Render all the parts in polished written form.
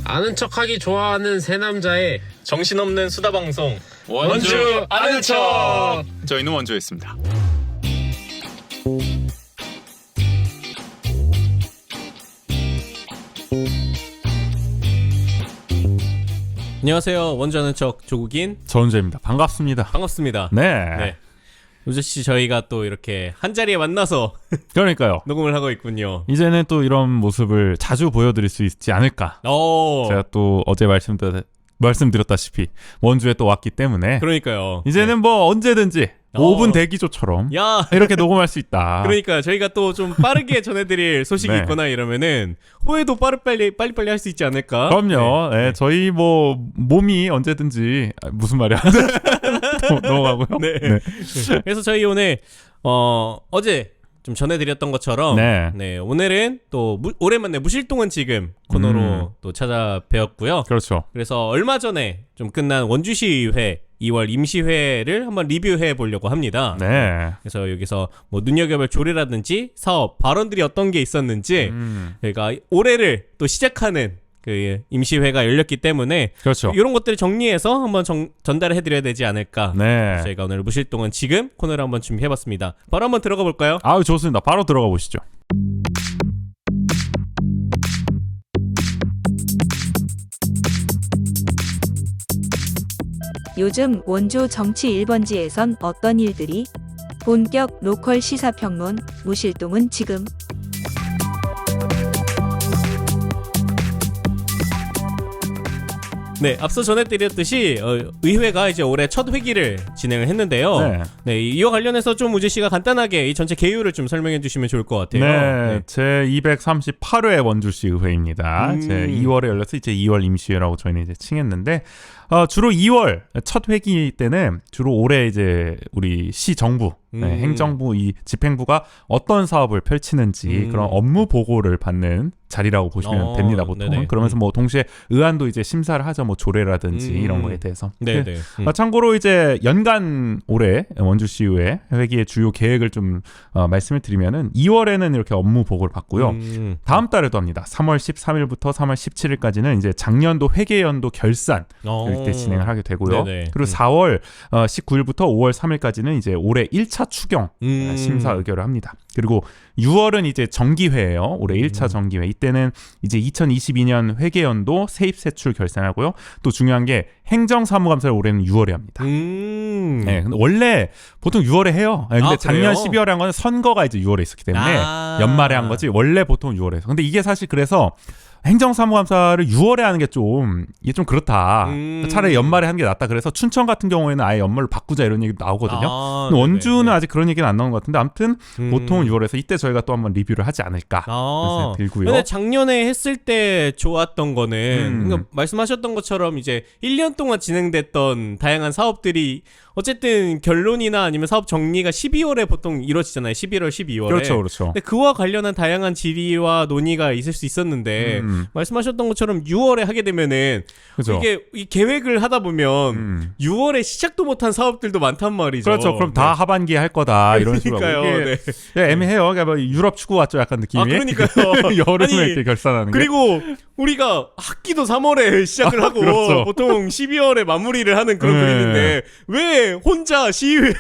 아는 척하기 좋아하는 세 남자의 정신없는 수다방송 원주 아는 척. 저희는 원주였습니다. 안녕하세요. 원주 아는 척 조국인 전우재입니다. 반갑습니다. 반갑습니다. 네. 우재씨 저희가 또 이렇게 한자리에 만나서 그러니까요. 녹음을 하고 있군요. 이제는 또 이런 모습을 자주 보여드릴 수 있지 않을까. 제가 또 어제 말씀드렸다시피 원주에 또 왔기 때문에 그러니까요. 이제는 뭐 언제든지 5분 대기조처럼 야, 이렇게 녹음할 수 있다. 그러니까 저희가 또 좀 빠르게 전해드릴 소식이 네. 있거나 이러면은 호해도 빨리빨리 할 수 있지 않을까? 그럼요. 네, 저희 뭐 몸이 언제든지 무슨 말이야? 넘어가고요. 네. 그래서 저희 오늘 어제 좀 전해드렸던 것처럼 네. 오늘은 또 오랜만에 무실동은 지금 코너로 또 찾아뵈었고요. 그렇죠. 그래서 얼마 전에 좀 끝난 원주시의회 2월 임시회를 한번 리뷰해 보려고 합니다. 네. 그래서 여기서 뭐 눈여겨볼 조례라든지 사업, 발언들이 어떤 게 있었는지 저희가 올해를 또 시작하는 그 임시회가 열렸기 때문에 그렇죠. 이런 것들을 정리해서 한번 전달해 드려야 되지 않을까. 네. 저희가 오늘 무실동은 지금 코너를 한번 준비해봤습니다. 바로 한번 들어가 볼까요? 아유, 좋습니다. 바로 들어가 보시죠. 요즘 원주 정치 1번지에선 어떤 일들이? 본격 로컬 시사평론, 무실동은 지금. 네, 앞서 전해드렸듯이 의회가 이제 올해 첫 회기를 진행을 했는데요. 네, 이와 관련해서 좀 우재 씨가 간단하게 이 전체 개요를 좀 설명해 주시면 좋을 것 같아요. 네, 제 238회 원주시 의회입니다. 제 2월에 열려서 이제 2월 임시회라고 저희는 이제 칭했는데 주로 2월 첫 회기 때는 주로 올해 이제 우리 시 정부, 행정부, 이 집행부가 어떤 사업을 펼치는지 그런 업무 보고를 받는 자리라고 보시면 됩니다, 보통. 네네. 그러면서 뭐 동시에 의안도 이제 심사를 하죠, 뭐 조례라든지 이런 거에 대해서. 네네. 참고로 이제 연간 올해 원주시의회 회기의 주요 계획을 좀 말씀을 드리면은 2월에는 이렇게 업무 보고를 받고요. 다음 달에도 합니다. 3월 13일부터 3월 17일까지는 이제 작년도 회계연도 결산 이때 진행을 하게 되고요. 네네. 그리고 4월 19일부터 5월 3일까지는 이제 올해 1차 추경 심사 의결을 합니다. 그리고 6월은 이제 정기회예요. 올해 1차 정기회. 이때는 이제 2022년 회계연도 세입세출 결산하고요. 또 중요한 게 행정사무감사를 올해는 6월에 합니다. 네, 근데 원래 보통 6월에 해요. 네, 근데 작년 12월에 한 거는 선거가 이제 6월에 있었기 때문에 연말에 한 거지. 원래 보통 6월에 해서. 근데 이게 사실 그래서 행정사무감사를 6월에 하는 게 이게 좀 그렇다. 차라리 연말에 하는 게 낫다. 그래서 춘천 같은 경우에는 아예 연말로 바꾸자 이런 얘기도 나오거든요. 근데 원주는 아직 그런 얘기는 안 나온 것 같은데 아무튼 보통은 6월에서 이때 저희가 또 한번 리뷰를 하지 않을까 그래서 들고요. 근데 작년에 했을 때 좋았던 거는 그러니까 말씀하셨던 것처럼 이제 1년 동안 진행됐던 다양한 사업들이 어쨌든 결론이나 아니면 사업 정리가 12월에 보통 이루어지잖아요. 11월, 12월에. 그렇죠. 근데 그와 관련한 다양한 질의와 논의가 있을 수 있었는데 말씀하셨던 것처럼 6월에 하게 되면은 그렇죠. 이게 이 계획을 하다 보면 6월에 시작도 못한 사업들도 많단 말이죠. 그렇죠. 그럼 다 하반기에 할 거다 이런 식으로 하고 이게 애매해요. 그러니까 뭐 유럽 축구 같죠, 약간 느낌이. 그러니까요. 여름에 아니, 이렇게 결산하는 게. 그리고 우리가 학기도 3월에 시작을 하고 그렇죠. 보통 12월에 마무리를 하는 그런 그림인데 왜 혼자 시위에만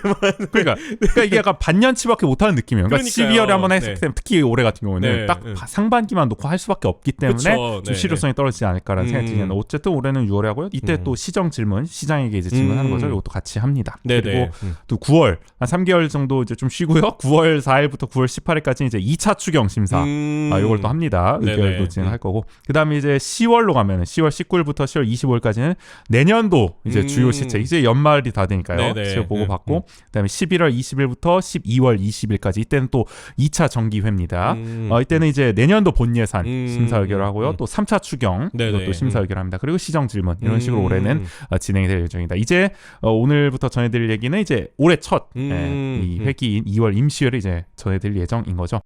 그러니까 이게 약간 반년치밖에 못하는 느낌이에요. 그러니까 그러니까요. 12월에 한번 했을 때 특히 올해 같은 경우는 딱 상반기만 놓고 할 수밖에 없기 때문에 그쵸. 좀 실효성이 떨어지지 않을까라는 생각이 드는데 어쨌든 올해는 6월에 하고요. 이때 또 시정 질문, 시장에게 이제 질문하는 거죠. 이것도 같이 합니다. 그리고 또 9월 한 3개월 정도 이제 좀 쉬고요. 9월 4일부터 9월 18일까지 이제 2차 추경 심사 이걸 또 합니다. 의결도 진행할 거고 그다음에 이제 10월로 가면은 10월 19일부터 10월 25일까지는 내년도 이제 주요 시책 이제 연말이 다 되니까요. 시험 보고 받고 그다음에 11월 20일부터 12월 20일까지 이때는 또 2차 정기회입니다. 이때는 이제 내년도 본 예산 심사 의결을 하고요. 또 3차 추경 이것도 심사 의결합니다. 그리고 시정 질문 이런 식으로 올해는 진행이 될 예정이다. 이제 오늘부터 전해드릴 얘기는 이제 올해 첫 이 회기인 2월 임시회를 이제 전해드릴 예정인 거죠.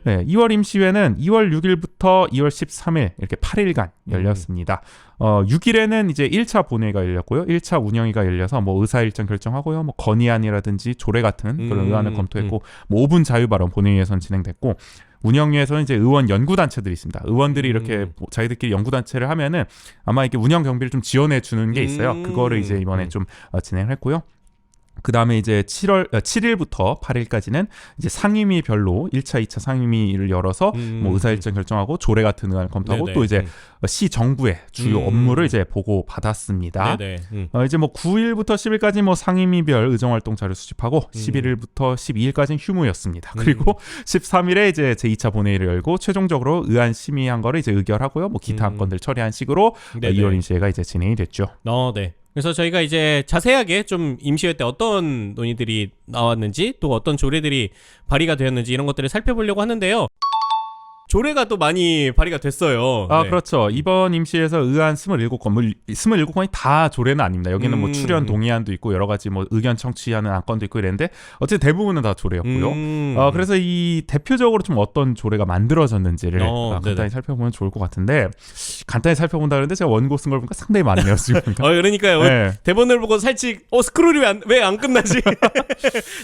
네, 2월 임시회는 2월 6일부터 2월 13일 이렇게 8일간 열렸습니다. 6일에는 이제 1차 본회의가 열렸고요. 1차 운영위가 열려서 뭐 의사 일정 결정하고요. 뭐 건의안이라든지 조례 같은 그런 의안을 검토했고 뭐 5분 자유발언 본회의에서는 진행됐고 운영위에서는 이제 의원 연구단체들이 있습니다. 의원들이 이렇게 자기들끼리 연구단체를 하면은 아마 이렇게 운영 경비를 좀 지원해 주는 게 있어요. 그거를 이제 이번에 좀 진행을 했고요. 그 다음에 이제 7일부터 8일까지는 이제 상임위별로 1차, 2차 상임위를 열어서 뭐 의사일정 결정하고 조례 같은 의안을 검토하고 네네. 또 이제 시 정부의 주요 업무를 이제 보고 받았습니다. 이제 뭐 9일부터 10일까지 뭐 상임위별 의정활동 자료 수집하고 11일부터 12일까지는 휴무였습니다. 그리고 13일에 이제 제2차 본회의를 열고 최종적으로 의안 심의한 거를 이제 의결하고요. 뭐 기타 안건들 처리한 식으로 네네. 2월 임시회가 이제 진행이 됐죠. 네. 그래서 저희가 이제 자세하게 좀 임시회 때 어떤 논의들이 나왔는지 또 어떤 조례들이 발의가 되었는지 이런 것들을 살펴보려고 하는데요. 조례가 또 많이 발의가 됐어요. 네. 그렇죠. 이번 임시에서 의안 27건, 27건이 다 조례는 아닙니다. 여기는 뭐 출연 동의안도 있고 여러 가지 뭐 의견 청취하는 안건도 있고 이랬는데 어쨌든 대부분은 다 조례였고요. 그래서 이 대표적으로 좀 어떤 조례가 만들어졌는지를 간단히 네네. 살펴보면 좋을 것 같은데 간단히 살펴본다 그러는데 제가 원고 쓴 걸 보니까 상당히 많네요. 지금. 그러니까요. 네. 대본을 보고 살짝 스크롤이 왜 안 끝나지?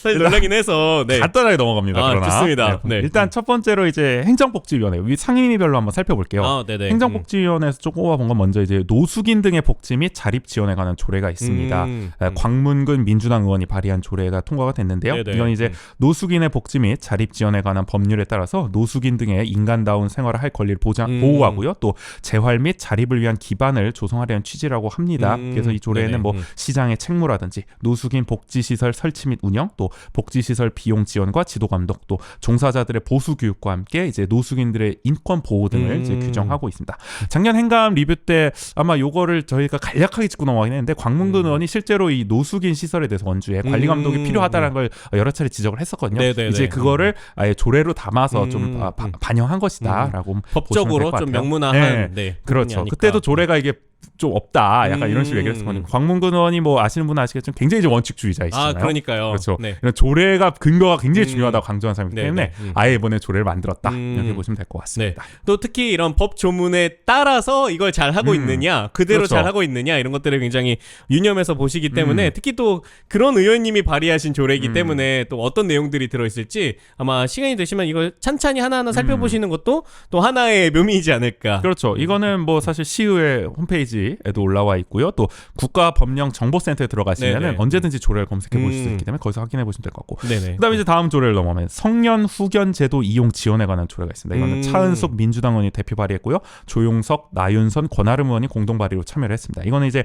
사실 놀라긴 해서. 네. 간단하게 넘어갑니다. 그러나. 좋습니다. 네. 일단 첫 번째로 이제 행정복지위원회 상임위별로 한번 살펴볼게요. 네네. 행정복지위원회에서 좀 꼽아본 건 먼저 이제 노숙인 등의 복지 및 자립 지원에 관한 조례가 있습니다. 광문근 민주당 의원이 발의한 조례가 통과가 됐는데요. 네네. 이건 이제 노숙인의 복지 및 자립 지원에 관한 법률에 따라서 노숙인 등의 인간다운 생활을 할 권리를 보호하고요. 또 재활 및 자립을 위한 기반을 조성하려는 취지라고 합니다. 그래서 이 조례에는 네네. 뭐 시장의 책무라든지 노숙인 복지시설 설치 및 운영, 또 복지시설 비용 지원과 지도 감독, 또 종사자들의 보수 교육과 함께 이제 노숙인들의 인권 보호 등을 이제 규정하고 있습니다. 작년 행감 리뷰 때 아마 요거를 저희가 간략하게 짚고 넘어가긴 했는데 광문근 의원이 실제로 이 노숙인 시설에 대해서 원주에 관리 감독이 필요하다는 걸 여러 차례 지적을 했었거든요. 네네네. 이제 그거를 아예 조례로 담아서 좀 반영한 것이다라고 법적으로 좀 명문화한 그렇죠. 부분이 그때도 아닐까. 조례가 이게 좀 없다. 약간 이런 식으로 얘기를 했었거든요. 광문근 의원이 뭐 아시는 분은 아시겠지만 굉장히 이제 원칙주의자이시잖아요. 그러니까요. 그렇죠. 네. 이런 조례가 근거가 굉장히 중요하다고 강조한 사람이기 때문에 네네. 아예 이번에 조례를 만들었다. 이렇게 보시면 될 것 같습니다. 또 특히 이런 법 조문에 따라서 이걸 잘 하고 있느냐, 그대로 그렇죠. 잘 하고 있느냐 이런 것들을 굉장히 유념해서 보시기 때문에 특히 또 그런 의원님이 발의하신 조례이기 때문에 또 어떤 내용들이 들어있을지 아마 시간이 되시면 이걸 찬찬히 하나하나 살펴보시는 것도 또 하나의 묘미이지 않을까. 그렇죠. 이거는 뭐 사실 시의회 홈페이지에도 올라와 있고요. 또 국가법령정보센터에 들어가시면 네네. 언제든지 조례를 검색해 보실 수 있기 때문에 거기서 확인해 보시면 될 것 같고. 네네. 그다음에 이제 다음 조례를 넘어가면 성년 후견 제도 이용 지원에 관한 조례가 있습니다. 이거는 차은숙 민주당 의원이 대표 발의했고요. 조용석, 나윤선, 권아름 의원이 공동 발의로 참여를 했습니다. 이거는 이제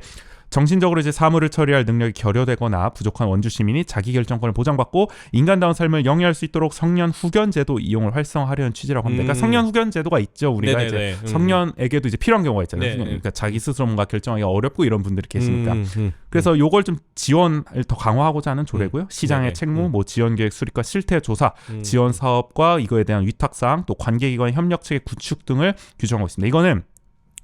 정신적으로 이제 사물을 처리할 능력이 결여되거나 부족한 원주 시민이 자기 결정권을 보장받고 인간다운 삶을 영위할 수 있도록 성년 후견 제도 이용을 활성화하려는 취지라고 합니다. 그러니까 성년 후견 제도가 있죠. 우리가 네네네. 이제 성년에게도 이제 필요한 경우가 있잖아요. 네네. 그러니까 자기 스스로 뭔가 결정하기 어렵고 이런 분들이 계시니까. 그래서 요걸 좀 지원을 더 강화하고자 하는 조례고요. 시장의 네네. 책무, 뭐 지원 계획 수립과 실태 조사, 지원 사업과 이거에 대한 위탁 사항, 또 관계기관 협력 체계 구축 등을 규정하고 있습니다. 이거는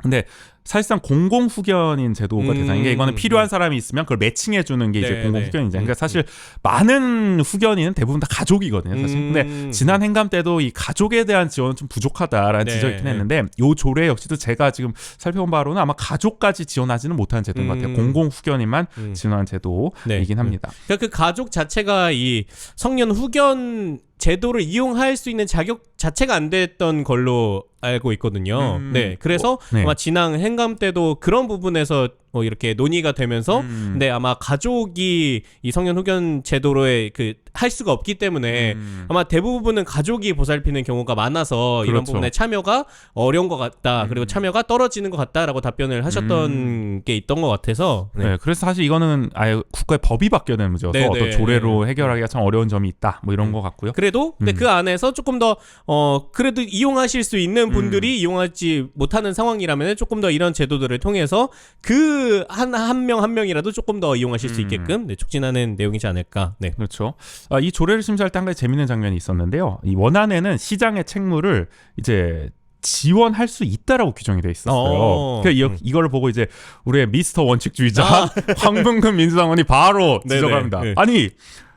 근데 사실상 공공 후견인 제도가 대상인데 이거는 필요한 사람이 있으면 그걸 매칭해 주는 게 이제 공공 후견이죠. 그러니까 사실 많은 후견인은 대부분 다 가족이거든요. 사실. 근데 지난 행감 때도 이 가족에 대한 지원은 좀 부족하다라는 지적이 있긴 했는데 요 조례 역시도 제가 지금 살펴본 바로는 아마 가족까지 지원하지는 못하는 제도인 것 같아요. 공공 후견인만 지원하는 제도이긴 합니다. 그러니까 그 가족 자체가 이 성년 후견 제도를 이용할 수 있는 자격 자체가 안 됐던 걸로 알고 있거든요. 그래서 아마 지난 행감 때도 그런 부분에서 뭐 이렇게 논의가 되면서 근데 아마 가족이 이 성년 후견 제도로의 그 할 수가 없기 때문에 아마 대부분은 가족이 보살피는 경우가 많아서 이런 그렇죠. 부분에 참여가 어려운 것 같다. 그리고 참여가 떨어지는 것 같다라고 답변을 하셨던 게 있던 것 같아서 네, 그래서 사실 이거는 아예 국가의 법이 바뀌어야 되는 문제여서 네네. 어떤 조례로 해결하기가 참 어려운 점이 있다. 뭐 이런 것 같고요. 그래도 근데 그 안에서 조금 더 그래도 이용하실 수 있는 분들이 이용하지 못하는 상황이라면 조금 더 이런 제도들을 통해서 그 한 명 한 명이라도 조금 더 이용하실 수 있게끔 촉진하는 내용이지 않을까. 네. 그렇죠. 이 조례를 심사할 때 한 가지 재밌는 장면이 있었는데요. 이 원안에는 시장의 책무를 이제 지원할 수 있다라고 규정이 돼 있었어요. 그러니까 이거를 보고 이제 우리의 미스터 원칙주의자 황분근 민주당 의원이 바로 지적합니다. 네네. 아니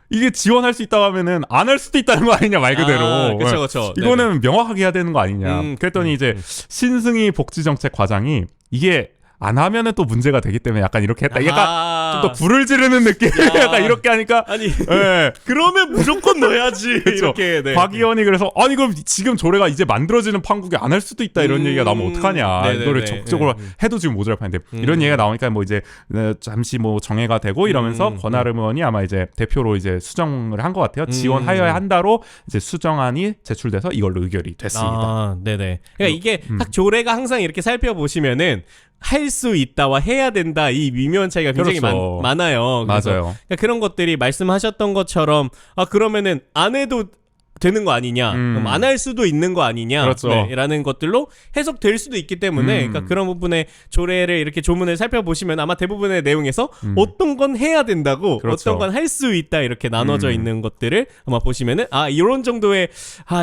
이게 지원할 수 있다고 하면은 안 할 수도 있다는 거 아니냐 말 그대로. 그렇죠. 이거는 명확하게 해야 되는 거 아니냐. 그랬더니 이제 신승희 복지정책과장이 이게 안 하면은 또 문제가 되기 때문에 약간 이렇게 했다. 약간 좀 더 불을 지르는 느낌. 약간 이렇게 하니까 아니 예. 그러면 무조건 넣어야지. 그쵸. 이렇게 네. 박 의원이 그래서 아니 그럼 지금 조례가 이제 만들어지는 판국에 안 할 수도 있다 이런 얘기가 나오면 어떡하냐. 네네네. 이거를 적극적으로 해도 지금 모자랄 판인데 이런 얘기가 나오니까 뭐 이제 잠시 뭐 정해가 되고 이러면서 권하름 의원이 아마 이제 대표로 이제 수정을 한 것 같아요. 지원하여야 한다로 이제 수정안이 제출돼서 이걸로 의결이 됐습니다. 아, 네네. 그러니까 이게 딱 조례가 항상 이렇게 살펴보시면은 할 수 있다와 해야 된다 이 미묘한 차이가 굉장히 그렇죠. 많아요. 그래서 맞아요. 그러니까 그런 것들이 말씀하셨던 것처럼 그러면은 안 해도 되는 거 아니냐, 그럼 안 할 수도 있는 거 아니냐, 그렇죠. 네, 라는 것들로 해석될 수도 있기 때문에, 그러니까 그런 부분의 조례를 이렇게 조문을 살펴보시면 아마 대부분의 내용에서 어떤 건 해야 된다고, 그렇죠. 어떤 건 할 수 있다 이렇게 나눠져 있는 것들을 아마 보시면은 이런 정도의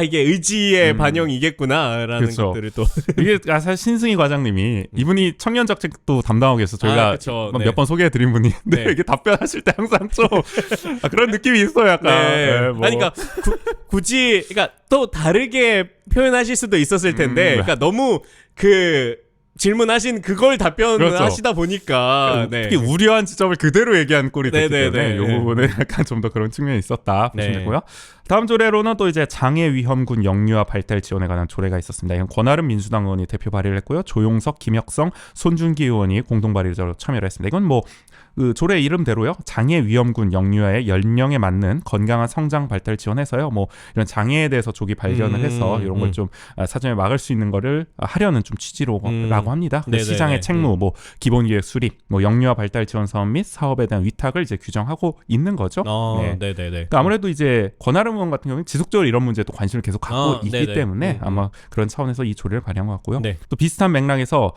이게 의지의 반영이겠구나라는 그렇죠. 것들을 또 이게 사실 신승희 과장님이 이분이 청년 정책도 담당하고 계셔서 저희가 그쵸. 몇 번 소개해드린 분이 근데 네. 이게 답변하실 때 항상 좀 그런 느낌이 있어요 약간. 네. 뭐. 아니, 그러니까 굳이, 그러니까 또 다르게 표현하실 수도 있었을 텐데, 그러니까 너무 질문하신 그걸 답변을 그렇죠. 하시다 보니까, 네. 특히 우려한 지점을 그대로 얘기한 꼴이 됐기 네네네. 때문에 이 부분은 약간 좀 더 그런 측면이 있었다 보시면 네. 되고요. 다음 조례로는 또 이제 장애 위험군 영유아 발달 지원에 관한 조례가 있었습니다. 이건 권하름 민주당 의원이 대표 발의를 했고요. 조용석, 김혁성, 손준기 의원이 공동 발의자로 참여를 했습니다. 이건 뭐 그 조례 이름대로요. 장애 위험군 영유아의 연령에 맞는 건강한 성장 발달 지원해서요. 뭐 이런 장애에 대해서 조기 발견을 해서 이런 걸 좀 사전에 막을 수 있는 거를 하려는 좀 취지로라고 합니다. 시장의 책무, 뭐 기본기획 수립, 뭐 영유아 발달 지원 사업 및 사업에 대한 위탁을 이제 규정하고 있는 거죠. 네. 네네네. 그러니까 아무래도 이제 권하름 의원 같은 경우는 지속적으로 이런 문제에 또 관심을 계속 갖고 있기 네네. 때문에 아마 그런 차원에서 이 조례를 발의한 것 같고요. 네. 또 비슷한 맥락에서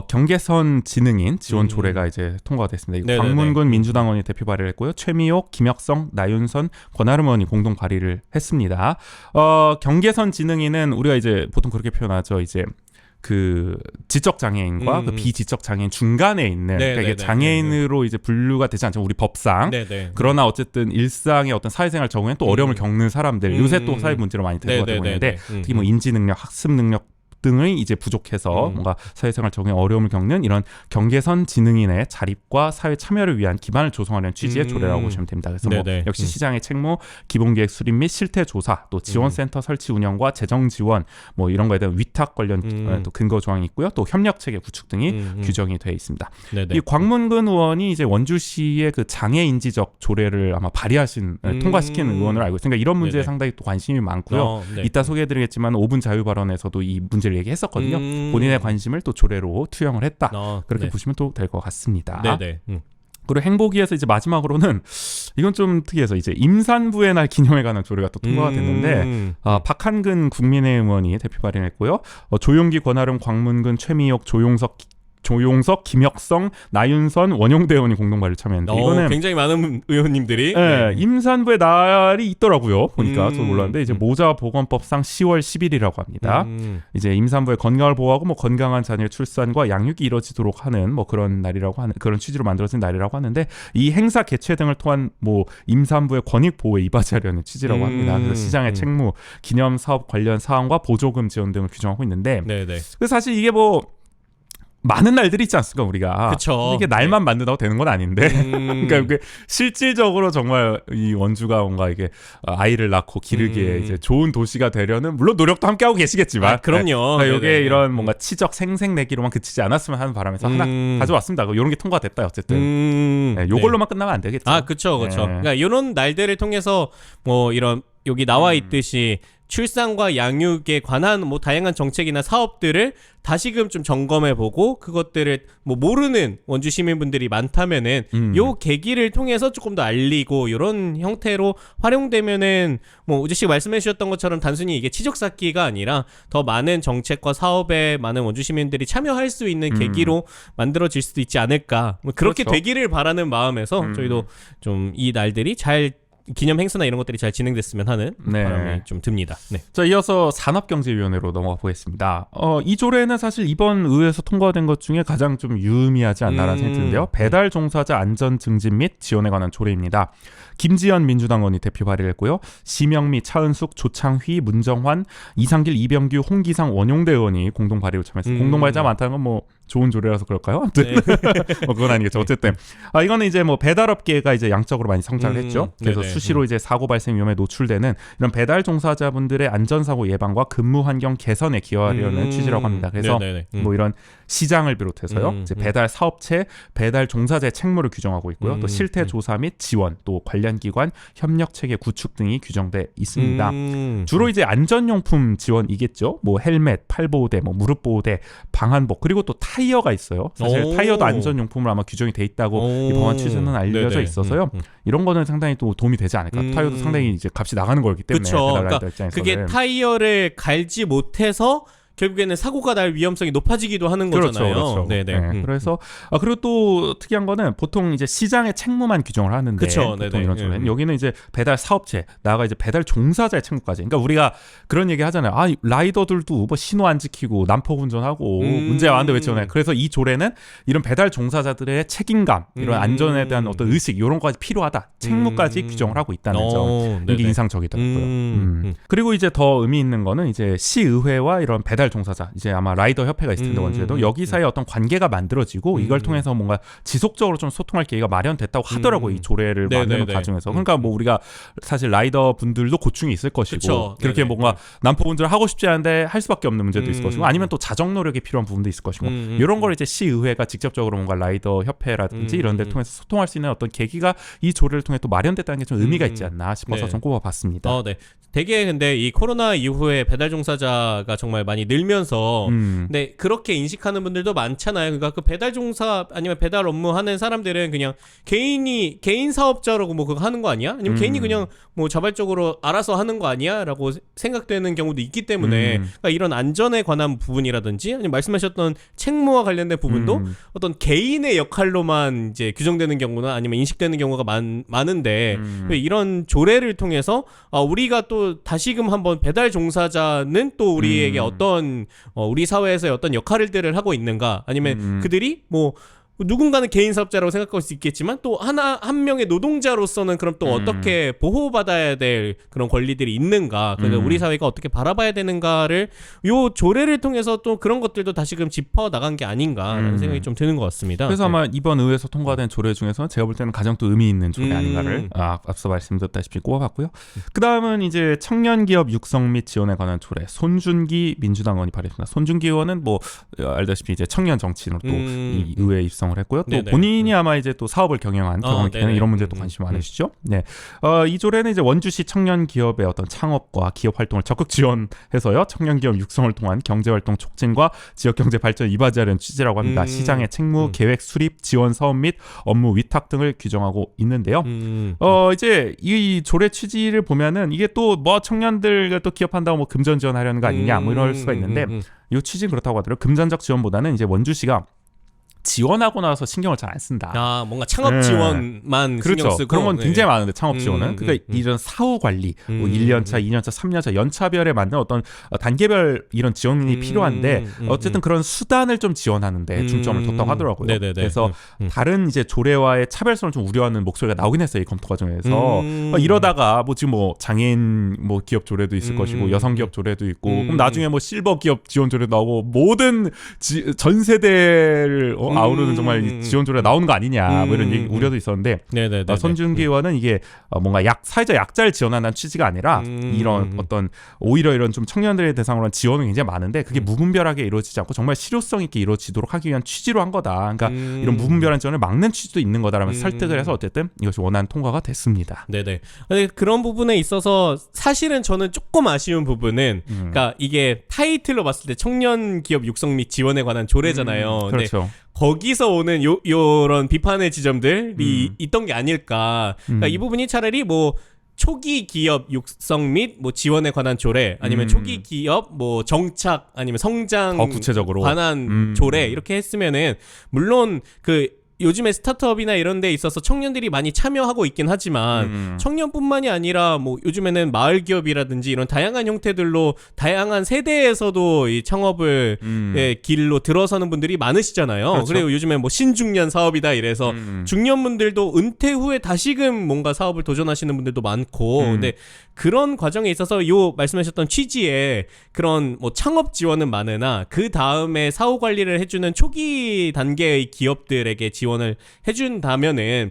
경계선 지능인 지원 조례가 이제 통과가 됐습니다. 이거 네네네. 광문군 민주당 의원이 대표 발의를 했고요. 최미옥, 김혁성, 나윤선, 권하름 의원이 공동 발의를 했습니다. 경계선 지능인은 우리가 이제 보통 그렇게 표현하죠. 이제 그 지적 장애인과 그 비지적 장애인 중간에 있는 그러니까 이게 장애인으로 이제 분류가 되지 않죠. 우리 법상. 네네. 그러나 어쨌든 일상의 어떤 사회생활 적응에 또 어려움을 겪는 사람들 요새 또 사회 문제로 많이 대두가 되고 있는데 특히 뭐 인지 능력, 학습 능력 등의 이제 부족해서 뭔가 사회생활 적응에 어려움을 겪는 이런 경계선 지능인의 자립과 사회 참여를 위한 기반을 조성하려는 취지의 조례라고 보시면 됩니다. 그래서 뭐 역시 시장의 책무, 기본계획 수립 및 실태 조사, 또 지원센터 설치 운영과 재정 지원, 뭐 이런 거에 대한 위탁 관련 또 근거 조항이 있고요. 또 협력 체계 구축 등이 규정이 되어 있습니다. 이 광문근 의원이 이제 원주시의 그 장애 인지적 조례를 아마 발의하신 통과시킨 의원으로 알고 있으니까 이런 문제에 상당히 또 관심이 많고요. 이따 소개해드리겠지만 5분 자유 발언에서도 이 문제를 얘기했었거든요. 본인의 관심을 또 조례로 투영을 했다. 그렇게 보시면 또 될 것 같습니다. 네네. 그리고 행보기에서 이제 마지막으로는 이건 좀 특이해서 이제 임산부의 날 기념에 관한 조례가 또 통과가 됐는데 박한근 국민의힘 의원이 대표 발의했고요. 조용기, 권하름, 광문근, 최미옥, 조용석, 김혁성, 나윤선, 원용대 의원이 공동 발의를 참여했는데 이거는 굉장히 많은 의원님들이 임산부의 날이 있더라고요. 보니까 저도 몰랐는데 이제 모자보건법상 10월 10일이라고 합니다. 이제 임산부의 건강을 보호하고 뭐 건강한 자녀의 출산과 양육이 이루어지도록 하는 뭐 그런 날이라고 하는 그런 취지로 만들어진 날이라고 하는데 이 행사 개최 등을 통한 뭐 임산부의 권익 보호에 이바지하려는 취지라고 합니다. 그래서 시장의 책무, 기념 사업 관련 사항과 보조금 지원 등을 규정하고 있는데 그래서 사실 이게 뭐 많은 날들이 있지 않습니까 우리가. 그쵸. 이게 날만 만든다고 되는 건 아닌데 그러니까 이게 실질적으로 정말 이 원주가 뭔가 이게 아이를 낳고 기르기에 이제 좋은 도시가 되려는 물론 노력도 함께 하고 계시겠지만 그럼요. 그러니까 이게 이런 뭔가 치적 생색내기로만 그치지 않았으면 하는 바람에서 하나 가져왔습니다. 이런 게 통과됐다 어쨌든 요걸로만 끝나면 안 되겠죠. 그렇죠. 그러니까 이런 날들을 통해서 뭐 이런 여기 나와 있듯이 출산과 양육에 관한 뭐 다양한 정책이나 사업들을 다시금 좀 점검해보고 그것들을 뭐 모르는 원주 시민분들이 많다면은 요 계기를 통해서 조금 더 알리고 이런 형태로 활용되면은 뭐 우재 씨가 말씀해주셨던 것처럼 단순히 이게 치적 쌓기가 아니라 더 많은 정책과 사업에 많은 원주 시민들이 참여할 수 있는 계기로 만들어질 수도 있지 않을까. 뭐 그렇게 그렇죠. 되기를 바라는 마음에서 저희도 좀 이 날들이 잘 기념 행사나 이런 것들이 잘 진행됐으면 하는 네. 바람이 좀 듭니다. 네. 자, 이어서 산업경제위원회로 넘어가 보겠습니다. 이 조례는 사실 이번 의회에서 통과된 것 중에 가장 좀 유의미하지 않나라는 생각이 드는데요. 배달 종사자 안전 증진 및 지원에 관한 조례입니다. 김지연 민주당 의원이 대표 발의를 했고요. 심영미, 차은숙, 조창휘, 문정환, 이상길, 이병규, 홍기상, 원용대 의원이 공동 발의로 참여했습니다. 공동 발의자 많다는 건 뭐 좋은 조례라서 그럴까요? 아무튼 그건 아니겠죠. 어쨌든 이거는 이제 뭐 배달업계가 이제 양적으로 많이 성장을 했죠. 그래서 네네. 수시로 이제 사고 발생 위험에 노출되는 이런 배달 종사자분들의 안전사고 예방과 근무 환경 개선에 기여하려는 취지라고 합니다. 그래서 네네네. 뭐 이런 시장을 비롯해서요. 이제 배달 사업체, 배달 종사자의 책무를 규정하고 있고요. 또 실태 조사 및 지원, 또 관련 기관 협력 체계 구축 등이 규정돼 있습니다. 주로 이제 안전용품 지원이겠죠. 뭐 헬멧, 팔보호대, 뭐 무릎 보호대, 방한복, 그리고 또 타이어가 있어요. 사실 오. 타이어도 안전용품으로 아마 규정이 돼 있다고 이 법안 취지는 알려져 네네. 있어서요. 이런 거는 상당히 또 도움이 되지 않을까. 타이어도 상당히 이제 값이 나가는 거기 때문에 그쵸. 배달라이더 그러니까 입장에서는. 그게 타이어를 갈지 못해서 결국에는 사고가 날 위험성이 높아지기도 하는 거잖아요. 그렇죠. 네네. 네. 그래서 그리고 또 특이한 거는 보통 이제 시장의 책무만 규정을 하는데 그쵸. 보통 네네. 이런 조례는 여기는 이제 배달 사업체, 나아가 이제 배달 종사자의 책무까지. 그러니까 우리가 그런 얘기 하잖아요. 라이더들도 뭐 신호 안 지키고 난폭 운전하고 문제가 많은데 왜 지원해? 그래서 이 조례는 이런 배달 종사자들의 책임감, 이런 안전에 대한 어떤 의식 이런 거까지 필요하다. 책무까지 규정을 하고 있다는 점. 이게 네네. 인상적이더라고요. 그리고 이제 더 의미 있는 거는 이제 시의회와 이런 배달 종사자, 이제 아마 라이더 협회가 있을 텐데 원주에도 여기 사이에 어떤 관계가 만들어지고 이걸 통해서 뭔가 지속적으로 좀 소통할 기회가 마련됐다고 하더라고요. 이 조례를 만드는 과정에서. 그러니까 뭐 우리가 사실 라이더 분들도 고충이 있을 것이고 그쵸. 그렇게 네네. 뭔가 난폭 운전을 하고 싶지 않은데 할 수밖에 없는 문제도 있을 것이고 아니면 또 자정 노력이 필요한 부분도 있을 것이고 이런 걸 이제 시의회가 직접적으로 뭔가 라이더 협회라든지 이런 데를 통해서 소통할 수 있는 어떤 계기가 이 조례를 통해 또 마련됐다는 게 좀 의미가 있지 않나 싶어서 네. 좀 꼽아봤습니다. 네. 되게 근데 이 코로나 이후에 배달 종사자가 정말 많이 늘면서 근데 그렇게 인식하는 분들도 많잖아요. 그러니까 그 배달 종사 아니면 배달 업무 하는 사람들은 그냥 개인 사업자라고 뭐 그거 하는 거 아니야? 아니면 개인이 그냥 뭐 자발적으로 알아서 하는 거 아니야?라고 생각되는 경우도 있기 때문에 그러니까 이런 안전에 관한 부분이라든지 아니면 말씀하셨던 책무와 관련된 부분도 어떤 개인의 역할로만 이제 규정되는 경우나 아니면 인식되는 경우가 많은데 이런 조례를 통해서 우리가 또 다시금 한번 배달 종사자는 또 우리에게 어떤 우리 사회에서의 어떤 역할들을 하고 있는가 아니면 그들이 뭐 누군가는 개인 사업자라고 생각할 수 있겠지만 또 한 명의 노동자로서는 그럼 또 어떻게 보호받아야 될 그런 권리들이 있는가 그러니까 우리 사회가 어떻게 바라봐야 되는가를 요 조례를 통해서 또 그런 것들도 다시금 짚어 나간 게 아닌가라는 생각이 좀 드는 것 같습니다. 그래서 네. 아마 이번 의회에서 통과된 조례 중에서 제가 볼 때는 가장 또 의미 있는 조례 아닌가를 앞서 말씀드렸다시피 꼽아봤고요. 그 다음은 이제 청년기업 육성 및 지원에 관한 조례, 손준기 민주당 의원이 발의했습니다. 손준기 의원은 뭐 알다시피 이제 청년 정치인으로 또 이 의회에 입성을 했고요. 또 네네. 본인이 아마 이제 또 사업을 경영한 경험이 있기 때문에 네네. 이런 문제도 관심 많으시죠. 네, 이 조례는 이제 원주시 청년 기업의 어떤 창업과 기업 활동을 적극 지원해서요, 청년 기업 육성을 통한 경제 활동 촉진과 지역 경제 발전 이바지하려는 취지라고 합니다. 시장의 책무, 계획 수립, 지원 사업 및 업무 위탁 등을 규정하고 있는데요. 이제 이 조례 취지를 보면은 이게 또 뭐 청년들 또 기업한다고 뭐 금전 지원하려는 거 아니냐 뭐 이럴 수가 있는데 이 취지는 그렇다고 하더라고요. 금전적 지원보다는 이제 원주시가 지원하고 나서 신경을 잘 안 쓴다. 뭔가 창업 지원만 그렇죠. 신경 쓰고 그런 건 네. 굉장히 많은데 창업 지원은 그러니까 이런 사후 관리, 뭐 1년차, 2년차, 3년차 연차별에 맞는 어떤 단계별 이런 지원이 필요한데 어쨌든 그런 수단을 좀 지원하는데 중점을 뒀다고 하더라고요. 네네네. 그래서 다른 이제 조례와의 차별성을 좀 우려하는 목소리가 나오긴 했어요. 이 검토 과정에서 이러다가 뭐 지금 뭐 장애인 뭐 기업 조례도 있을 것이고 여성 기업 조례도 있고 그럼 나중에 뭐 실버 기업 지원 조례도 나오고 모든 전 세대를 아우르는 정말 지원 조례가 나오는 거 아니냐 뭐 이런 우려도 있었는데 손준기 의원은 이게 뭔가 사회적 약자를 지원하는 취지가 아니라 이런 어떤 오히려 이런 좀 청년들의 대상으로 한 지원은 굉장히 많은데 그게 무분별하게 이루어지지 않고 정말 실효성 있게 이루어지도록 하기 위한 취지로 한 거다. 그러니까 이런 무분별한 지원을 막는 취지도 있는 거다라면서 설득을 해서 어쨌든 이것이 원안 통과가 됐습니다. 네네. 근데 그런 부분에 있어서 사실은 저는 조금 아쉬운 부분은 그러니까 이게 타이틀로 봤을 때 청년 기업 육성 및 지원에 관한 조례잖아요. 그렇죠. 거기서 오는 요런 비판의 지점들이 있던 게 아닐까. 그러니까 이 부분이 차라리 뭐 초기 기업 육성 및 뭐 지원에 관한 조례 아니면 초기 기업 뭐 정착 아니면 성장 더 구체적으로 관한 조례 이렇게 했으면은 물론 그 요즘에 스타트업이나 이런 데 있어서 청년들이 많이 참여하고 있긴 하지만 청년뿐만이 아니라 뭐 요즘에는 마을 기업이라든지 이런 다양한 형태들로 다양한 세대에서도 이 창업을 길로 들어서는 분들이 많으시잖아요. 그렇죠. 그리고 요즘에 뭐 신중년 사업이다 이래서 중년분들도 은퇴 후에 다시금 뭔가 사업을 도전하시는 분들도 많고 근데 그런 과정에 있어서 요 말씀하셨던 취지에 그런 뭐 창업 지원은 많으나 그 다음에 사후 관리를 해주는 초기 단계의 기업들에게 지원을 해준다면은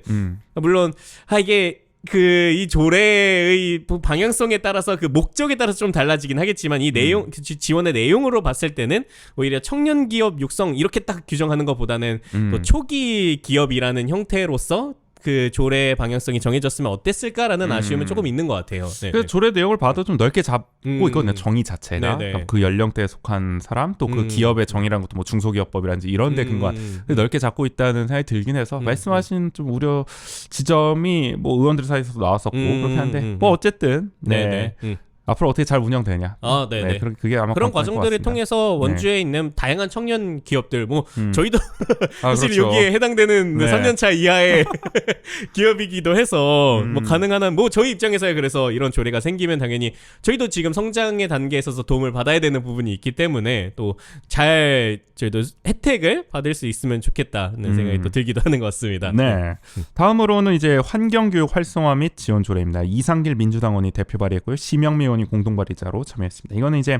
물론 이게 이 조례의 방향성에 따라서 그 목적에 따라서 좀 달라지긴 하겠지만 이 내용 지원의 내용으로 봤을 때는 오히려 청년 기업 육성 이렇게 딱 규정하는 것보다는 또 초기 기업이라는 형태로서 그 조례 방향성이 정해졌으면 어땠을까라는 아쉬움은 조금 있는 것 같아요. 네. 그 조례 내용을 봐도 좀 넓게 잡고 있거든요. 정의 자체가 네네. 그 연령대에 속한 사람 또 그 기업의 정의라는 것도 뭐 중소기업법이라든지 이런 데 근거한 넓게 잡고 있다는 생각이 들긴 해서 말씀하신 좀 우려 지점이 뭐 의원들 사이에서도 나왔었고 그렇긴 한데 뭐 어쨌든 네. 앞으로 어떻게 잘 운영되냐. 네네. 네, 그게 아마 그런 관건일 것 과정들을 같습니다. 통해서 원주에 있는 다양한 청년 기업들, 뭐 저희도 사실 그렇죠. 여기에 해당되는 네. 3년차 이하의 기업이기도 해서 뭐 가능한 한 뭐 저희 입장에서야 그래서 이런 조례가 생기면 당연히 저희도 지금 성장의 단계에 있어서 도움을 받아야 되는 부분이 있기 때문에 또 잘 저희도 혜택을 받을 수 있으면 좋겠다는 생각이 또 들기도 하는 것 같습니다. 네. 다음으로는 이제 환경교육 활성화 및 지원 조례입니다. 이상길 민주당원이 대표 발의했고요. 심영미 의원이 공동 발의자로 참여했습니다. 이거는 이제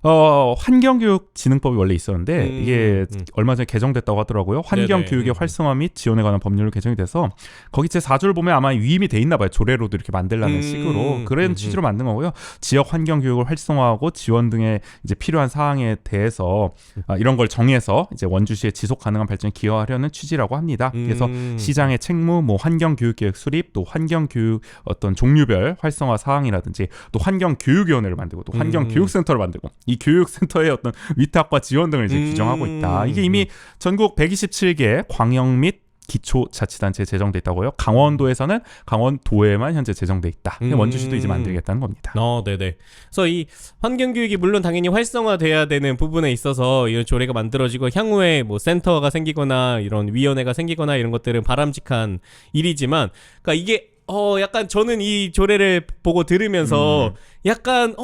환경교육진흥법이 원래 있었는데 이게 얼마 전에 개정됐다고 하더라고요. 환경교육의 활성화 및 지원에 관한 법률로 개정이 돼서 거기 제 4조를 보면 아마 위임이 돼 있나 봐요. 조례로도 이렇게 만들라는 식으로 그런 취지로 만든 거고요. 지역 환경교육을 활성화하고 지원 등의 이제 필요한 사항에 대해서 이런 걸 정해서 이제 원주시의 지속 가능한 발전에 기여하려는 취지라고 합니다. 그래서 시장의 책무, 뭐 환경교육계획 수립, 또 환경교육 어떤 종류별 활성화 사항이라든지 또 환경교육위원회를 만들고 또 환경교육센터를 만들고 이 교육센터의 어떤 위탁과 지원 등을 이제 규정하고 있다. 이게 이미 전국 127개 광역 및 기초자치단체에 제정돼 있다고요. 강원도에서는 강원도에만 현재 제정돼 있다. 원주시도 이제 만들겠다는 겁니다. 네네. 그래서 이 환경교육이 물론 당연히 활성화돼야 되는 부분에 있어서 이런 조례가 만들어지고 향후에 뭐 센터가 생기거나 이런 위원회가 생기거나 이런 것들은 바람직한 일이지만, 그러니까 이게 약간 저는 이 조례를 보고 들으면서 약간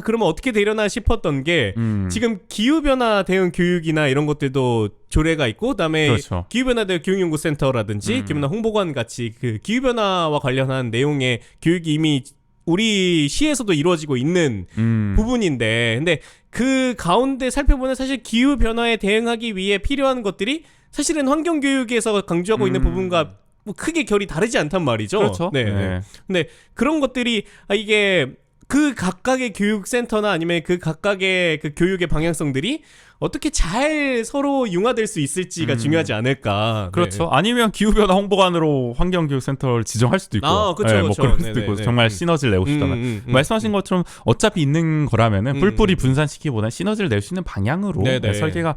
그러면 어떻게 되려나 싶었던 게 지금 기후변화 대응 교육이나 이런 것들도 조례가 있고 그다음에 그렇죠. 기후변화 대응 교육연구센터라든지 기후변화 홍보관 같이 그 기후변화와 관련한 내용의 교육이 이미 우리 시에서도 이루어지고 있는 부분인데 근데 그 가운데 살펴보면 사실 기후변화에 대응하기 위해 필요한 것들이 사실은 환경교육에서 강조하고 있는 부분과 뭐 크게 결이 다르지 않단 말이죠. 그렇죠. 네. 네. 근데 그런 것들이 이게 그 각각의 교육센터나 아니면 그 각각의 그 교육의 방향성들이 어떻게 잘 서로 융화될 수 있을지가 중요하지 않을까. 그렇죠. 아니면 기후변화 홍보관으로 환경교육센터를 지정할 수도 있고, 그렇죠, 뭐 그렇죠. 그럴 수도 있고 정말 시너지를 내고 싶다면 말씀하신 것처럼 어차피 있는 거라면은 뿔뿔이 분산시키기보다는 시너지를 낼 수 있는 방향으로 설계가.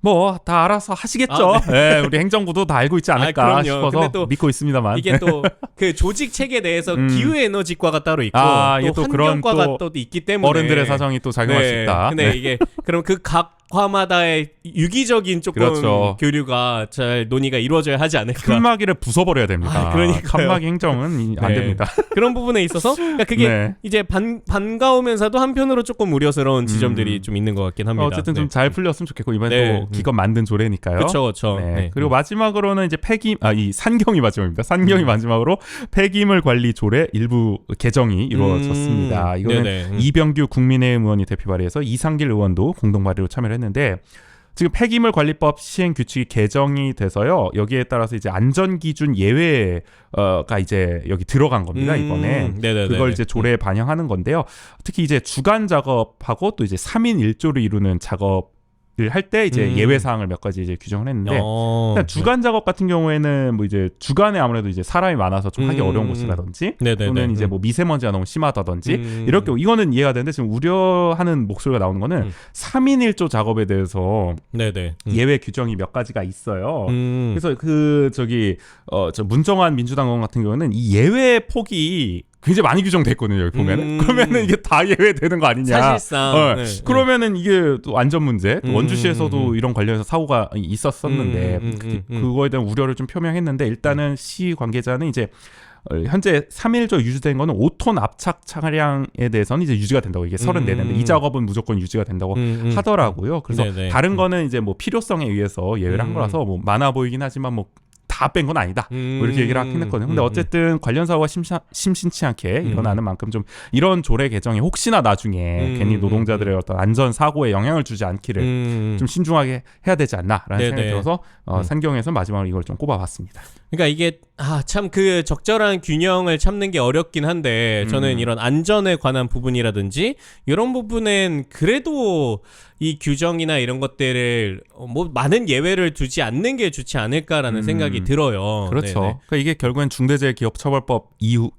뭐 다 알아서 하시겠죠. 네, 우리 행정부도 다 알고 있지 않을까 싶어서 또 믿고 있습니다만. 이게 또 그 조직 체계 내에서 기후에너지과가 따로 있고 이게 또 그런 환경과가 또 또 있기 때문에 어른들의 사정이 또 작용할 수 있다. 근데 이게 그럼 그 각화마다의 유기적인 조금 그렇죠. 교류가 잘 논의가 이루어져야 하지 않을까. 칸막이를 부숴버려야 됩니다. 그러니까요. 칸막이 행정은 안 됩니다. 그런 부분에 있어서 그러니까 그게 이제 반가우면서도 한편으로 조금 우려스러운 지점들이 좀 있는 것 같긴 합니다. 어쨌든 좀 잘 풀렸으면 좋겠고 이번에 또 기껏 만든 조례니까요. 그렇죠. 그리고 마지막으로는 이제 이 산경이 마지막입니다. 산경이 마지막으로 폐기물 관리 조례 일부 개정이 이루어졌습니다. 이거는 이병규 국민의힘 의원이 대표 발의해서 이상길 의원도 공동 발의로 참여를 했는데 지금 폐기물 관리법 시행 규칙이 개정이 돼서요. 여기에 따라서 이제 안전 기준 예외가 이제 여기 들어간 겁니다. 이번에 그걸 이제 조례에 반영하는 건데요. 특히 이제 주간 작업하고 또 이제 3인 1조를 이루는 작업 할 때 이제 예외 사항을 몇 가지 이제 규정을 했는데 주간 작업 같은 경우에는 뭐 이제 주간에 아무래도 이제 사람이 많아서 좀 하기 어려운 곳이라든지 또는 이제 뭐 미세먼지가 너무 심하다든지 이럴 경우 이거는 이해가 되는데 지금 우려하는 목소리가 나오는 거는 3인 1조 작업에 대해서 예외 규정이 몇 가지가 있어요. 그래서 저 문정환 민주당 의원 같은 경우는 이 예외 폭이 굉장히 많이 규정됐거든요. 여기 보면은 그러면은 이게 다 예외되는 거 아니냐? 사실상 네. 그러면은 이게 또 안전 문제. 또 원주시에서도 이런 관련해서 사고가 있었었는데 그거에 대한 우려를 좀 표명했는데 일단은 시 관계자는 이제 현재 3일조 유지된 거는 5톤 압착 차량에 대해서는 이제 유지가 된다고 이게 34대인데 이 작업은 무조건 유지가 된다고 하더라고요. 그래서 네네. 다른 거는 이제 뭐 필요성에 의해서 예외를 한 거라서 뭐 많아 보이긴 하지만 뭐 다 뺀 건 아니다. 뭐 이렇게 얘기를 하긴 했거든요. 근데 어쨌든 관련 사고가 심심치 않게 일어나는 만큼 좀 이런 조례 개정이 혹시나 나중에 괜히 노동자들의 어떤 안전 사고에 영향을 주지 않기를 좀 신중하게 해야 되지 않나라는 네네. 생각이 들어서 산경에서 마지막으로 이걸 좀 꼽아봤습니다. 그러니까 이게 참 그 적절한 균형을 찾는 게 어렵긴 한데 저는 이런 안전에 관한 부분이라든지 이런 부분은 그래도 이 규정이나 이런 것들을 뭐 많은 예외를 두지 않는 게 좋지 않을까라는 생각이 들어요. 그렇죠. 네네. 그러니까 이게 결국엔 중대재해기업처벌법 이후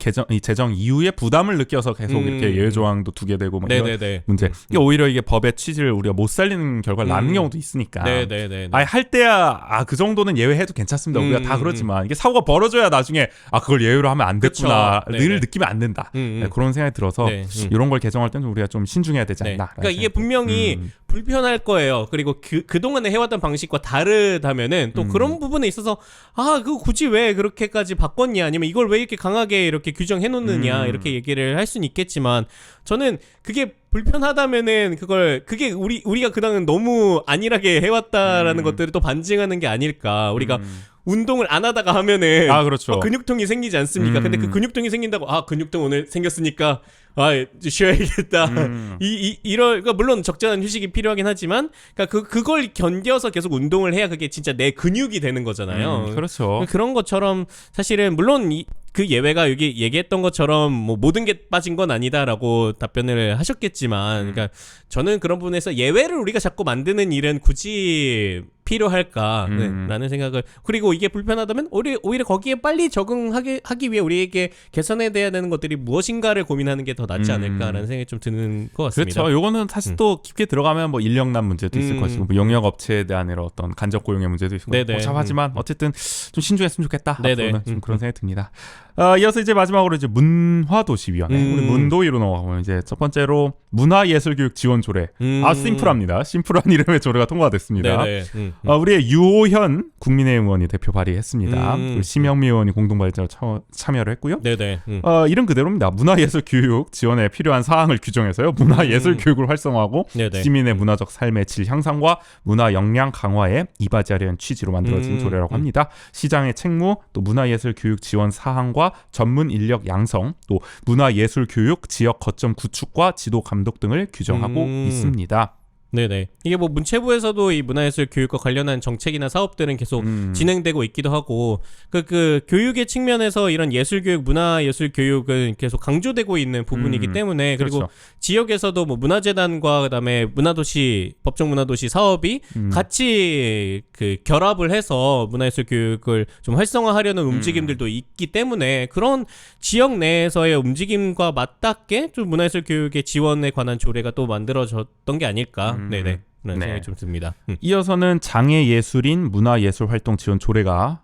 제정 이후에 부담을 느껴서 계속 이렇게 예외 조항도 두게 되고 뭐 이런 네네네. 문제. 이게 오히려 이게 법의 취지를 우리가 못 살리는 결과를 낳는 경우도 있으니까. 네네네. 아니 할 때야 그 정도는 예외해도 괜찮습니다. 우리가 다 그렇지만 이게 사고가 벌어져야 나중에 그걸 예외로 하면 안 됐구나 그쵸. 늘 느끼면 안 된다. 네, 그런 생각이 들어서 네. 이런 걸 개정할 때는 우리가 좀 신중해야 되지 네. 않나. 그러니까 이게 분명히 불편할 거예요. 그리고 그동안에 해왔던 방식과 다르다면은 또 그런 부분에 있어서 그거 굳이 왜 그렇게까지 바꿨냐 아니면 이걸 왜 이렇게 강하게 이렇게 규정해 놓느냐 이렇게 얘기를 할 수는 있겠지만 저는 그게 불편하다면은 그게 우리가 그동안 너무 안일하게 해왔다라는 것들을 또 반증하는 게 아닐까. 우리가 운동을 안 하다가 하면은 그렇죠. 근육통이 생기지 않습니까? 근데 그 근육통이 생긴다고 근육통 오늘 생겼으니까 쉬어야겠다. 그러니까 물론 적절한 휴식이 필요하긴 하지만, 그러니까 그걸 견뎌서 계속 운동을 해야 그게 진짜 내 근육이 되는 거잖아요. 그렇죠. 그런 것처럼 사실은 물론 그 예외가 여기 얘기했던 것처럼 뭐 모든 게 빠진 건 아니다라고 답변을 하셨겠지만, 그러니까 저는 그런 부분에서 예외를 우리가 자꾸 만드는 일은 굳이 필요할까 라는 생각을, 그리고 이게 불편하다면 오히려 거기에 빨리 적응하기 위해 우리에게 개선해야 되는 것들이 무엇인가를 고민하는 게 더 낫지 않을까라는 생각이 좀 드는 것 같습니다. 그렇죠. 요거는 사실 또 깊게 들어가면 뭐 인력난 문제도 있을 것이고 뭐 용역 업체에 대한 이런 어떤 간접 고용의 문제도 있고 복잡하지만 어쨌든 좀 신중했으면 좋겠다. 앞으로는 좀 그런 생각이 듭니다. 이어서 이제 마지막으로 이제 문화도시위원회 우리 문도위로 넘어가면 이제 첫 번째로 문화예술교육 지원 조례. 심플합니다. 심플한 이름의 조례가 통과가 됐습니다. 우리의 유호현 국민의힘 의원이 대표 발의했습니다. 그리고 심영미 의원이 공동 발의자로 참여를 했고요. 이름 그대로입니다. 문화예술교육 지원에 필요한 사항을 규정해서요. 문화예술교육을 활성화하고 시민의 문화적 삶의 질 향상과 문화 역량 강화에 이바지하려는 취지로 만들어진 조례라고 합니다. 시장의 책무, 또 문화예술교육 지원 사항과 전문 인력 양성, 또 문화예술교육 지역 거점 구축과 지도 감독 등을 규정하고 있습니다. 네네. 이게 뭐 문체부에서도 이 문화예술 교육과 관련한 정책이나 사업들은 계속 진행되고 있기도 하고 그 교육의 측면에서 이런 예술교육, 문화예술 교육은 계속 강조되고 있는 부분이기 때문에 그리고 그렇죠. 지역에서도 뭐 문화재단과 그다음에 문화도시 법정 문화도시 사업이 같이 그 결합을 해서 문화예술 교육을 좀 활성화하려는 움직임들도 있기 때문에 그런 지역 내에서의 움직임과 맞닿게 좀 문화예술 교육의 지원에 관한 조례가 또 만들어졌던 게 아닐까. 네네. 라는 생각이 좀 듭니다. 이어서는 장애예술인 문화예술활동 지원 조례가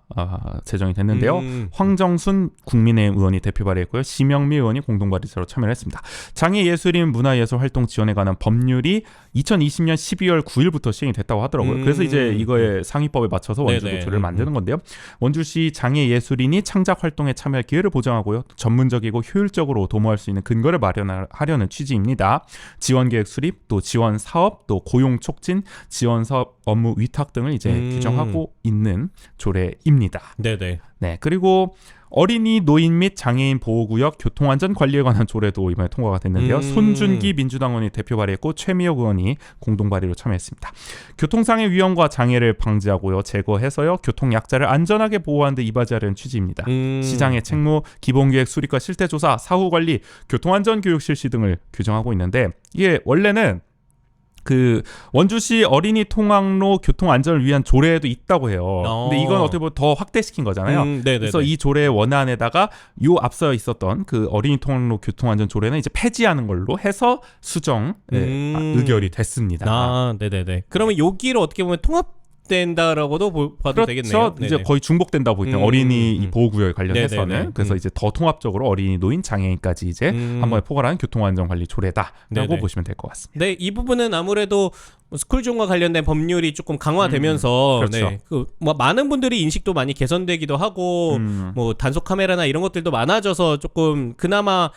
제정이 됐는데요. 황정순 국민의힘 의원이 대표 발의했고요. 심영미 의원이 공동 발의자로 참여를 했습니다. 장애예술인 문화예술활동 지원에 관한 법률이 2020년 12월 9일부터 시행이 됐다고 하더라고요. 그래서 이제 이거에 상위법에 맞춰서 원주도 조례를 만드는 건데요. 원주시 장애예술인이 창작활동에 참여할 기회를 보장하고요. 전문적이고 효율적으로 도모할 수 있는 근거를 마련하려는 취지입니다. 지원계획 수립, 또 지원 사업, 또 고용 촉진, 지원 사업 업무 위탁 등을 이제 규정하고 있는 조례입니다. 네네. 네, 그리고 어린이, 노인 및 장애인 보호구역 교통안전 관리에 관한 조례도 이번에 통과가 됐는데요. 손준기 민주당 의원이 대표 발의했고 최미혁 의원이 공동 발의로 참여했습니다. 교통상의 위험과 장애를 방지하고요, 제거해서요 교통약자를 안전하게 보호하는 데 이바지하려는 취지입니다. 시장의 책무, 기본계획 수립과 실태조사, 사후관리, 교통안전교육 실시 등을 규정하고 있는데 이게 원래는 그 원주시 어린이 통학로 교통 안전을 위한 조례도 있다고 해요. 근데 이건 어떻게 보면 더 확대시킨 거잖아요. 그래서 이 조례 원안에다가 요 앞서 있었던 그 어린이 통학로 교통 안전 조례는 이제 폐지하는 걸로 해서 수정 의결이 됐습니다. 네네네. 그러면 여기를 어떻게 보면 통합 통합된다라고도 봐도 그렇죠. 되겠네요. 이제 네네. 거의 중복된다 보이죠. 어린이 이 보호구역에 관련해서는. 네네네. 그래서 이제 더 통합적으로 어린이, 노인, 장애인까지 이제 한 번에 포괄하는 교통안전관리 조례다라고 네네. 보시면 될 것 같습니다. 네, 이 부분은 아무래도 스쿨존과 관련된 법률이 조금 강화되면서 그렇죠. 네, 뭐 많은 분들이 인식도 많이 개선되기도 하고 뭐 단속 카메라나 이런 것들도 많아져서 조금 그나마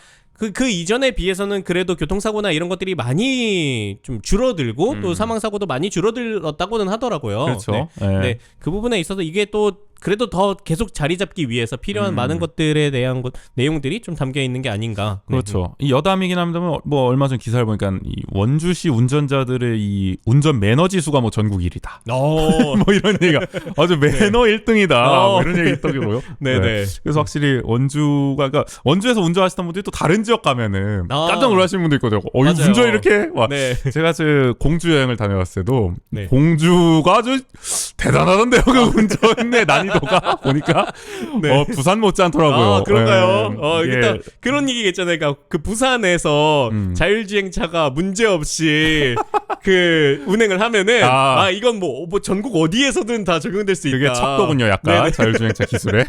그 이전에 비해서는 그래도 교통사고나 이런 것들이 많이 좀 줄어들고 또 사망사고도 많이 줄어들었다고는 하더라고요. 그렇죠. 네. 네. 네, 그 부분에 있어서 이게 또 그래도 더 계속 자리 잡기 위해서 필요한 많은 것들에 대한 내용들이 좀 담겨 있는 게 아닌가. 네. 그렇죠. 이 여담이긴 합니다만 뭐 얼마 전 기사를 보니까 이 원주시 운전자들의 이 운전 매너 지수가 뭐 전국 1위다. 어, 뭐 이런 얘기가 아주 매너 1등이다. 뭐 이런 얘기 있더라고요. 네네. 그래서 확실히 원주가 그러니까 원주에서 운전하시던 분들이 또 다른 지역 가면은 아. 깜짝 놀라시는 분도 있거든요. 이 맞아요. 운전 이렇게 와. 네. 제가 공주 여행을 다녀왔을 때도 네. 공주가 아주 대단하던데요. 그 운전의 난이도가 보니까 네. 부산 못지않더라고요. 아, 그런가요? 이게 일단 그런 얘기가 있잖아요. 그러니까 그 부산에서 자율주행차가 문제 없이 그 운행을 하면은 이건 뭐 전국 어디에서든 다 적용될 수 있다. 그게 척도군요, 약간 네네. 자율주행차 기술에.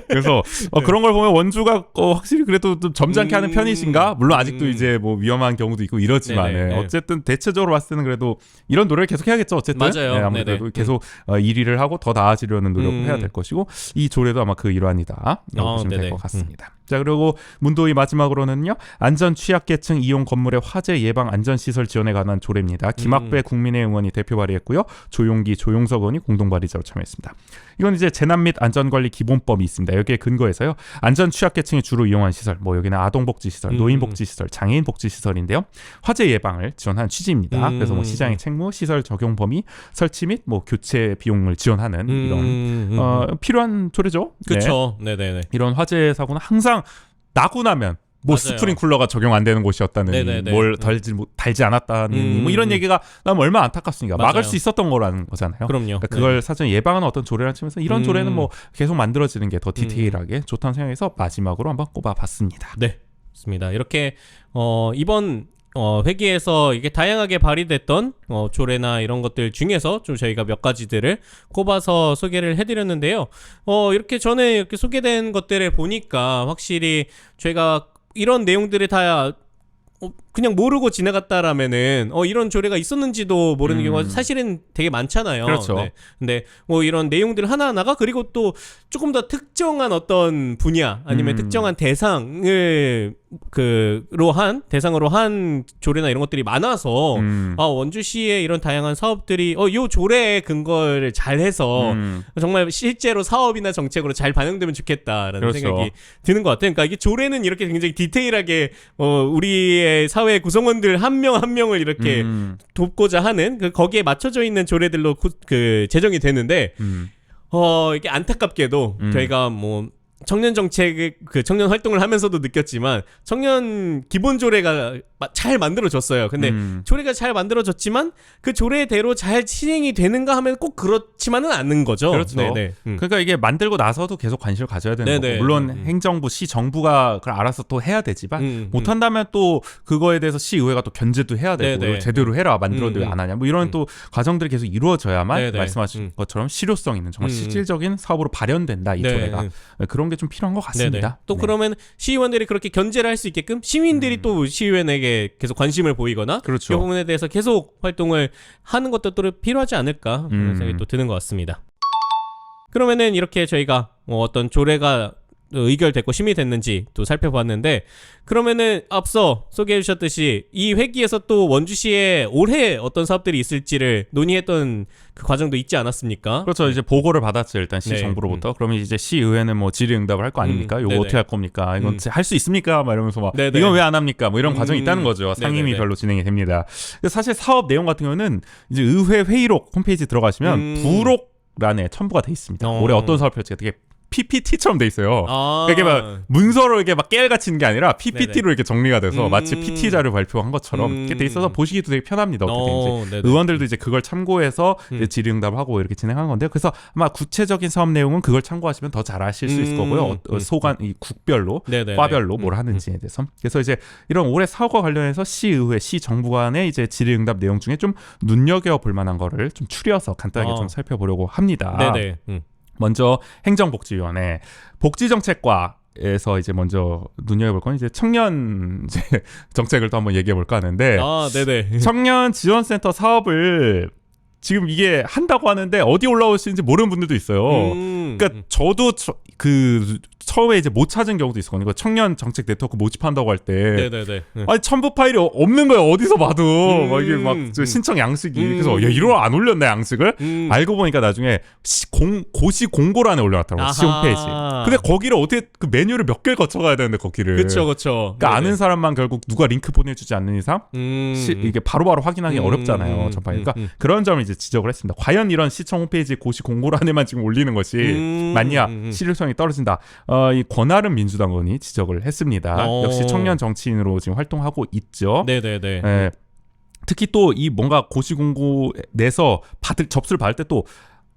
그래서 그런 걸 보면 원주가 확실히 그래도 좀 점잖게 하는 편이신가? 물론 아직도 이제 뭐 위험한 경우도 있고 이렇지만 네네. 어쨌든 대체적으로 봤을 때는 그래도 이런 노력을 계속 해야겠죠. 어쨌든 맞아요. 네, 아무래도 네네. 계속 1위를 하고 더 나아지려는 노력을 해야 될 것이고 이 조례도 아마 그 일환이다. 보시면 될 네네. 것 같습니다. 자, 그리고 문도의 마지막으로는요. 안전 취약계층 이용 건물의 화재 예방 안전시설 지원에 관한 조례입니다. 김학배 국민의 의원이 대표 발의했고요. 조용기, 조용석 의원이 공동 발의자로 참여했습니다. 이건 이제 재난 및 안전관리 기본법이 있습니다. 여기에 근거해서요. 안전 취약계층이 주로 이용한 시설, 뭐 여기는 아동복지시설, 노인복지시설, 장애인복지시설인데요. 화재 예방을 지원하는 취지입니다. 그래서 뭐 시장의 책무, 시설 적용 범위, 설치 및 뭐 교체 비용을 지원하는 이런 필요한 조례죠. 그렇죠. 네네네. 이런 화재 사고는 항상 나고 나면 뭐 맞아요. 스프링쿨러가 적용 안 되는 곳이었다는 네네네. 뭘 달지 않았다는 뭐 이런 얘기가 나면 얼마나 안타깝습니까. 맞아요. 막을 수 있었던 거라는 거잖아요. 그럼요. 그러니까 그걸 사전에 예방하는 어떤 조례라는 측면에서 이런 조례는 뭐 계속 만들어지는 게 더 디테일하게 좋다는 생각에서 마지막으로 한번 꼽아봤습니다. 네, 좋습니다. 이렇게 이번 회기에서 이게 다양하게 발의됐던 조례나 이런 것들 중에서 좀 저희가 몇 가지들을 꼽아서 소개를 해드렸는데요. 이렇게 전에 이렇게 소개된 것들을 보니까 확실히 저희가 이런 내용들을 다 그냥 모르고 지나갔다라면은 이런 조례가 있었는지도 모르는 경우가 사실은 되게 많잖아요. 그렇죠. 네. 근데 뭐 이런 내용들 하나하나가 그리고 또 조금 더 특정한 어떤 분야 아니면 특정한 대상을 대상으로 한 조례나 이런 것들이 많아서 원주시의 이런 다양한 사업들이 요 조례의 근거를 잘 해서 정말 실제로 사업이나 정책으로 잘 반영되면 좋겠다라는 그렇죠. 생각이 드는 것 같아요. 그러니까 이게 조례는 이렇게 굉장히 디테일하게 우리의 사회 구성원들 한 명 한 명을 이렇게 돕고자 하는 거기에 맞춰져 있는 조례들로 제정이 되는데 이게 안타깝게도 저희가 뭐 청년 정책 청년 활동을 하면서도 느꼈지만 청년 기본 조례가 잘 만들어졌어요. 근데 조례가 잘 만들어졌지만 그 조례대로 잘 시행이 되는가 하면 꼭 그렇지만은 않는 거죠. 그렇죠. 네네. 그러니까 이게 만들고 나서도 계속 관심을 가져야 되는 네네. 거고 물론 행정부, 시 정부가 그걸 알아서 또 해야 되지만 못한다면 또 그거에 대해서 시의회가 또 견제도 해야 되고 네네. 제대로 해라 만들어도 왜 안 하냐 뭐 이런 또 과정들이 계속 이루어져야만 네네. 말씀하신 것처럼 실효성 있는 정말 실질적인 사업으로 발현된다 이 네. 조례가 그런 게 좀 필요한 것 같습니다. 네네. 또 네. 그러면 시의원들이 그렇게 견제를 할 수 있게끔 시민들이 또 시의원에게 계속 관심을 보이거나 그렇죠. 이 부분에 대해서 계속 활동을 하는 것도 또 필요하지 않을까 그런 생각이 또 드는 것 같습니다. 그러면은 이렇게 저희가 어떤 조례가 의결됐고 심의됐는지 또 살펴봤는데 그러면은 앞서 소개해 주셨듯이 이 회기에서 또 원주시에 올해 어떤 사업들이 있을지를 논의했던 그 과정도 있지 않았습니까? 그렇죠. 이제 보고를 받았죠. 일단 시 네. 정부로부터. 그러면 이제 시의회는 뭐 질의응답을 할 거 아닙니까? 요거 네네. 어떻게 할 겁니까? 이건 할 수 있습니까? 막 이러면서 막 네네. 이건 왜 안 합니까? 뭐 이런 과정이 있다는 거죠. 상임위 네네네. 별로 진행이 됩니다. 근데 사실 사업 내용 같은 경우는 이제 의회 회의록 홈페이지 들어가시면 부록란에 첨부가 돼 있습니다. 올해 어떤 사업 펼치가 되게 PPT처럼 돼 있어요. 아. 이게 막 문서로 이게 막 깨알같이 있는 게 아니라 PPT로 이렇게 정리가 돼서 마치 PT 자료 발표한 것처럼 이렇게 돼 있어서 보시기도 되게 편합니다. 어떻게 이제 의원들도 이제 그걸 참고해서 이제 질의응답을 하고 이렇게 진행한 건데요. 그래서 아마 구체적인 사업 내용은 그걸 참고하시면 더 잘 아실 수 있을 거고요. 소관 이 국별로, 과별로 뭘 하는지에 대해서. 그래서 이제 이런 올해 사업과 관련해서 시의회, 시정부 간의 이제 질의응답 내용 중에 좀 눈여겨볼 만한 거를 좀 추려서 간단하게 좀 살펴보려고 합니다. 네네. 먼저 행정복지위원회 복지정책과에서 이제 먼저 눈여겨볼 건 이제 청년 이제 정책을 또 한번 얘기해 볼까 하는데 네네. 청년 지원센터 사업을 지금 이게 한다고 하는데 어디 올라오시는지 모르는 분들도 있어요. 그러니까 저도 그 처음에 이제 못 찾은 경우도 있었거든요. 청년 정책 네트워크 모집한다고 할 때, 네네네. 아니 첨부 파일이 없는 거예요. 어디서 봐도 막 이게 막 신청 양식이 그래서 야 이걸 안 올렸네 양식을. 알고 보니까 나중에 고시 공고란에 올려놨더라고요. 시 홈페이지. 근데 거기를 어떻게 그 메뉴를 몇 개를 거쳐가야 되는데 거기를. 그렇죠. 그러니까 아는 사람만 결국 누가 링크 보내주지 않는 이상 이게 바로바로 확인하기 어렵잖아요. 전파에. 그러니까 그런 점을 이제 지적을 했습니다. 과연 이런 시청 홈페이지 고시 공고란에만 지금 올리는 것이 맞냐? 실효성이 떨어진다. 이 권아름 민주당 의원이 지적을 했습니다. 역시 청년 정치인으로 지금 활동하고 있죠. 네네네. 예, 특히 또 이 뭔가 고시 공고 내서 접수를 받을 때 또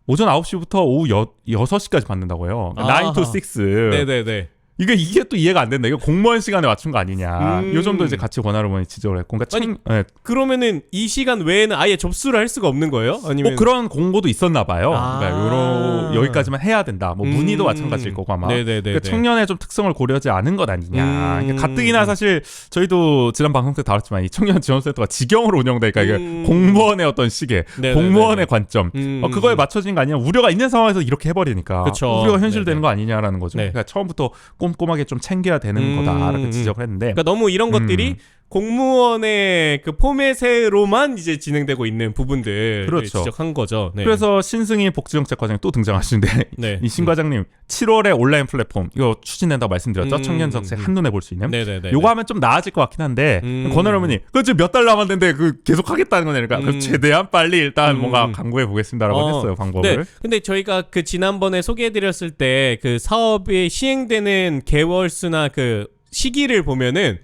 오전 9시부터 오후 6시까지 받는다고 해요. 9 to 6. 네네네. 이게 또 이해가 안 된다. 이거 공무원 시간에 맞춘 거 아니냐. 요 점도 이제 같이 권아름 의원이 지적을 했고. 그러니까 그러면은 이 시간 외에는 아예 접수를 할 수가 없는 거예요? 아니면 그런 공고도 있었나 봐요. 그러니까 여기까지만 해야 된다. 뭐 문의도 마찬가지일 거고 아마. 그러니까 청년의 좀 특성을 고려하지 않은 것 아니냐. 그러니까 가뜩이나 사실 저희도 지난 방송 때 다뤘지만 이 청년 지원센터가 직영으로 운영되니까 이게 공무원의 어떤 시계, 공무원의 관점, 그거에 맞춰진 거 아니냐. 우려가 있는 상황에서 이렇게 해버리니까 우려가 현실되는 거 아니냐라는 거죠. 그러니까 처음부터 꼼꼼하게 좀 챙겨야 되는 거다라고 지적을 했는데. 그러니까 너무 이런 것들이 공무원의 그 포맷으로만 이제 진행되고 있는 부분들 그렇죠. 지적한 거죠. 네. 그래서 신승희 복지정책과장이 또 등장하시는데 이 신 과장님 7월에 온라인 플랫폼 이거 추진된다고 말씀드렸죠. 청년 정책 한눈에 볼 수 있는. 요거 하면 좀 나아질 것 같긴 한데 권아름 의원님 그거 지금 몇 달 남았는데 그 계속 하겠다는 거니까 최대한 빨리 일단 뭔가 강구해 보겠습니다라고 했어요. 방법을. 네. 근데 저희가 그 지난번에 소개해드렸을 때 그 사업이 시행되는 개월수나 그 시기를 보면은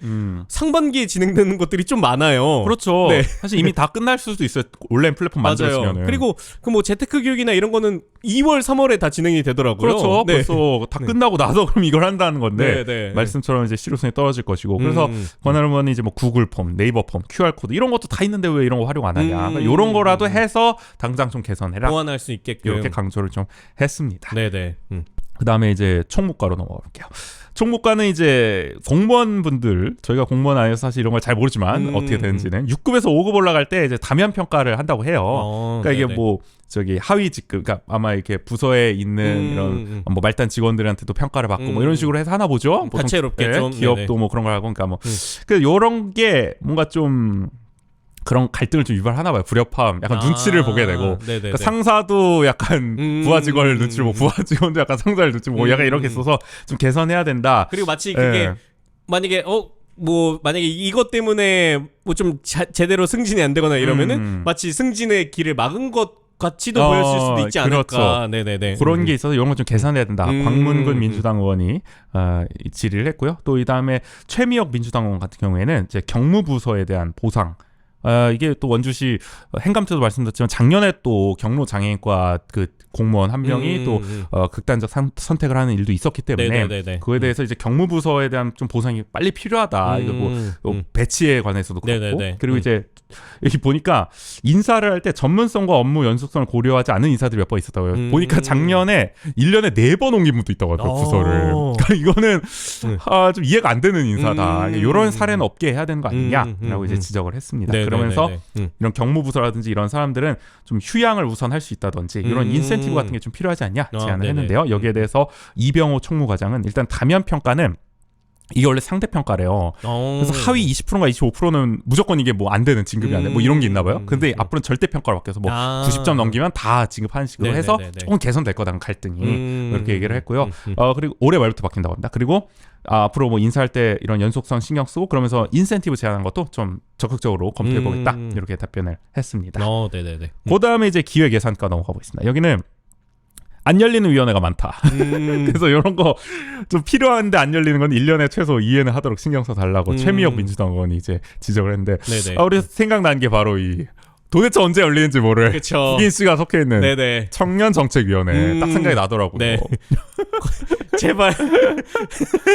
상반기에 진행되는 것들이 좀 많아요. 그렇죠. 사실 이미 다 끝날 수도 있어요. 온라인 플랫폼 만들었으면은. 그리고 그 뭐 재테크 교육이나 이런 거는 2월, 3월에 다 진행이 되더라고요. 그렇죠. 벌써 다 끝나고 나서 그럼 이걸 한다는 건데 말씀처럼 이제 실효성이 떨어질 것이고. 그래서 권아름 의원이 이제 뭐 구글 폼, 네이버 폼, QR 코드 이런 것도 다 있는데 왜 이런 거 활용 안 하냐. 이런 거라도 해서 당장 좀 개선해라. 보완할 수 있게끔 이렇게 강조를 좀 했습니다. 네네. 그다음에 이제 총무과로 넘어가 볼게요. 총무과는 이제 공무원분들 저희가 공무원 아니어서 사실 이런 걸 잘 모르지만 어떻게 되는지는 6급에서 5급 올라갈 때 이제 다면 평가를 한다고 해요. 그러니까 이게 뭐 저기 하위 직급, 그러니까 아마 이렇게 부서에 있는 이런 뭐 말단 직원들한테도 평가를 받고 뭐 이런 식으로 해서 하나 보죠. 다채롭게 좀 기업도 뭐 그런 걸 하고 그러니까 뭐 그 요런 게 뭔가 좀 그런 갈등을 좀 유발하나 봐요. 불협화음, 약간 눈치를 보게 되고 그러니까 상사도 약간 부하 직원을 눈치를 보고 부하 직원도 약간 상사를 눈치를 보고 약간 이렇게 있어서 좀 개선해야 된다. 그리고 마치 그게 만약에 만약에 이것 때문에 뭐 좀 제대로 승진이 안 되거나 이러면은 마치 승진의 길을 막은 것 같이도 보였을 수도 있지 않을까. 그렇죠. 네네네. 그런 게 있어서 이런 거 좀 개선해야 된다. 광문근 민주당 의원이 질의를 했고요. 또 이 다음에 최미혁 민주당 의원 같은 경우에는 이제 경무부서에 대한 보상. 이게 또 원주시 행감 때도 말씀드렸지만 작년에 또 경로 장애인과 그 공무원 한 명이 또 극단적 선택을 하는 일도 있었기 때문에 그거에 대해서 이제 경무부서에 대한 좀 보상이 빨리 필요하다. 이거 뭐 배치에 관해서도 그렇고 그리고 이제 여기 보니까 인사를 할 때 전문성과 업무 연속성을 고려하지 않은 인사들이 몇 번 있었다고요. 보니까 작년에 1년에 4번 옮긴 분도 있다고 하더라고요. 부서를. 그러니까 이거는 좀 이해가 안 되는 인사다. 이런 사례는 없게 해야 되는 거 아니냐라고 이제 지적을 했습니다. 그러면서 이런 경무부서라든지 이런 사람들은 좀 휴양을 우선 할 수 있다든지 이런 인센티브 같은 게 좀 필요하지 않냐 제안을 했는데요. 여기에 대해서 이병호 총무과장은 일단 다면 평가는 이게 원래 상대평가래요. 그래서 하위 20%가 25%는 무조건 이게 뭐 안 되는 진급이 안 돼. 뭐 이런 게 있나 봐요. 근데 앞으로는 절대평가로 바뀌어서 뭐 90점 넘기면 다 진급하는 식으로 해서 조금 개선될 거다는 갈등이 이렇게 얘기를 했고요. 그리고 올해 말부터 바뀐다고 합니다. 그리고 앞으로 뭐 인사할 때 이런 연속성 신경 쓰고 그러면서 인센티브 제한하는 것도 좀 적극적으로 검토해 보겠다. 이렇게 답변을 했습니다. 네네네. 그다음에 이제 기획예산과 넘어가 보겠습니다. 여기는 안 열리는 위원회가 많다. 그래서 이런 거 좀 필요한데 안 열리는 건 1년에 최소 이해는 하도록 신경 써 달라고 최미혁 민주당 의원이 이제 지적을 했는데 네네. 우리 생각난 게 바로 이 도대체 언제 열리는지 모를 그쵸. 국인 씨가 속해 있는 네네. 청년정책위원회 딱 생각이 나더라고요. 네. 제발.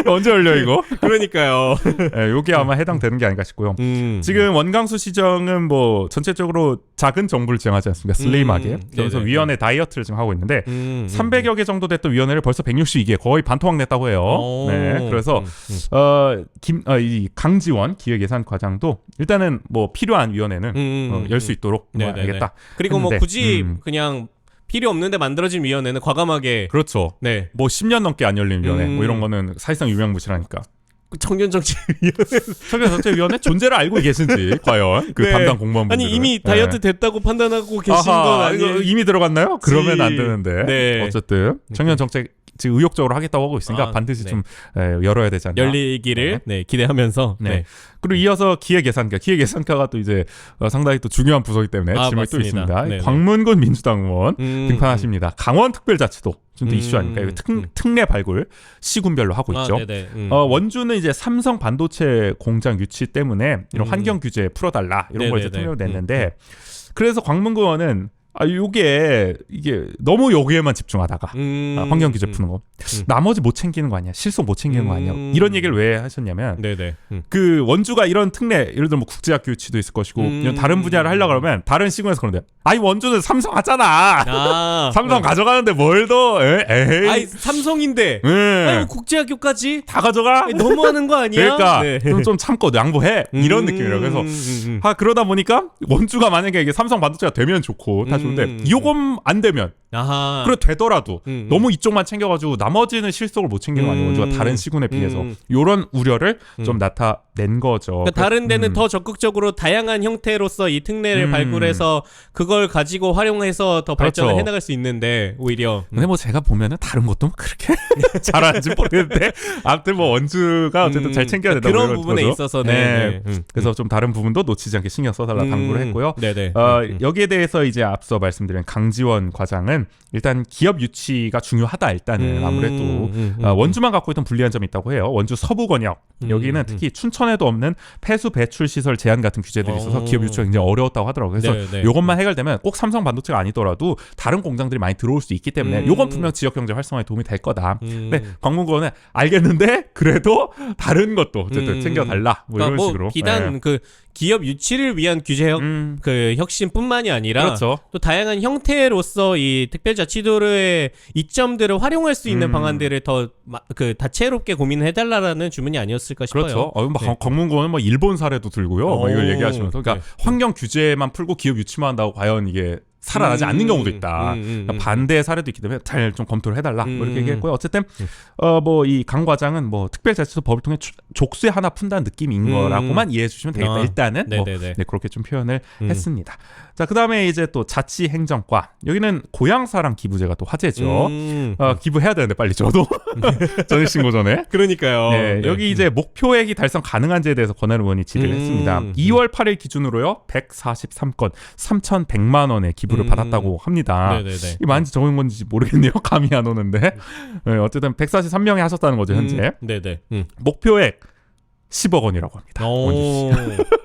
언제 열려 이거? 그러니까요. 네, 요게 아마 해당되는 게 아닌가 싶고요. 지금 원광수 시정은 뭐 전체적으로 작은 정부를 지향하지 않습니까? 슬림하게. 그래서 네네. 위원회 다이어트를 지금 하고 있는데 300여 개 정도 됐던 위원회를 벌써 162개 거의 반토막 냈다고 해요. 네, 그래서 이 강지원 기획예산과장도 일단은 뭐 필요한 위원회는 열 수 있도록 알겠다. 그리고 뭐 했는데, 굳이 그냥 필요 없는데 만들어진 위원회는 과감하게 그렇죠. 네. 뭐 10년 넘게 안 열린 위원회 뭐 이런 거는 사실상 유명무실하니까. 청년정치위원회 청년정책위원회 존재를 알고 계신지 과연 그 네. 담당 공무원분들 아니 이미 다이어트 됐다고 판단하고 계신 건 아니에요? 이거 이미 들어갔나요? 그러면 안 되는데. 네. 어쨌든 청년정책 지금 의욕적으로 하겠다고 하고 있으니까 반드시 네. 좀 열어야 되지 않나. 열리기를 기대하면서 네. 그리고 이어서 기획예산과가 또 이제 상당히 또 중요한 부서이기 때문에 질문이 또 맞습니다. 있습니다. 네네. 광문군 민주당 의원 등판하십니다. 강원특별자치도 좀 더 이슈 아닙니까? 특례 발굴 시군별로 하고 있죠. 원주는 이제 삼성 반도체 공장 유치 때문에 이런 환경 규제 풀어달라 이런 걸 이제 특례로 냈는데 그래서 광문군 의원은 이게 너무 여기에만 집중하다가 환경 규제 푸는 거 나머지 못 챙기는 거 아니야? 실속 못 챙기는 거 아니야? 이런 얘기를 왜 하셨냐면 그 원주가 이런 특례 예를 들어 뭐 국제학교 유치도 있을 것이고 이런 다른 분야를 하려고 그러면 다른 시군에서 그런데 아니 원주는 삼성 하잖아. 삼성 가져가는데 뭘 더? 에이. 아이 삼성인데 아니, 국제학교까지 다 가져가? 아니, 너무하는 거 아니야? 그러니까 좀 참고 양보해 이런 느낌이라 그래서 그러다 보니까 원주가 만약에 이게 삼성 반도체가 되면 좋고 다 좋은데 요건 안 되면 그래 되더라도 너무 이쪽만 챙겨가지고 나머지는 실속을 못 챙기는 거 아니에요. 원주가 다른 시군에 비해서 요런 우려를 좀 나타낸 거죠. 그러니까 다른 데는 더 적극적으로 다양한 형태로서 이 특례를 발굴해서 그걸 가지고 활용해서 더 발전을 그렇죠. 해나갈 수 있는데 오히려 근데 뭐 제가 보면은 다른 것도 그렇게 잘하는지 모르겠는데 아무튼 뭐 원주가 어쨌든 잘 챙겨야 된다 그런 부분에 있어서는 그래서 좀 다른 부분도 놓치지 않게 신경 써달라 당부를 했고요. 여기에 대해서 이제 앞서 말씀드린 강지원 과장은 일단 기업 유치가 중요하다. 일단은 아무래도 원주만 갖고 있던 불리한 점이 있다고 해요. 원주 서부 권역 여기는 특히 춘천에도 없는 폐수 배출 시설 제한 같은 규제들이 있어서 기업 유치가 굉장히 어려웠다고 하더라고요. 그래서 이것만 해결되면 꼭 삼성 반도체가 아니더라도 다른 공장들이 많이 들어올 수 있기 때문에 이건 분명 지역 경제 활성화에 도움이 될 거다. 근데 광문구는 알겠는데 그래도 다른 것도 어쨌든 챙겨달라. 뭐 이런 식으로. 비단 그 기업 유치를 위한 규제 그 혁신뿐만이 아니라 그렇죠. 또 다양한 형태로서 이 특별자치도의 이점들을 활용할 수 있는 방안들을 더 그 다채롭게 고민해달라는 주문이 아니었을까 싶어요. 그렇죠. 광문구는 뭐 일본 사례도 들고요. 뭐 이걸 얘기하시면서 그러니까 환경 규제만 풀고 기업 유치만 한다고 과연 이게 살아나지 않는 경우도 있다. 그러니까 반대의 사례도 있기 때문에 잘 좀 검토를 해달라. 뭐 이렇게 얘기했고요. 어쨌든 뭐 이 강 과장은 뭐 특별자치도 법을 통해 족쇄 하나 푼다는 느낌인 거라고만 이해해 주시면 되겠다. 일단은 뭐 그렇게 좀 표현을 했습니다. 자, 그다음에 이제 또 자치행정과 여기는 고향사랑 기부제가 또 화제죠. 기부해야 되는데 빨리 저도 전입신고 전에. 그러니까요. 네, 여기 이제 목표액이 달성 가능한지에 대해서 권한을 의원이 질의를 했습니다. 2월 8일 기준으로요 143건 3,100만 원의 기부를 받았다고 합니다. 이 많은지 적은 건지 모르겠네요. 감이 안 오는데 네, 어쨌든 143명이 하셨다는 거죠 현재. 목표액 10억 원이라고 합니다.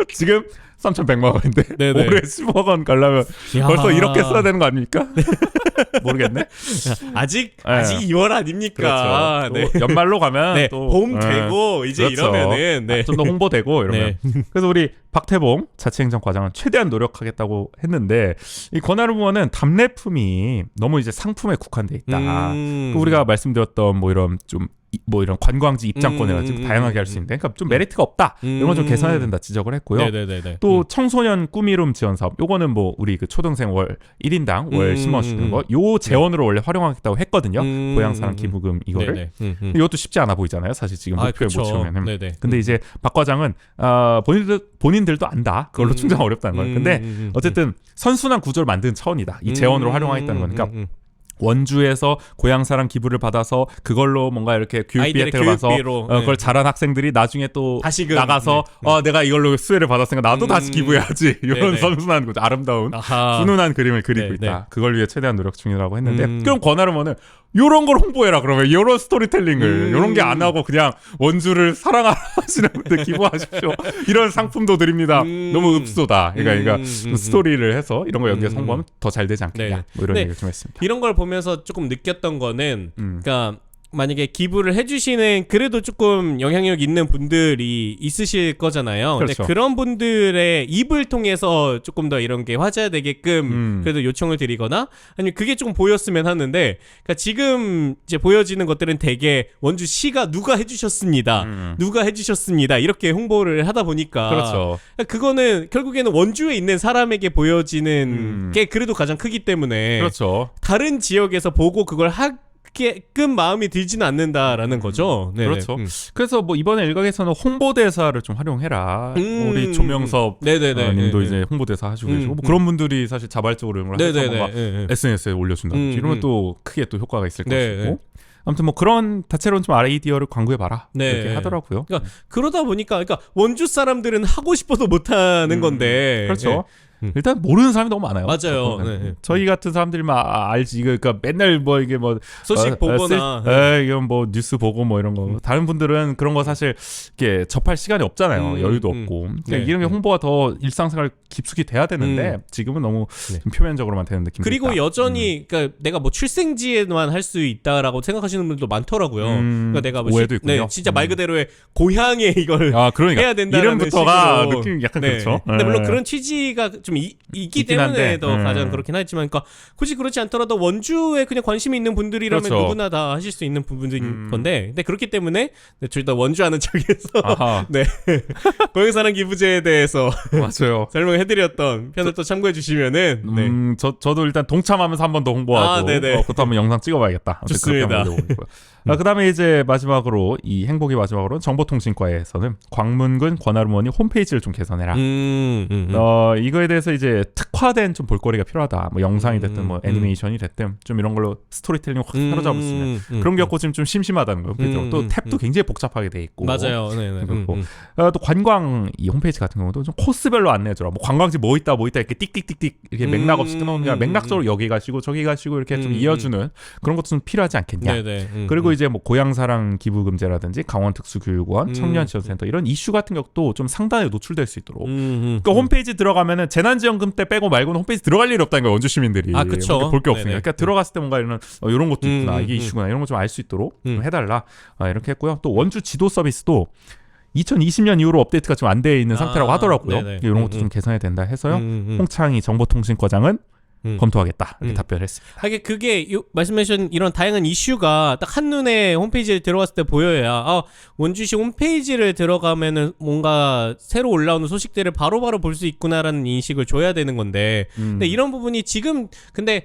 지금 3,100만 원인데 올해 10억 원 가려면 벌써 이렇게 써야 되는 거 아닙니까? 모르겠네. 아직 2월 아닙니까? 그렇죠. 연말로 가면 또 봄 되고 이제 그렇죠. 이러면은 좀 더 홍보되고 이러면. 그래서 우리 박태봉 자치행정과장은 최대한 노력하겠다고 했는데 이 권한을 보면은 답례품이 너무 이제 상품에 국한돼 있다. 우리가 말씀드렸던 뭐 이런 좀 뭐 이런 관광지 입장권이라든지 다양하게 할 수 있는데 그러니까 좀 메리트가 없다. 이런 건 좀 개선해야 된다 지적을 했고요. 또 청소년 꾸미름 지원 사업 요거는 뭐 우리 그 초등생 월 1인당 월 심어주는 거 요 재원으로 원래 활용하겠다고 했거든요. 고향사랑 기부금 이거를. 이것도 쉽지 않아 보이잖아요. 사실 지금 목표에 못 채우면. 근데 이제 박 과장은 본인들도 안다. 그걸로 충당 어렵다는 거예요. 근데 어쨌든 선순환 구조를 만드는 차원이다. 이 재원으로 활용하겠다는 거니까 원주에서 고향사랑 기부를 받아서 그걸로 뭔가 이렇게 교육비 아이들의 혜택을 받아서 교육비로, 그걸 잘한 학생들이 나중에 또 다시금, 나가서 내가 이걸로 수혜를 받았으니까 나도 다시 기부해야지 이런 네네. 선순환 거죠. 아름다운 아하. 훈훈한 그림을 그리고 네, 있다. 그걸 위해 최대한 노력 중이라고 했는데 음. 그럼 권하르머는 요런 걸 홍보해라 그러면 요런 스토리텔링을 요런 게 안 하고 그냥 원주를 사랑하시는 분들 기부하십시오. 이런 상품도 드립니다. 너무 읍소다. 그러니까 스토리를 해서 이런 거 여기에 홍보하면 더 잘 되지 않겠냐. 네. 뭐 이런 네. 얘기를 좀 했습니다. 이런 걸 보면서 조금 느꼈던 거는 그러니까 만약에 기부를 해주시는 그래도 조금 영향력 있는 분들이 있으실 거잖아요. 그렇죠. 근데 그런 분들의 입을 통해서 조금 더 이런 게 화제되게끔 그래도 요청을 드리거나 아니면 그게 조금 보였으면 하는데 그러니까 지금 이제 보여지는 것들은 되게 원주시가 누가 해주셨습니다. 누가 해주셨습니다. 이렇게 홍보를 하다 보니까 그렇죠. 그거는 결국에는 원주에 있는 사람에게 보여지는 게 그래도 가장 크기 때문에 그렇죠. 다른 지역에서 보고 그걸 하게끔 마음이 들지는 않는다라는 거죠. 네네. 그렇죠. 그래서 뭐 이번에 일각에서는 홍보대사를 좀 활용해라. 우리 조명섭 네네네. 님도 네네. 이제 홍보대사 하시고 계시고 뭐 그런 분들이 사실 자발적으로 이런 걸 해서 네네네. 뭔가 네네. SNS에 올려준다든지 이러면 또 크게 또 효과가 있을 네, 것이고 아무튼 뭐 그런 다채로운 좀 아이디어를 광고해봐라 네. 이렇게 하더라고요. 그러니까 그러다 보니까 그러니까 원주 사람들은 하고 싶어도 못하는 건데 그렇죠. 일단 모르는 사람이 너무 많아요. 맞아요. 네. 저희 같은 사람들만 알지. 그러니까 맨날 뭐 이게 뭐 소식 보거나 이건 뭐 뉴스 보고 뭐 이런 거. 다른 분들은 그런 거 사실 이렇게 접할 시간이 없잖아요. 여유도 없고. 그러니까 네. 이런 게 홍보가 더 일상생활 깊숙이 돼야 되는데 지금은 너무 좀 표면적으로만 되는 느낌이 그리고 있다. 여전히 그러니까 내가 뭐 출생지에만 할 수 있다라고 생각하시는 분들도 많더라고요. 그러니까 내가 뭐 오해도 있군요. 진짜 말 그대로의 고향에 이걸 그러니까 해야 된다는 이름부터가 식으로. 느낌이 약간 네. 그렇죠. 근데 물론 네. 그런 취지가 좀 있기 있긴 때문에 한데, 더 가장 그렇긴 하지만, 그러니까 굳이 그렇지 않더라도 원주에 그냥 관심이 있는 분들이라면 그렇죠. 누구나 다 하실 수 있는 부분인 건데, 근데 그렇기 때문에 둘 다 원주하는 척에서 아하. 네 고향사랑 기부제에 대해서 맞아요. 설명해드렸던 편을 또 참고해 주시면은 네. 저도 일단 동참하면서 한 번 더 홍보하고 네네. 그것도 한번 영상 찍어봐야겠다. 아무튼 좋습니다. 그렇게 한번 올려보고요. 그다음에 이제 마지막으로 이 행복이 마지막으로 정보통신과에서는 광문군 권하루머니 홈페이지를 좀 개선해라. 이거에 대해서 이제 특화된 좀 볼거리가 필요하다. 뭐 영상이 됐든 뭐 애니메이션이 됐든 좀 이런 걸로 스토리텔링을 확 사로잡을 수 있는 그런 게 없고 지금 좀 심심하다는 거예요. 또 탭도 굉장히 복잡하게 돼 있고. 맞아요. 네네. 그리고 또 관광 이 홈페이지 같은 경우도 좀 코스별로 안내해줘라. 뭐 관광지 뭐 있다 이렇게 띡띡띡띡 이렇게 맥락 없이 끊어놓는 게 아니라 맥락적으로 여기 가시고 저기 가시고 이렇게 좀 이어주는 그런 것도 좀 필요하지 않겠냐. 네네. 그리고 이제 뭐 고향사랑 기부금제라든지 강원특수교육원, 청년지원센터 이런 이슈 같은 것도 좀 상단에 노출될 수 있도록. 그러니까 홈페이지 들어가면은 재난지원금 때 빼고 말고는 홈페이지 들어갈 일이 없다는 거예요. 원주 시민들이. 그쵸. 볼 게 없으니까. 네네. 그러니까 들어갔을 때 뭔가 이런 이런 것도 있구나, 이게 이슈구나 이런 거 좀 알 수 있도록 좀 해달라. 이렇게 했고요. 또 원주 지도 서비스도 2020년 이후로 업데이트가 좀 안 돼 있는 상태라고 하더라고요. 네네. 이런 것도 좀 개선해야 된다 해서요. 홍창희 정보통신과장은 검토하겠다 이렇게 답변했습니다. 하게 그게 말씀하신 이런 다양한 이슈가 딱 한눈에 홈페이지에 들어갔을 때 보여야 원주시 홈페이지를 들어가면은 뭔가 새로 올라오는 소식들을 바로바로 볼 수 있구나라는 인식을 줘야 되는 건데 근데 이런 부분이 지금 근데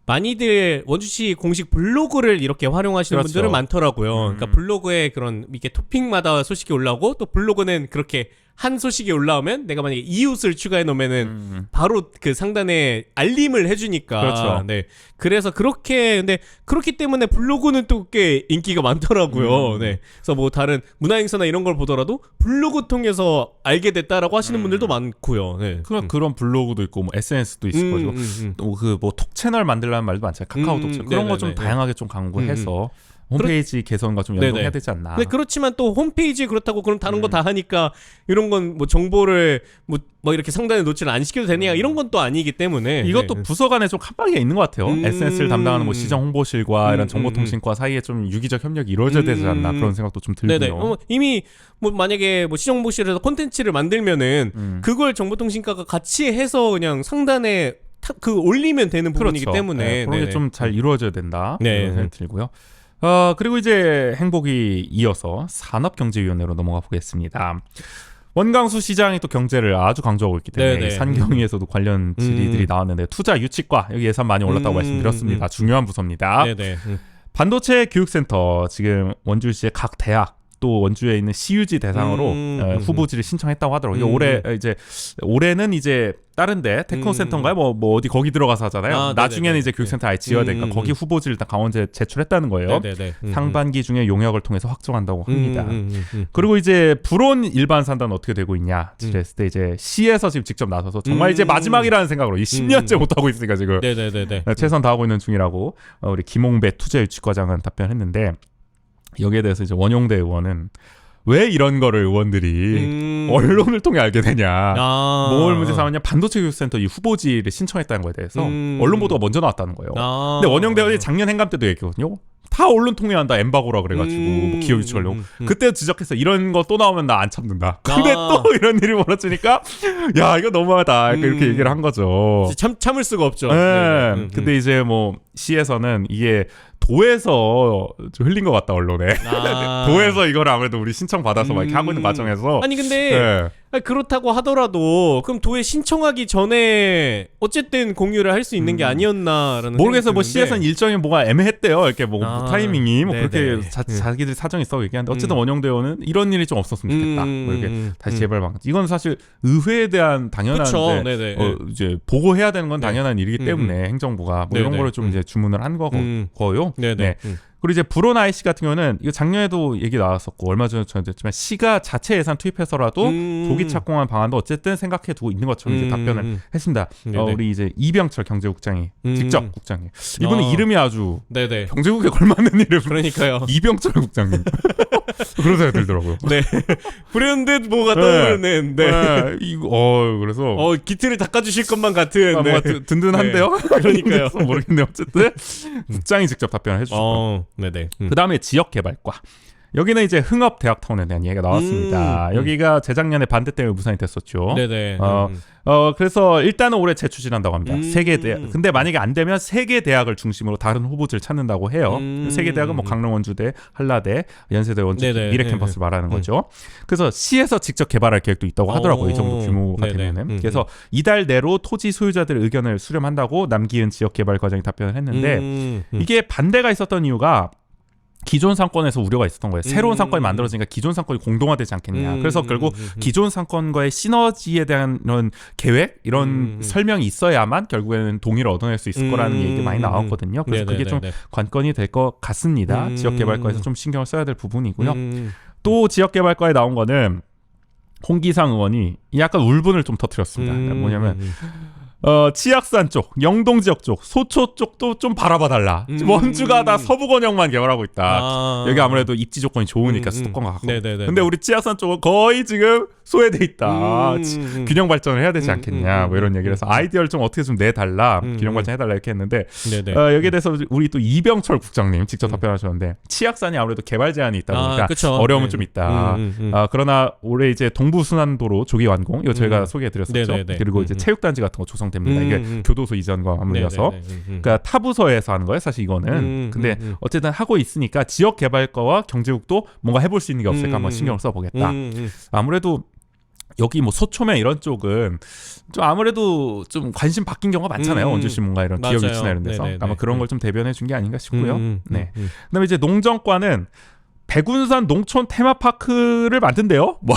많이들 원주시 공식 블로그를 이렇게 활용하시는 그렇죠. 분들은 많더라고요. 그러니까 블로그에 그런 이렇게 토픽마다 소식이 올라오고 또 블로그는 그렇게 한 소식이 올라오면 내가 만약에 이웃을 추가해 놓으면은 바로 그 상단에 알림을 해주니까. 그렇죠. 네. 그래서 근데 그렇기 때문에 블로그는 또 꽤 인기가 많더라고요. 네. 그래서 뭐 다른 문화행사나 이런 걸 보더라도 블로그 통해서 알게 됐다라고 하시는 분들도 많고요. 네. 그런 블로그도 있고 뭐 SNS도 있을 거고 또 그 뭐 톡 채널 만들라는 말도 많잖아요. 카카오톡 채널 그런 거 좀 네네네. 다양하게 좀 강구해서 홈페이지 개선과 좀 연동해야 되지 않나. 근데 그렇지만 또 홈페이지 그렇다고 그럼 다른 거 다 하니까 이런 건 뭐 정보를 뭐 이렇게 상단에 노출을 안 시켜도 되냐 이런 건 또 아니기 때문에 이것도 부서 간에 좀 칸막이가 있는 것 같아요. SNS를 담당하는 뭐 시정 홍보실과 이런 정보통신과 사이에 좀 유기적 협력이 이루어져야 되지 않나 그런 생각도 좀 들고요. 네네. 이미 뭐 만약에 뭐 시정 홍보실에서 콘텐츠를 만들면은 그걸 정보통신과가 같이 해서 그냥 상단에 올리면 되는 부분이기 그렇죠. 때문에 네, 그런 게 좀 잘 이루어져야 된다. 네. 그런 생각이 들고요. 그리고 이제 행복이 이어서 산업경제위원회로 넘어가 보겠습니다. 원광수 시장이 또 경제를 아주 강조하고 있기 때문에 네네. 산경위에서도 관련 질의들이 나왔는데 투자 유치과 여기 예산 많이 올랐다고 말씀드렸습니다. 중요한 부서입니다. 네네. 반도체 교육센터 지금 원주시의 각 대학 또 원주에 있는 시유지 대상으로 후보지를 신청했다고 하더라고요. 올해는 이제 다른데 테크노센터인가요? 뭐 어디 거기 들어가서 하잖아요. 나중에는 이제 교육센터 아예 지어야 되니까 거기 후보지를 일단 강원도에 제출했다는 거예요. 상반기 중에 용역을 통해서 확정한다고 합니다. 그리고 이제 불온 일반 산다는 어떻게 되고 있냐? 그랬을 때 이제 시에서 지금 직접 나서서 정말 이제 마지막이라는 생각으로 이 10년째 못 하고 있으니까 지금 최선 다하고 있는 중이라고 우리 김홍배 투자유치과장은 답변했는데 여기에 대해서 이제 원용대 의원은 왜 이런 거를 의원들이 언론을 통해 알게 되냐. 뭘 문제 삼았냐. 반도체 교육센터 이 후보지를 신청했다는 거에 대해서 언론 보도가 먼저 나왔다는 거예요. 근데 원영대 의원이 작년 행감 때도 얘기했거든요. 다 언론 통해 한다. 엠바고라 그래가지고 뭐 기업 유치 관련. 그때 지적해서 이런 거 또 나오면 나 안 참는다. 근데 또 이런 일이 벌어지니까 야 이거 너무하다. 이렇게 얘기를 한 거죠. 참을 수가 없죠. 네. 근데 이제 뭐 시에서는 이게 도에서 좀 흘린 것 같다 언론에. 도에서 이걸 아무래도 우리 신청 받아서 막 이렇게 하고 있는 과정에서. 아니 근데 그렇다고 하더라도 그럼 도에 신청하기 전에 어쨌든 공유를 할 수 있는 게 아니었나라는. 모르겠어요. 뭐 시에서는 일정이 뭐가 애매했대요. 이렇게 뭐 타이밍이 뭐 그렇게 자기들 사정이 있어 얘기하는데 어쨌든 원영대원은 이런 일이 좀 없었으면 좋겠다. 뭐 이렇게 다시 재발 방. 이건 사실 의회에 대한 당연한데 이제 보고해야 되는 건 당연한 일이기 때문에 행정부가 뭐 이런 거를 좀 이제 주문을 한 거고요. 네. 그리고 이제 불온 IC 같은 경우는 이거 작년에도 얘기 나왔었고 얼마 전에 전했지만 시가 자체 예산 투입해서라도 조기 착공한 방안도 어쨌든 생각해 두고 있는 것처럼 이제 답변을 했습니다. 우리 이제 이병철 경제국장이 직접 국장이 이분은 이름이 아주 경제국에 걸맞는 이름. 그러니까요. 이병철 국장님. 그런 생각이 들더라고요. 네. 브랜드 뭐가 떠오르는. 그래서 기틀을 닦아주실 것만 같은. 뭔가 든든한데요. 그러니까요. 모르겠네요. 어쨌든 국장이 직접 답변을 해주셨고. 그 다음에 지역개발과. 여기는 이제 흥업대학타운에 대한 얘기가 나왔습니다. 여기가 재작년에 반대 때문에 무산이 됐었죠. 그래서 일단은 올해 재추진한다고 합니다. 3개 대학. 근데 만약에 안 되면 3개 대학을 중심으로 다른 후보지를 찾는다고 해요. 3개 대학은 뭐 강릉 원주대, 한라대, 연세대 원주 미래 캠퍼스를 말하는 거죠. 그래서 시에서 직접 개발할 계획도 있다고 하더라고요. 이 정도 규모가 되면은. 그래서 이달 내로 토지 소유자들의 의견을 수렴한다고 남기은 지역개발과장이 답변을 했는데 이게 반대가 있었던 이유가 기존 상권에서 우려가 있었던 거예요. 새로운 상권이 만들어지니까 기존 상권이 공동화되지 않겠냐. 그래서 결국 기존 상권과의 시너지에 대한 이런 계획, 이런 설명이 있어야만 결국에는 동의를 얻어낼 수 있을 거라는 얘기 많이 나왔거든요. 그래서 그게 좀 관건이 될 것 같습니다. 지역개발과에서 좀 신경을 써야 될 부분이고요. 또 지역개발과에 나온 거는 홍기상 의원이 약간 울분을 좀 터뜨렸습니다. 뭐냐면 치악산 쪽, 영동 지역 쪽, 소초 쪽도 좀 바라봐달라. 원주가 다 서부권역만 개발하고 있다. 여기 아무래도 입지 조건이 좋으니까 수도권과 가까워. 근데 우리 치악산 쪽은 거의 지금 소외돼 있다. 균형 발전을 해야 되지 않겠냐. 뭐 이런 얘기를 해서 아이디어를 좀 어떻게 좀 내달라. 균형 발전 해달라 이렇게 했는데 여기에 대해서 우리 또 이병철 국장님 직접 답변하셨는데 치악산이 아무래도 개발 제한이 있다 보니까 어려움은 좀 있다. 그러나 올해 이제 동부순환도로 조기 완공 이거 저희가 소개해드렸었죠. 그리고 이제 체육단지 같은 거 조성됩니다. 이게 교도소 이전과 맞물려서 그러니까 타부서에서 하는 거예요. 사실 이거는. 근데 어쨌든 하고 있으니까 지역 개발과와 경제국도 뭔가 해볼 수 있는 게 없을까 한번 신경을 써보겠다. 아무래도 여기 뭐 소초면 이런 쪽은 좀 아무래도 좀 관심 바뀐 경우가 많잖아요. 원주시 뭔가 이런 기업 유치나 이런 데서 아마 그런 걸 좀 대변해 준 게 아닌가 싶고요. 그다음에 이제 농정과는 백운산 농촌 테마파크를 만든대요. 뭐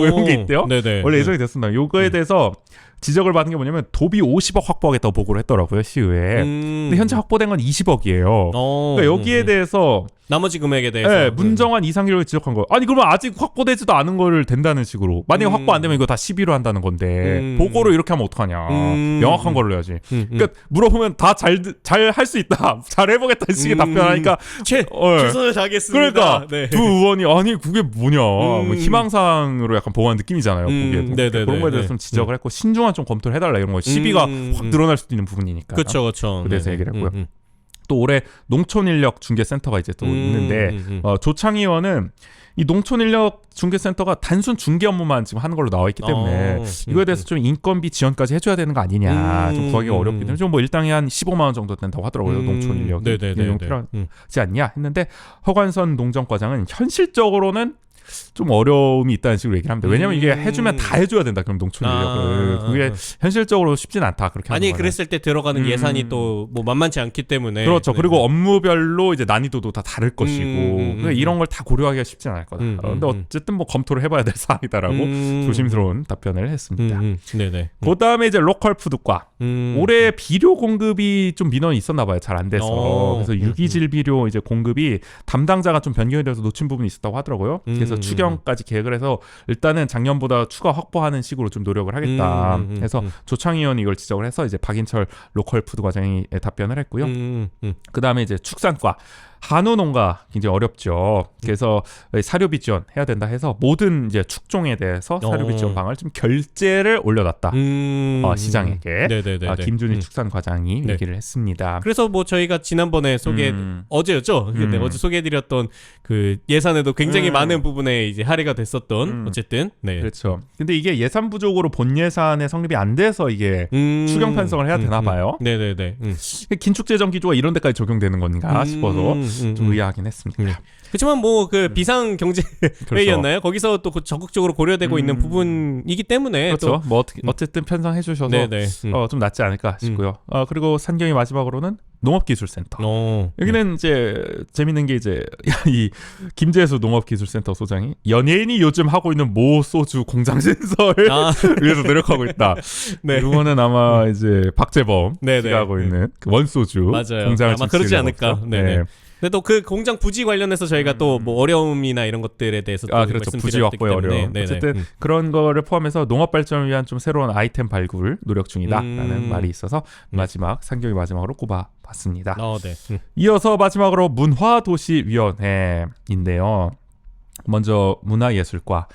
이런 게 있대요. 원래 예정이 됐습니다. 요거에 대해서 지적을 받은 게 뭐냐면 도비 50억 확보하겠다고 보고를 했더라고요. 시의회에. 근데 현재 확보된 건 20억이에요. 그러니까 여기에 대해서 나머지 금액에 대해서 문정환 이상기록을 지적한 거예요. 아니 그러면 아직 확보되지도 않은 거를 된다는 식으로. 만약에 확보 안 되면 이거 다 11로 한다는 건데 보고를 이렇게 하면 어떡하냐. 명확한 걸로 해야지. 그러니까 물어보면 다 잘 할 수 있다. 잘 해보겠다는 식의 답변하니까 최선을 다하겠습니다. 그러니까 두 의원이 아니 그게 뭐냐. 뭐 희망사항으로 약간 보호한 느낌이잖아요. 그게. 그런 거에 대해서 좀 지적을 했고 신중한 좀 검토를 해달라 이런 거. 시비가 확 늘어날 수도 있는 부분이니까. 그렇죠. 그래서 얘기를 했고요. 또 올해 농촌인력 중개센터가 이제 또 있는데 조창희 의원은 이 농촌인력 중개센터가 단순 중개 업무만 지금 하는 걸로 나와 있기 때문에 이거에 대해서 좀 인건비 지원까지 해줘야 되는 거 아니냐. 좀 구하기가 어렵기 때문에 좀 뭐 일당이 한 15만 원 정도 된다고 하더라고요. 농촌인력이 필요하지 않냐 했는데 허관선 농정과장은 현실적으로는 좀 어려움이 있다는 식으로 얘기를 합니다. 왜냐면 이게 해주면 다 해줘야 된다. 그럼 농촌 인력을 그게 현실적으로 쉽진 않다. 그렇게 하는 아니 거는. 그랬을 때 들어가는 예산이 또 뭐 만만치 않기 때문에 그렇죠. 네. 그리고 업무별로 이제 난이도도 다 다를 것이고 그러니까 이런 걸 다 고려하기가 쉽진 않을 거다. 근데 어쨌든 뭐 검토를 해봐야 될 사항이다라고 조심스러운 답변을 했습니다. 네네. 그다음에 이제 로컬 푸드과 올해 비료 공급이 좀 민원이 있었나 봐요. 잘 안 돼서. 그래서 유기질 비료 이제 공급이 담당자가 좀 변경이 돼서 놓친 부분이 있었다고 하더라고요. 그래서 추경까지 계획을 해서 일단은 작년보다 추가 확보하는 식으로 좀 노력을 하겠다. 해서 조창희 의원이 이걸 지적을 해서 이제 박인철 로컬 푸드 과장이 답변을 했고요. 그다음에 이제 축산과 한우 농가 굉장히 어렵죠. 그래서 사료비 지원 해야 된다 해서 모든 이제 축종에 대해서 사료비 지원 방안을 좀 결제를 올려놨다. 시장에게. 네네네. 김준희 축산과장이 네. 얘기를 했습니다. 그래서 뭐 저희가 지난번에 어제였죠. 근데 어제 소개해드렸던 그 예산에도 굉장히 많은 부분에 이제 할애가 됐었던 어쨌든 네. 그렇죠. 근데 이게 예산 부족으로 본 예산의 성립이 안 돼서 이게 추경 편성을 해야 되나 봐요. 네네네. 긴축재정 기조가 이런 데까지 적용되는 건가 싶어서 좀 의아하긴 했습니다. 그렇지만 뭐 그 비상 경제 회의였나요? 거기서 또 적극적으로 고려되고 있는 부분이기 때문에 그렇죠. 뭐 어쨌든 편성해 주셔서 네네. 좀 낫지 않을까 싶고요. 그리고 산경이 마지막으로는 농업기술센터. 여기는 이제 재밌는 게 이제 이 김재수 농업기술센터 소장이 연예인이 요즘 하고 있는 모 소주 공장 신설을 위해서 노력하고 있다. 네. 이거는 아마 이제 박재범 네네. 씨가 하고 있는 그 원소주 맞아요. 공장을 아마 그러지 않을까. 네. 네. 근데 또 그 공장 부지 관련해서 저희가 또 뭐 어려움이나 이런 것들에 대해서 또 그렇죠. 부지 확보의 어려움. 어쨌든 그런 거를 포함해서 농업 발전을 위한 좀 새로운 아이템 발굴 노력 중이다라는 말이 있어서 마지막 상경이 마지막으로 꼽아봤습니다. 네. 이어서 마지막으로 문화도시위원회인데요. 먼저 문화예술과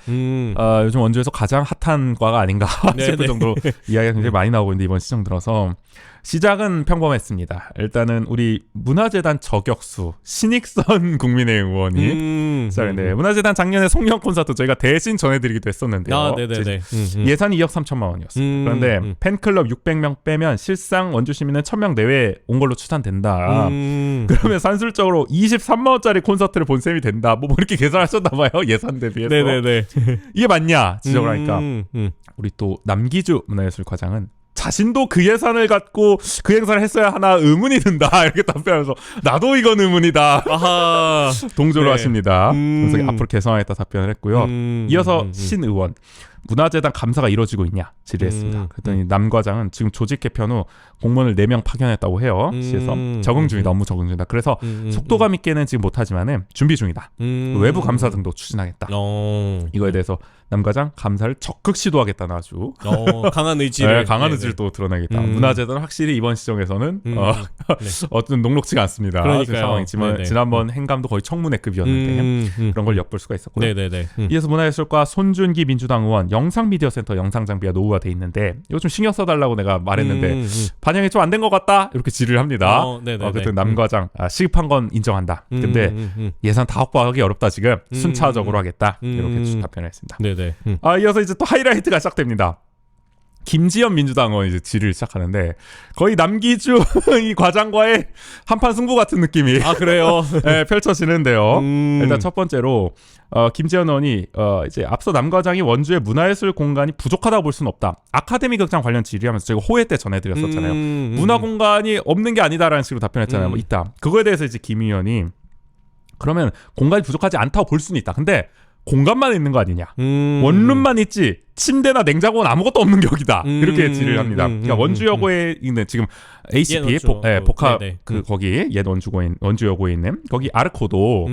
요즘 원주에서 가장 핫한 과가 아닌가 싶을 정도로 이야기가 굉장히 많이 나오고 있는데 이번 시정 들어서 시작은 평범했습니다. 일단은 우리 문화재단 저격수 신익선 국민의힘 의원이 시작인데 문화재단 작년에 송년 콘서트 저희가 대신 전해드리기도 했었는데요. 예산이 2억 3천만 원이었어요. 그런데 팬클럽 600명 빼면 실상 원주 시민은 1000명 내외 온 걸로 추산된다. 그러면 산술적으로 23만 원짜리 콘서트를 본 셈이 된다. 뭐 이렇게 계산하셨나 봐요. 예산 대비해서. 이게 맞냐 지적을 하니까 우리 또 남기주 문화예술과장은 자신도 그 예산을 갖고 그 행사를 했어야 하나 의문이 든다 이렇게 답변하면서 나도 이건 의문이다 동조를 하십니다. 그래서 앞으로 개선하겠다 답변을 했고요. 이어서 신 의원 문화재단 감사가 이루어지고 있냐 질의했습니다. 그랬더니 남 과장은 지금 조직 개편 후 공무원을 4명 파견했다고 해요. 시에서 적응 중이다. 업무 적응 중이다. 그래서 속도감 있게는 지금 못하지만은 준비 중이다. 외부 감사 등도 추진하겠다. 이거에 대해서 남 과장 감사를 적극 시도하겠다는 아주 강한 의지를 강한 의지를 또 드러내겠다. 문화재단은 확실히 이번 시정에서는 어떤 녹록지가 않습니다. 상황이지만 지난번 행감도 거의 청문회급이었는데 그런 걸 엿볼 수가 있었고요. 이어서 문화예술과 손준기 민주당 의원 영상미디어센터 영상장비가 노후화돼 있는데 이거 좀 신경 써달라고 내가 말했는데 반영이 좀 안 된 것 같다 이렇게 질의를 합니다. 그때 남 과장 시급한 건 인정한다. 근데 예산 다 확보하기 어렵다 지금 순차적으로 하겠다 이렇게 답변을 했습니다. 이어서 이제 또 하이라이트가 시작됩니다. 김지현 민주당 의원 이제 질의를 시작하는데 거의 남기주 이 과장과의 한판 승부 같은 느낌이 그래요? 네, 펼쳐지는데요. 일단 첫 번째로 김지현 의원이 이제 앞서 남 과장이 원주의 문화예술 공간이 부족하다고 볼 수는 없다. 아카데미 극장 관련 질의하면서 제가 호회 때 전해드렸었잖아요. 문화 공간이 없는 게 아니다라는 식으로 답변했잖아요. 뭐 있다. 그거에 대해서 이제 김 의원이 그러면 공간이 부족하지 않다고 볼 수는 있다. 근데 공간만 있는 거 아니냐. 원룸만 있지 침대나 냉장고는 아무것도 없는 격이다. 이렇게 질의를 합니다. 그러니까 원주여고에 있는 지금 ACP 복합 거기 옛 원주여고에 있는 거기 아르코도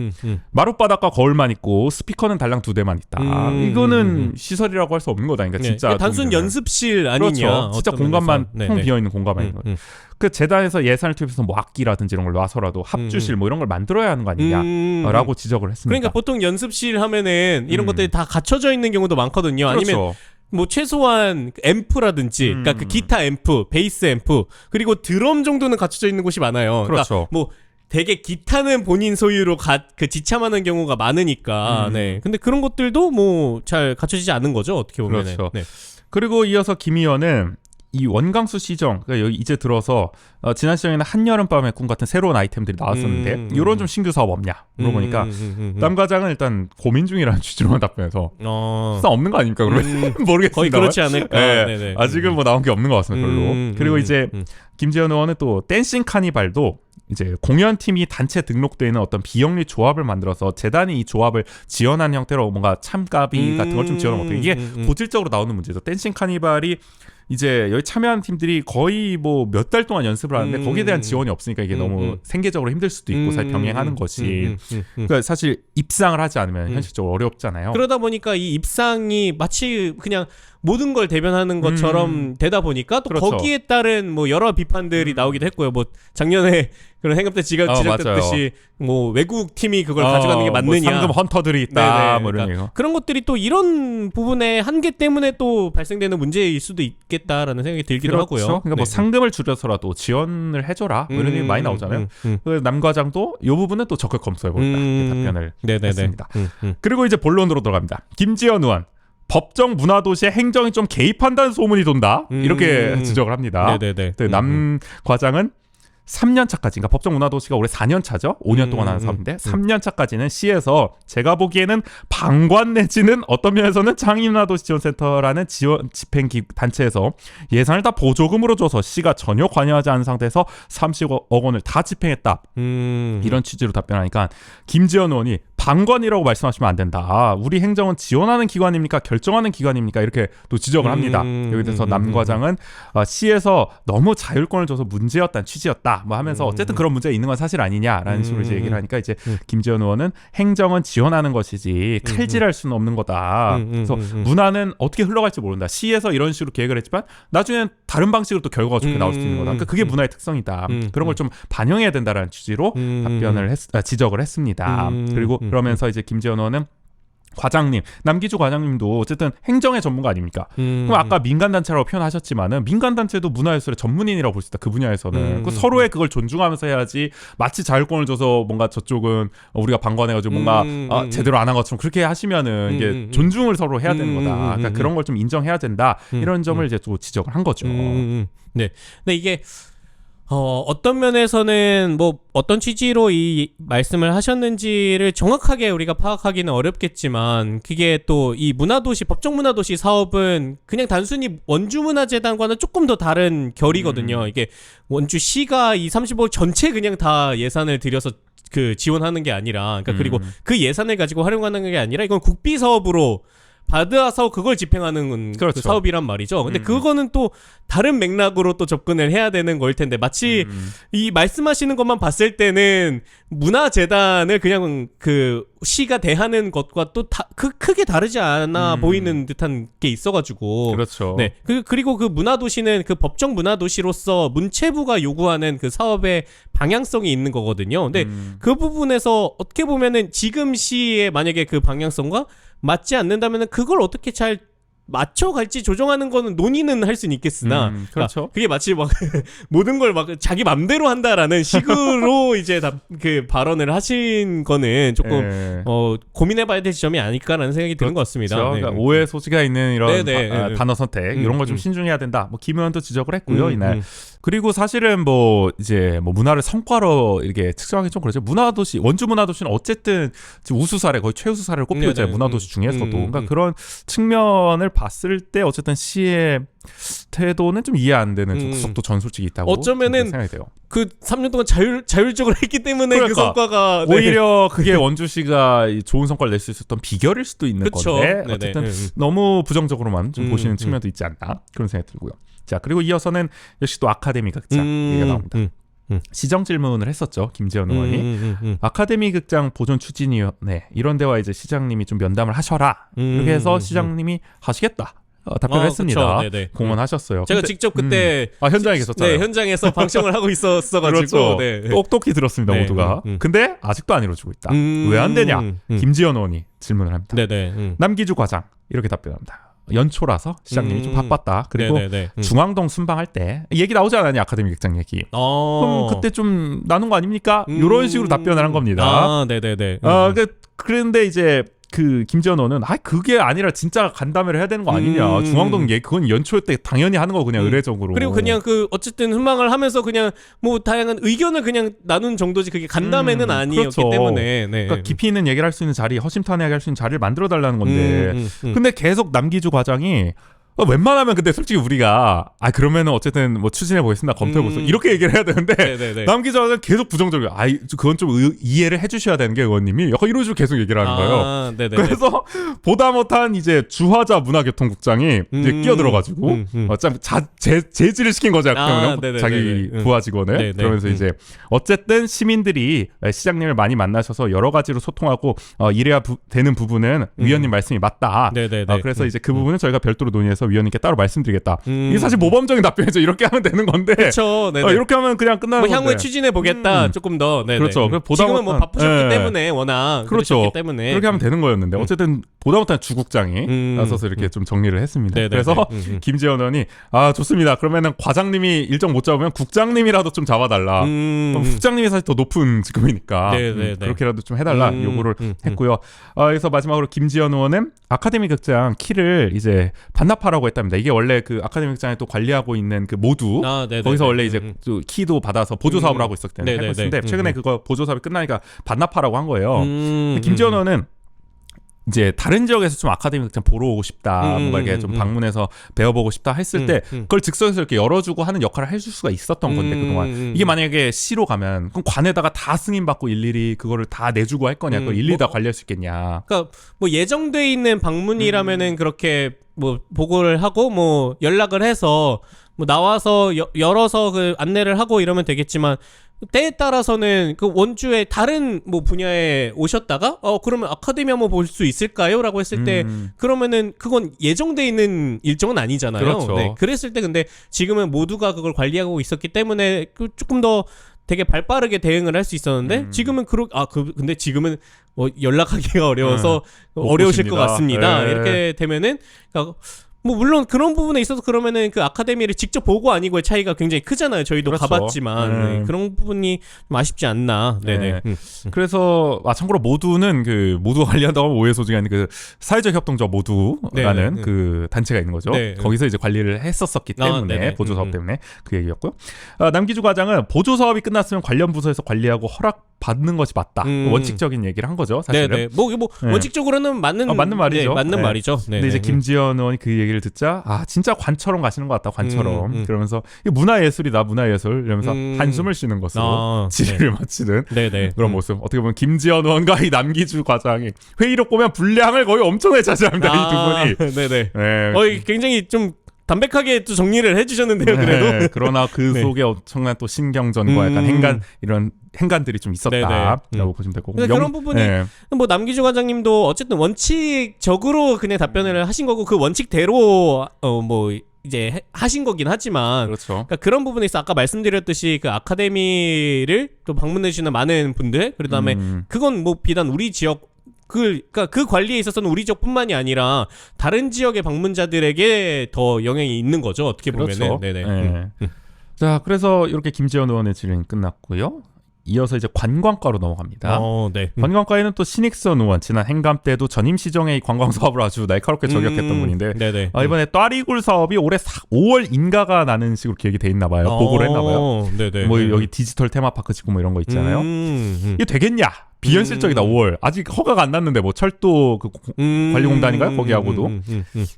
마룻바닥과 거울만 있고 스피커는 달랑 2대만 있다. 이거는 시설이라고 할 수 없는 거다. 그러니까 진짜 단순 연습실 아니냐. 그렇죠. 진짜 공간만 텅 비어 있는 공간만 있는 거예요. 그 재단에서 예산을 투입해서 뭐 악기라든지 이런 걸 놔서라도 합주실 뭐 이런 걸 만들어야 하는 거 아니냐라고 지적을 했습니다. 그러니까 보통 연습실 하면은 이런 것들이 다 갖춰져 있는 경우도 많거든요. 그렇죠. 아니면 뭐 최소한 앰프라든지 그러니까 그 기타 앰프, 베이스 앰프 그리고 드럼 정도는 갖춰져 있는 곳이 많아요. 그렇죠. 그러니까 뭐 되게 기타는 본인 소유로 그 지참하는 경우가 많으니까. 근데 그런 것들도 뭐 잘 갖춰지지 않은 거죠. 어떻게 보면. 그렇죠. 그리고 이어서 김 의원은 이 원광수 시정 그러니까 여기 이제 들어서 지난 시정에는 한여름밤의 꿈 같은 새로운 아이템들이 나왔었는데 이런 좀 신규 사업 없냐 물어보니까 남 과장은 일단 고민 중이라는 취지로만 답변해서 사업 없는 거 아닙니까? 그러면 모르겠습니다. 거의 그렇지 않을까. 네, 네네. 아직은 뭐 나온 게 없는 것 같습니다. 별로. 그리고 이제 김재현 의원은 또 댄싱 카니발도 이제 공연팀이 단체 등록되어 있는 어떤 비영리 조합을 만들어서 재단이 이 조합을 지원하는 형태로 뭔가 참가비 같은 걸 좀 지원하면 어떻게 이게 본질적으로 나오는 문제죠. 댄싱 카니발이 이제 여기 참여하는 팀들이 거의 뭐 몇 달 동안 연습을 하는데 거기에 대한 지원이 없으니까 이게 너무 생계적으로 힘들 수도 있고 사실 병행하는 것이 그러니까 사실 입상을 하지 않으면 현실적으로 어렵잖아요. 그러다 보니까 이 입상이 마치 그냥 모든 걸 대변하는 것처럼 되다 보니까 또 그렇죠. 거기에 따른 뭐 여러 비판들이 나오기도 했고요. 뭐 작년에 그런 행급 때 지적됐듯이 뭐 외국 팀이 그걸 가져가는 게 맞느냐. 뭐 상금 헌터들이 있다. 네네. 뭐 이런 그러니까 얘기. 그런 것들이 또 이런 부분의 한계 때문에 또 발생되는 문제일 수도 있겠다라는 생각이 들기도 그렇죠. 하고요. 그러니까 뭐 상금을 줄여서라도 지원을 해줘라. 뭐 이런 얘기 많이 나오잖아요. 그 남 과장도 이 부분은 또 적극 검토해보겠다. 이렇게 답변을 했습니다. 그리고 이제 본론으로 들어갑니다. 김지현 의원. 법정 문화도시의 행정이 좀 개입한다는 소문이 돈다. 이렇게 지적을 합니다. 네네네. 남 과장은 3년 차까지, 그러니까 법정 문화도시가 올해 4년 차죠. 5년 동안 하는 사업인데 3년 차까지는 시에서 제가 보기에는 방관 내지는 어떤 면에서는 장애문화도시 지원센터라는 지원 집행 단체에서 예산을 다 보조금으로 줘서 시가 전혀 관여하지 않은 상태에서 30억 원을 다 집행했다. 이런 취지로 답변하니까 김지현 의원이 방관이라고 말씀하시면 안 된다. 우리 행정은 지원하는 기관입니까? 결정하는 기관입니까? 이렇게 또 지적을 합니다. 여기 대해서 남 과장은 시에서 너무 자율권을 줘서 문제였다는 취지였다. 뭐 하면서 어쨌든 그런 문제가 있는 건 사실 아니냐라는 식으로 이제 얘기를 하니까 이제 김지현 의원은 행정은 지원하는 것이지 칼질할 수는 없는 거다. 그래서 문화는 어떻게 흘러갈지 모른다. 시에서 이런 식으로 계획을 했지만 나중에는 다른 방식으로 또 결과가 좋게 나올 수 있는 거다. 그러니까 그게 문화의 특성이다. 그런 걸 좀 반영해야 된다라는 취지로 답변을 지적을 했습니다. 그리고 그러면서 이제 김지현 의원은 과장님, 남기주 과장님도 어쨌든 행정의 전문가 아닙니까? 그럼 아까 민간단체라고 표현하셨지만은 민간단체도 문화예술의 전문인이라고 볼 수 있다. 그 분야에서는. 그 서로의 그걸 존중하면서 해야지 마치 자율권을 줘서 뭔가 저쪽은 우리가 방관해가지고 뭔가 제대로 안 한 것처럼 그렇게 하시면은 이게 존중을 서로 해야 되는 거다. 그러니까 그런 걸 좀 인정해야 된다. 이런 점을 이제 또 지적을 한 거죠. 네. 근데 이게 어떤 면에서는 뭐 어떤 취지로 이 말씀을 하셨는지를 정확하게 우리가 파악하기는 어렵겠지만 그게 또 이 문화도시 법정 문화도시 사업은 그냥 단순히 원주문화재단과는 조금 더 다른 결이거든요. 이게 원주시가 이 30억 전체 그냥 다 예산을 들여서 그 지원하는 게 아니라 그러니까 그리고 그 예산을 가지고 활용하는 게 아니라 이건 국비 사업으로 받아서 그걸 집행하는 그렇죠. 그 사업이란 말이죠. 근데 그거는 또 다른 맥락으로 또 접근을 해야 되는 거일 텐데 마치 이 말씀하시는 것만 봤을 때는 문화재단을 그냥 그 시가 대하는 것과 또 크게 다르지 않아 보이는 듯한 게 있어가지고 그렇죠. 네. 그리고 그 문화도시는 그 법정 문화도시로서 문체부가 요구하는 그 사업의 방향성이 있는 거거든요. 근데 그 부분에서 어떻게 보면은 지금 시의 만약에 그 방향성과 맞지 않는다면은 그걸 어떻게 잘 맞춰갈지 조정하는 거는 논의는 할 수는 있겠으나 그렇죠. 그게 마치 막 모든 걸 막 자기 맘대로 한다라는 식으로 이제 다 그 발언을 하신 거는 조금 고민해봐야 될 지점이 아닐까라는 생각이 드는 것 같습니다. 그렇죠. 네. 그러니까 오해 소지가 있는 이런 단어 선택 이런 걸 좀 음. 신중해야 된다. 뭐 김 의원도 지적을 했고요 이날. 그리고 사실은 뭐 이제 뭐 문화를 성과로 이렇게 측정하기 좀 그렇죠. 문화도시 원주 문화도시는 어쨌든 지금 우수 사례 거의 최우수 사례를 꼽히고 있잖아요. 문화도시 중에서도 그러니까 그런 측면을 봤을 때 어쨌든 시의 태도는 좀 이해 안 되는 좀 구석도 전 솔직히 있다고 어쩌면은 생각이 돼요. 그 3년 동안 자율적으로 했기 때문에 그러니까, 그 성과가 오히려 그게 원주시가 좋은 성과를 낼 수 있었던 비결일 수도 있는 그쵸. 건데 네네. 어쨌든 너무 부정적으로만 좀 보시는 측면도 있지 않나 그런 생각이 들고요. 자 그리고 이어서는 역시 또 아카데미 극장 얘기가 나옵니다. 시정 질문을 했었죠. 김재현 의원이 아카데미 극장 보존 추진위원회 이런 데와 이제 시장님이 좀 면담을 하셔라 이렇게 해서 시장님이 하시겠다 답변을 했습니다. 공언하셨어요. 제가 근데, 직접 그때 현장에 계셨잖아요. 네, 현장에서 방청을 하고 있었어가지고 그렇죠. 네. 똑똑히 들었습니다. 네, 모두가. 근데 아직도 안 이루어지고 있다. 왜 안 되냐? 김지현 의원이 질문을 합니다. 남기주 과장 이렇게 답변합니다. 연초라서 시장님이 좀 바빴다. 그리고 중앙동 순방할 때 얘기 나오지 않았냐 아카데미 극장 얘기. 그럼 그때 좀 나눈 거 아닙니까? 이런 식으로 답변을 한 겁니다. 네네네. 그런데 이제 그 김지현 의원은 그게 아니라 진짜 간담회를 해야 되는 거 아니냐. 중앙동 얘기 그건 연초 때 당연히 하는 거 그냥 의례적으로. 그리고 그냥 그 어쨌든 훈망을 하면서 그냥 뭐 다양한 의견을 그냥 나눈 정도지 그게 간담회는 아니었기 그렇죠. 때문에. 네. 그러니까 깊이 있는 얘기를 할 수 있는 자리, 허심탄회하게 할 수 있는 자리를 만들어 달라는 건데. 근데 계속 남기주 과장이 웬만하면 근데 솔직히 우리가 그러면은 어쨌든 뭐 추진해 보겠습니다. 검토해 보세요. 이렇게 얘기를 해야 되는데 네네네. 남기자는 계속 부정적이에요. 그건 좀 이해를 해주셔야 되는 게 의원님이 약간 이런 식으로 계속 얘기를 하는 거예요. 네네네. 그래서 보다 못한 이제 주화자 문화교통국장이 이제 끼어들어가지고 제지를 시킨 거죠. 네네네네. 자기 부하 직원을. 네네. 그러면서 이제 어쨌든 시민들이 시장님을 많이 만나셔서 여러 가지로 소통하고 이래야 되는 부분은 위원님 말씀이 맞다. 네네네. 그래서 이제 그 부분은 저희가 별도로 논의해서 위원님께 따로 말씀드리겠다. 이게 사실 모범적인 답변이죠. 이렇게 하면 되는 건데. 그렇죠. 이렇게 하면 그냥 끝나는 뭐 향후에 건데. 추진해 보겠다. 조금 더. 네네. 그렇죠. 지금은 뭐 바쁘셨기 때문에 워낙 그렇죠. 그러셨기 때문에 그렇게 하면 되는 거였는데 어쨌든 보다 못한 주국장이 나서서 이렇게 좀 정리를 했습니다. 네네네. 그래서 김지현 의원이 좋습니다. 그러면은 과장님이 일정 못 잡으면 국장님이라도 좀 잡아달라. 그럼 국장님이 사실 더 높은 직급이니까 그렇게라도 좀 해달라 요구를 했고요. 그래서 마지막으로 김지현 의원은 아카데미 극장 키를 이제 반납하라고 했답니다. 이게 원래 그 아카데미 극장에 또 관리하고 있는 그 모두 거기서 원래 이제 또 키도 받아서 보조 사업을 하고 있었기 때문에 했었는데 최근에 그거 보조 사업이 끝나니까 반납하라고 한 거예요. 김지현 의원은 이제 다른 지역에서 좀 아카데미 극장 보러 오고 싶다, 뭔가 이렇게 좀 방문해서 배워보고 싶다 했을 때 그걸 즉석에서 이렇게 열어주고 하는 역할을 해줄 수가 있었던 건데 그동안 이게 만약에 시로 가면 그럼 관에다가 다 승인 받고 일일이 그거를 다 내주고 할 거냐, 그걸 일일이 다 관리할 수 있겠냐. 그러니까 뭐 예정돼 있는 방문이라면은 그렇게 뭐 보고를 하고 뭐 연락을 해서 뭐 나와서 열어서 그 안내를 하고 이러면 되겠지만. 때에 따라서는 그 원주에 다른 뭐 분야에 오셨다가 그러면 아카데미 한번 볼 수 있을까요? 라고 했을 때 그러면은 그건 예정돼 있는 일정은 아니잖아요. 그렇죠. 네, 그랬을 때 근데 지금은 모두가 그걸 관리하고 있었기 때문에 조금 더 되게 발빠르게 대응을 할 수 있었는데 지금은 근데 지금은 연락하기가 어려워서 어려우실 것 같습니다. 이렇게 되면은 그러니까 뭐 물론 그런 부분에 있어서 그러면은 그 아카데미를 직접 보고 아니고의 차이가 굉장히 크잖아요. 저희도 그렇죠. 가봤지만 그런 부분이 좀 아쉽지 않나. 네네. 그래서 참고로 모두는 그 모두 관리한다고 하면 오해 소지가 있는 그 사회적 협동조 모두라는 그 단체가 있는 거죠. 네. 거기서 이제 관리를 했었기 때문에 네네. 보조 사업 때문에 그 얘기였고요. 남기주 과장은 보조 사업이 끝났으면 관련 부서에서 관리하고 허락 받는 것이 맞다. 원칙적인 얘기를 한 거죠. 사실은. 네네. 뭐 원칙적으로는 맞는 말이죠. 맞는 말이죠. 네네. 근데 이제 김지현 의원이 그 얘기를 듣자 진짜 관처럼 가시는 것 같다. 관처럼. 그러면서 이게 문화예술이다. 문화예술 이러면서 한숨을 쉬는 것으로 질의를 마치는 그런 모습. 어떻게 보면 김지현 의원과 이 남기주 과장이 회의로 보면 분량을 거의 엄청나게 차지합니다. 이 두 분이. 네네. 네. 굉장히 좀 담백하게 또 정리를 해주셨는데요. 그래도. 그러나 그 속에 엄청난 또 신경전과 약간 이런 행간들이 좀 있었다라고 보시면 될 거고. 그런 부분이 뭐 남기주 과장님도 어쨌든 원칙적으로 그냥 답변을 하신 거고 그 원칙대로 뭐 이제 하신 거긴 하지만 그렇죠. 그러니까 그런 부분에 있어 아까 말씀드렸듯이 그 아카데미를 또 방문해 주시는 많은 분들 그다음에 그건 뭐 비단 우리 지역 그러니까 그 관리에 있어서는 우리 지역뿐만이 아니라 다른 지역의 방문자들에게 더 영향이 있는 거죠. 어떻게 보면은. 그렇죠. 네네. 자, 그래서 이렇게 김지현 의원의 질의는 끝났고요. 이어서 이제 관광과로 넘어갑니다. 네. 관광과에는 또 신익선 의원 지난 행감 때도 전임 시정의 관광 사업을 아주 날카롭게 저격했던 분인데 네네. 이번에 따리굴 사업이 올해 5월 인가가 나는 식으로 계획이 돼 있나 봐요. 보고를 했나 봐요. 네네. 뭐 여기 디지털 테마파크 짓고 뭐 이런 거 있잖아요. 이게 되겠냐? 비현실적이다. 5월 아직 허가가 안 났는데 뭐 철도 그 관리공단인가요? 거기하고도.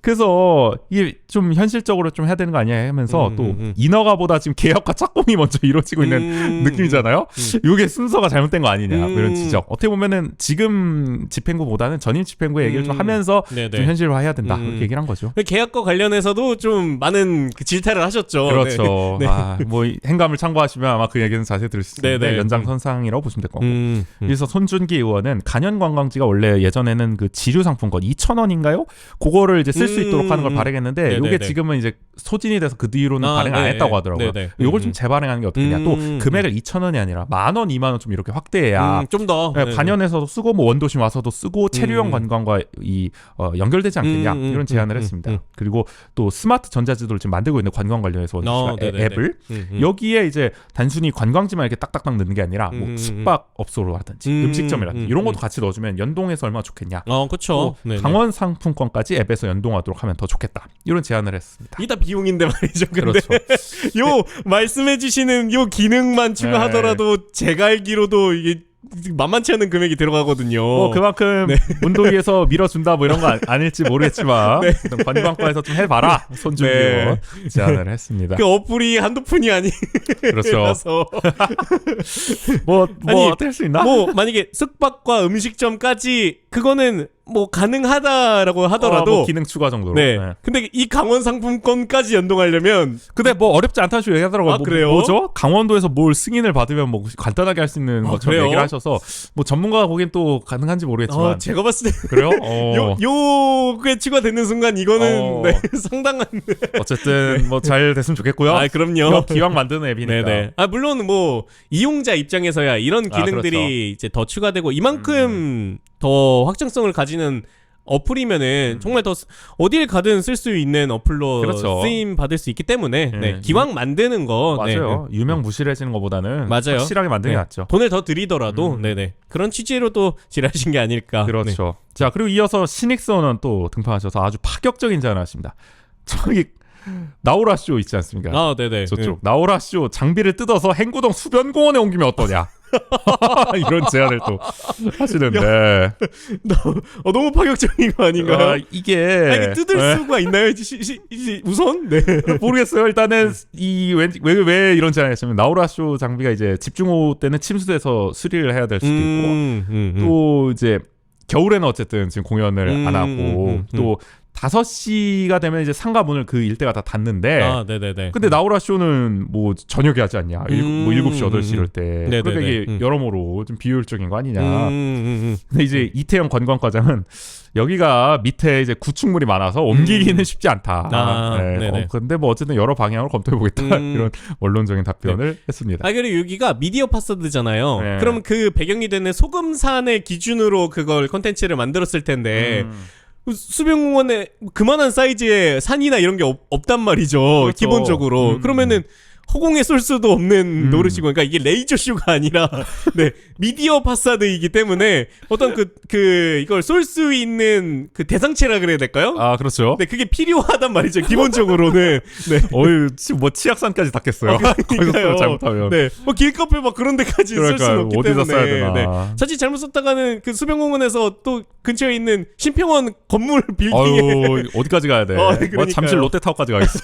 그래서 이게 좀 현실적으로 좀 해야 되는 거 아니야 하면서 또 인허가보다 지금 계약과 착공이 먼저 이루어지고 있는 느낌이잖아요. 이게 순서가 잘못된 거 아니냐 이런 지적. 어떻게 보면은 지금 집행부보다는 전임 집행부의 얘기를 좀 하면서 좀 현실화해야 된다 이렇게 얘기를 한 거죠. 계약과 관련해서도 좀 많은 그 질타를 하셨죠. 그렇죠. 네. 뭐 행감을 참고하시면 아마 그 얘기는 자세히 들을 수 있는데 연장선상이라고 보시면 될 것 같고. 그래서 손준기 의원은 간현관광지가 원래 예전에는 그 지류 상품권 2,000원인가요? 그거를 이제 쓸 수 있도록 하는 걸 바라겠는데 이게 지금은 이제 소진이 돼서 그 뒤로는 발행 안 했다고 하더라고요. 이걸 좀 재발행하는 게 어떻겠냐. 또 금액을 2,000원이 아니라 10,000원, 20,000원 좀 이렇게 확대해야 좀 더 관현에서도 쓰고 뭐 원도심 와서도 쓰고 체류형 관광과 연결되지 않겠냐 이런 제안을 했습니다. 그리고 또 스마트 전자지도를 지금 만들고 있는 관광 관련해서 원도심 앱을 여기에 이제 단순히 관광지만 이렇게 딱딱딱 넣는 게 아니라 뭐 숙박업소로라든지 음식점이라든지 이런 것도 같이 넣어주면 연동해서 얼마나 좋겠냐. 그렇죠. 강원 상품권까지 앱에서 연동하도록 하면 더 좋겠다. 이런 제안을 했습니다. 이게 다 비용인데 말이죠. 근데 그렇죠. 요 말씀해주시는 요 기능만 추가하더라도 제가 알기로도 이게 만만치 않은 금액이 들어가거든요. 뭐 그만큼 문도위에서 밀어준다 뭐 이런 거 아닐지 모르겠지만 관광과에서 좀 해봐라 손준기로 제안을 했습니다. 그 어플이 한두 푼이 아니. 그렇죠. 뭐 어떻게 할 수 있나? 뭐 만약에 숙박과 음식점까지 그거는 뭐 가능하다라고 하더라도 뭐 기능 추가 정도로. 근데 이 강원 상품권까지 연동하려면 근데 뭐 어렵지 않다는 식으로 얘기하더라고요. 그래요? 뭐죠? 강원도에서 뭘 승인을 받으면 뭐 간단하게 할 수 있는 것처럼 얘기를 하셔서 뭐 전문가가 보기엔 또 가능한지 모르겠지만 제가 봤을 때 그래요? 요게 추가되는 순간 이거는 상당한 어쨌든 뭐 잘 됐으면 좋겠고요. 그럼요. 기왕 만드는 앱이니까. 물론 뭐 이용자 입장에서야 이런 기능들이 그렇죠. 이제 더 추가되고 이만큼 더 확장성을 가지는 어플이면은 정말 더 어딜 가든 쓸 수 있는 어플로 그렇죠. 쓰임 받을 수 있기 때문에 기왕 만드는 거 맞아요. 유명무실해지는 것보다는 확실하게 만드는 게 낫죠. 돈을 더 들이더라도 그런 취지로 또 지랄하신 게 아닐까. 그렇죠. 자, 그리고 이어서 신익선은 또 등판하셔서 아주 파격적인 제안을 하십니다. 저기 나우라 쇼 있지 않습니까? 저쪽 나우라 쇼 장비를 뜯어서 행구동 수변공원에 옮기면 어떠냐? 이런 제안을 또 하시는데 너무 파격적인 거 아닌가요? 이게 뜯을 수가 있나요? 우선 모르겠어요. 일단은 이 왜 이런 제안을 했냐면 나우라 쇼 장비가 이제 집중호우 때는 침수돼서 수리를 해야 될 수도 있고 또 이제 겨울에는 어쨌든 지금 공연을 안 하고 또 5시가 되면 이제 상가 문을 그 일대가 다 닫는데 근데 나우라 쇼는 뭐 저녁에 하지 않냐. 뭐 7시, 8시 이럴 때. 그러니까 이게 여러모로 좀 비효율적인 거 아니냐. 근데 이제 이태영 관광과장은 여기가 밑에 이제 구축물이 많아서 옮기기는 쉽지 않다. 근데 뭐 어쨌든 여러 방향으로 검토해보겠다. 이런 원론적인 답변을 했습니다. 그리고 여기가 미디어 파사드잖아요. 그럼 그 배경이 되는 소금산의 기준으로 그걸 콘텐츠를 만들었을 텐데 수변공원에 그만한 사이즈의 산이나 이런 게 없단 말이죠. 그렇죠. 기본적으로. 그러면은 허공에 쏠 수도 없는 노릇이고, 그러니까 이게 레이저 쇼가 아니라 미디어 파사드이기 때문에 어떤 이걸 쏠 수 있는 그 대상체라 그래야 될까요? 그렇죠. 그게 필요하단 말이죠. 기본적으로는. 뭐 치악산까지 닿겠어요. 그러니까요. 잘못하면. 뭐 길카페 막 그런 데까지 쓸 수는 없기 어디다 때문에. 써야 되나. 자칫 잘못 썼다가는 그 수변공원에서 또 근처에 있는 신평원 건물 빌딩에 어디까지 가야 돼? 뭐 잠실 롯데타워까지 가겠어.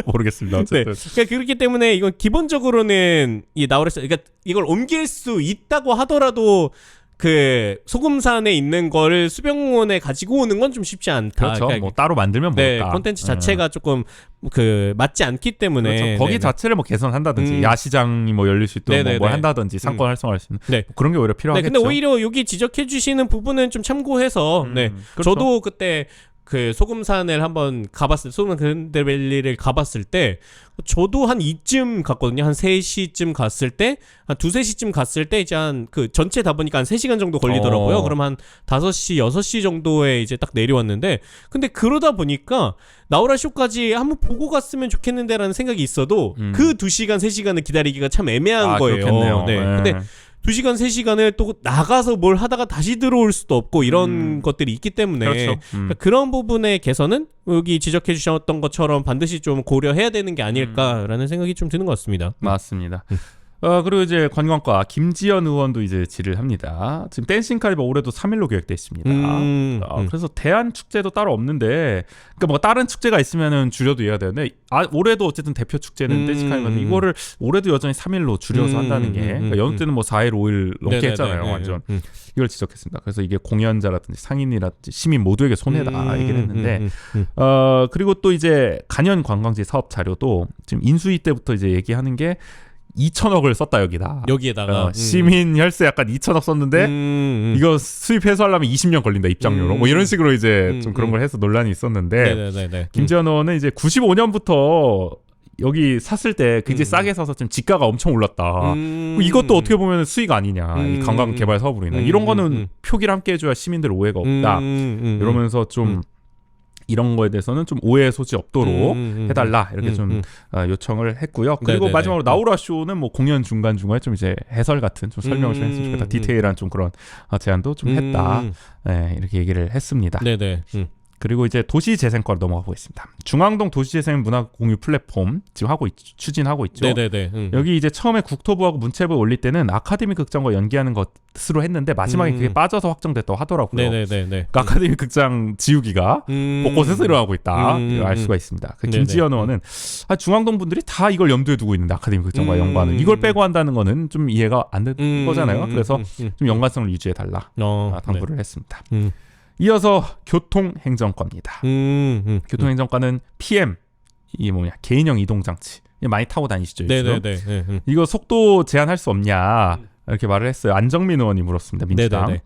모르겠습니다. 어쨌든. 그러니까 그렇기 때문에 이건 기본적으로는 이 나우라쇼, 그러니까 이걸 옮길 수 있다고 하더라도 그 소금산에 있는 거를 수변공원에 가지고 오는 건 좀 쉽지 않다. 그렇죠. 그러니까 뭐 따로 만들면 모를까. 콘텐츠 자체가 조금 맞지 않기 때문에. 그렇죠. 거기 자체를 뭐 개선한다든지 야시장이 뭐 열릴 수 있도록 뭘 한다든지 상권 활성화할 수 있는 뭐 그런 게 오히려 필요하겠죠. 근데 오히려 여기 지적해 주시는 부분은 좀 참고해서 그렇죠. 저도 그때 그 소금산을 한번 가봤을 때, 소금 그랜드밸리를 가봤을 때 저도 한 이쯤 갔거든요. 한 3시쯤 갔을 때, 한 2-3시쯤 갔을 때 이제 한 그 전체 다 보니까 한 3시간 정도 걸리더라고요. 그럼 한 5시, 6시 정도에 이제 딱 내려왔는데, 근데 그러다 보니까 나우라 쇼까지 한번 보고 갔으면 좋겠는데라는 생각이 있어도 그 2시간, 3시간을 기다리기가 참 애매한 거예요. 그렇겠네요. 근데 2시간, 3시간을 또 나가서 뭘 하다가 다시 들어올 수도 없고 이런 것들이 있기 때문에 그렇죠. 그러니까 그런 부분의 개선은 여기 지적해 주셨던 것처럼 반드시 좀 고려해야 되는 게 아닐까라는 생각이 좀 드는 것 같습니다. 맞습니다. 그리고 이제 관광과 김지연 의원도 이제 질의를 합니다. 지금 댄싱 카니발 올해도 3일로 계획돼 있습니다. 그래서 대한 축제도 따로 없는데, 그러니까 뭐 다른 축제가 있으면은 줄여도 이해가 되는데, 올해도 어쨌든 대표 축제는 댄싱 카니발 이거를 올해도 여전히 3일로 줄여서 한다는 게, 그러니까 여느 때는 뭐 4일, 5일 넘게 했잖아요, 완전. 이걸 지적했습니다. 그래서 이게 공연자라든지 상인이라든지 시민 모두에게 손해다 얘기를 했는데, 그리고 또 이제 간현 관광지 사업 자료도 지금 인수위 때부터 이제 얘기하는 게 2천억을 썼다 여기다. 여기에다가 시민 혈세 약간 2천억 썼는데 이거 수입 회수하려면 20년 걸린다 입장료로. 뭐 이런 식으로 이제 좀 그런 걸 해서 논란이 있었는데 네네네. 김지현 의원은 이제 95년부터 여기 샀을 때 굉장히 싸게 사서 지금 지가가 엄청 올랐다. 이것도 어떻게 보면 수익 아니냐. 이 관광 개발 사업으로 인한 이런 거는 표기를 함께 해줘야 시민들 오해가 없다. 이러면서 좀 이런 거에 대해서는 좀 오해 소지 없도록 해달라 이렇게 좀 요청을 했고요. 그리고 네네네. 마지막으로 나우라 쇼는 뭐 공연 중간 중간에 좀 이제 해설 같은 좀 설명을 좀 했으면 좋겠다. 디테일한 좀 그런 제안도 좀 했다. 네, 이렇게 얘기를 했습니다. 네네. 그리고 이제 도시재생과로 넘어가 보겠습니다. 중앙동 도시재생 문화공유 플랫폼 지금 추진하고 있죠. 네네네. 여기 이제 처음에 국토부하고 문체부 올릴 때는 아카데미 극장과 연계하는 것으로 했는데 마지막에 그게 빠져서 확정됐다고 하더라고요. 네네네. 그러니까 아카데미 극장 지우기가 곳곳에서 일어나고 있다. 알 수가 있습니다. 그 김지현 의원은 중앙동 분들이 다 이걸 염두에 두고 있는데 아카데미 극장과 연관은 이걸 빼고 한다는 거는 좀 이해가 안 되는 거잖아요. 그래서 좀 연관성을 유지해 달라 당부를 했습니다. 이어서 교통행정과입니다. 교통행정과는 PM 이게 뭐냐 개인형 이동장치 많이 타고 다니시죠? 네네네. 이거 속도 제한할 수 없냐 이렇게 말을 했어요. 안정민 의원이 물었습니다. 민주당.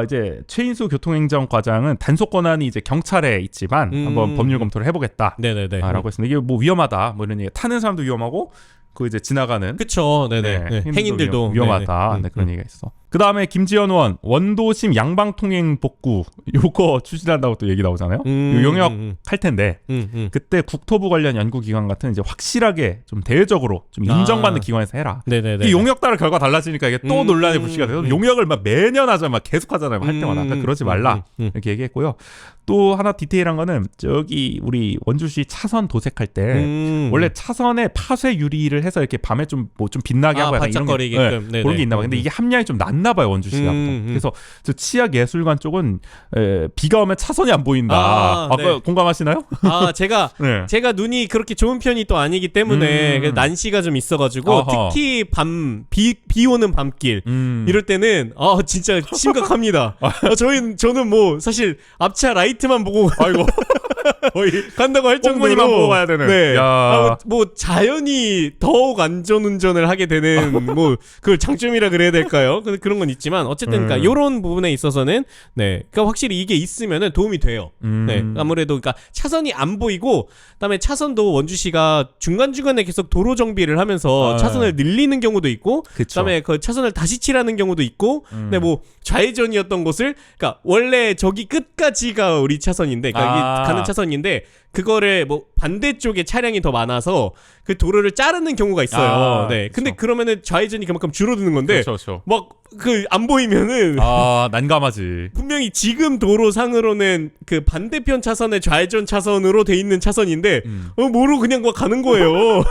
이제 최인수 교통행정과장은 단속 권한이 이제 경찰에 있지만 한번 법률 검토를 해보겠다. 네네네. 라고 했습니다. 이게 뭐 위험하다 뭐 이런 얘기. 타는 사람도 위험하고 그 이제 지나가는 그쵸. 네네. 행인들도 위험하다. 네네. 그런 얘기가 있어. 그 다음에 김지현 의원 원도심 양방통행 복구 요거 추진한다고 또 얘기 나오잖아요. 요 용역 할 텐데 그때 국토부 관련 연구기관 같은 이제 확실하게 좀 대외적으로 좀 인정받는 기관에서 해라. 네네네. 이 용역 따라 결과 달라지니까 이게 또 논란의 불씨가 돼서 용역을 막 매년 하잖아요. 막 계속 하잖아요. 할 때마다. 그러니까 그러지 말라 이렇게 얘기했고요. 또 하나 디테일한 거는 저기 우리 원주시 차선 도색할 때 원래 차선에 파쇄 유리를 해서 이렇게 밤에 좀 뭐 좀 빛나게 하고 약간 이런 게 그런 게 있나 봐. 근데 이게 함량이 좀 낮나 봐요 원주시가. 그래서 저 치약예술관 쪽은 비가 오면 차선이 안 보인다. 네. 공감하시나요? 제가 눈이 그렇게 좋은 편이 또 아니기 때문에 난시가 좀 있어가지고 특히 비 오는 밤길 이럴 때는 진짜 심각합니다. 저는 뭐 사실 앞차 라이트만 보고 아이고 거의 간다고 할 정도로 보고 가야 되는. 네. 뭐 자연히 더욱 안전운전을 하게 되는 뭐 그걸 장점이라 그래야 될까요? 그런 건 있지만 어쨌든 그러니까 이런 부분에 있어서는 그러니까 확실히 이게 있으면은 도움이 돼요. 네. 아무래도 그러니까 차선이 안 보이고 그다음에 차선도 원주시가 중간중간에 계속 도로 정비를 하면서 차선을 늘리는 경우도 있고 그다음에 그 차선을 다시 칠하는 경우도 있고 근데 뭐 좌회전이었던 곳을 그러니까 원래 저기 끝까지가 우리 차선인데 그러니까 이게 가는 차선인데 그거를 뭐 반대쪽에 차량이 더 많아서 그 도로를 자르는 경우가 있어요. 네. 근데 그러면은 좌회전이 그만큼 줄어드는 건데 막 그 안 보이면은 난감하지. 분명히 지금 도로상으로는 그 반대편 차선의 좌회전 차선으로 돼 있는 차선인데 모르고 그냥 막 가는 거예요.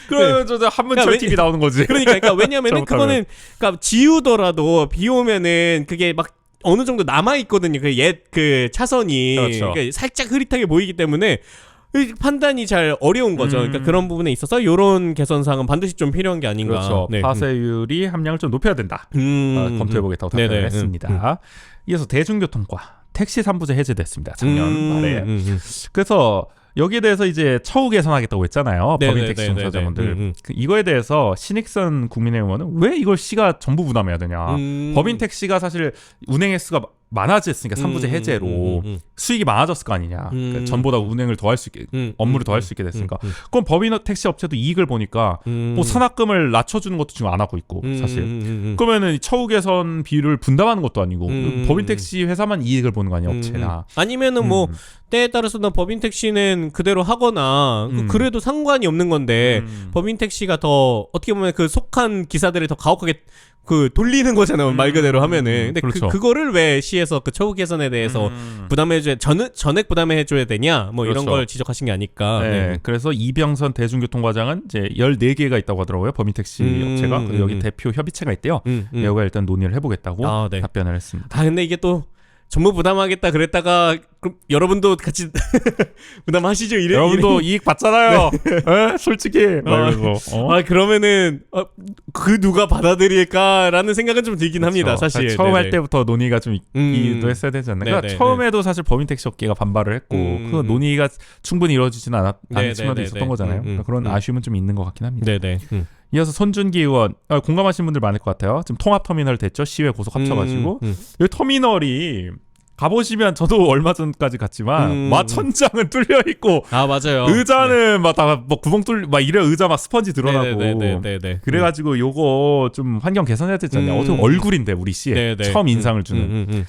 그러면 저 한문철 TV 나오는 거지. 그러니까 왜냐면은 그거는 그러니까 지우더라도 비 오면은 그게 막 어느 정도 남아 있거든요. 그 차선이 그러니까 살짝 흐릿하게 보이기 때문에 판단이 잘 어려운 거죠. 그러니까 그런 부분에 있어서 이런 개선사항은 반드시 좀 필요한 게 아닌가. 그렇죠. 파쇄율이 함량을 좀 높여야 된다. 검토해보겠다고 답변을 했습니다. 이어서 대중교통과 택시 3부제 해제됐습니다. 작년 말에. 그래서 여기에 대해서 이제 처우 개선하겠다고 했잖아요. 법인 택시 종사자분들. 이거에 대해서 신익선 국민의원은 왜 이걸 시가 전부 부담해야 되냐. 법인 택시가 사실 운행 횟수가 많아졌으니까 3부제 해제로 수익이 많아졌을 거 아니냐. 그러니까 전보다 운행을 더 할 수 있게 업무를 더 할 수 있게 됐으니까. 그럼 법인 택시 업체도 이익을 보니까 뭐 산학금을 낮춰주는 것도 지금 안 하고 있고 사실. 그러면은 처우 개선 비율을 분담하는 것도 아니고 법인 택시 회사만 이익을 보는 거 아니야 업체나. 아니면은 뭐 때에 따라서는 법인 택시는 그대로 하거나 그래도 상관이 없는 건데 법인 택시가 더 어떻게 보면 그 속한 기사들을 더 가혹하게 그 돌리는 거잖아요. 말 그대로 하면은. 근데 그렇죠. 그거를 왜 시에서 그 처우 개선에 대해서 부담해줘야 전액 부담해줘야 되냐 뭐 그렇죠. 이런 걸 지적하신 게 아닐까. 네. 그래서 이병선 대중교통과장은 이제 14개가 있다고 하더라고요. 법인택시 업체가. 그래서 여기 대표 협의체가 있대요. 여기가 일단 논의를 해보겠다고 답변을 했습니다. 근데 이게 또 전부 부담하겠다 그랬다가 그럼 여러분도 같이 부담하시죠. 여러분도 이익 받잖아요. 네? 솔직히. 그러면은 그 누가 받아들일까라는 생각은 좀 들긴 합니다. 사실 처음 할 때부터 논의가 좀 있기도 했어야 되지 않나. 그러니까 처음에도 사실 법인택시 업계가 반발을 했고 그 논의가 충분히 이루어지지는 않은 측면도 있었던 거잖아요. 그러니까 그런 아쉬움은 좀 있는 것 같긴 합니다. 이어서 손준기 의원 공감하시는 분들 많을 것 같아요. 지금 통합터미널 됐죠. 시외 고속 합쳐가지고 여기 터미널이 가보시면 저도 얼마 전까지 갔지만 막 천장은 뚫려 있고 아 맞아요. 의자는 막 다 뭐 구멍 뚫 막 이래 의자 막 스펀지 드러나고 네네네네. 그래가지고 요거 좀 환경 개선해야 되잖아요. 어떻게 얼굴인데 우리 씨에 네네. 처음 인상을 주는.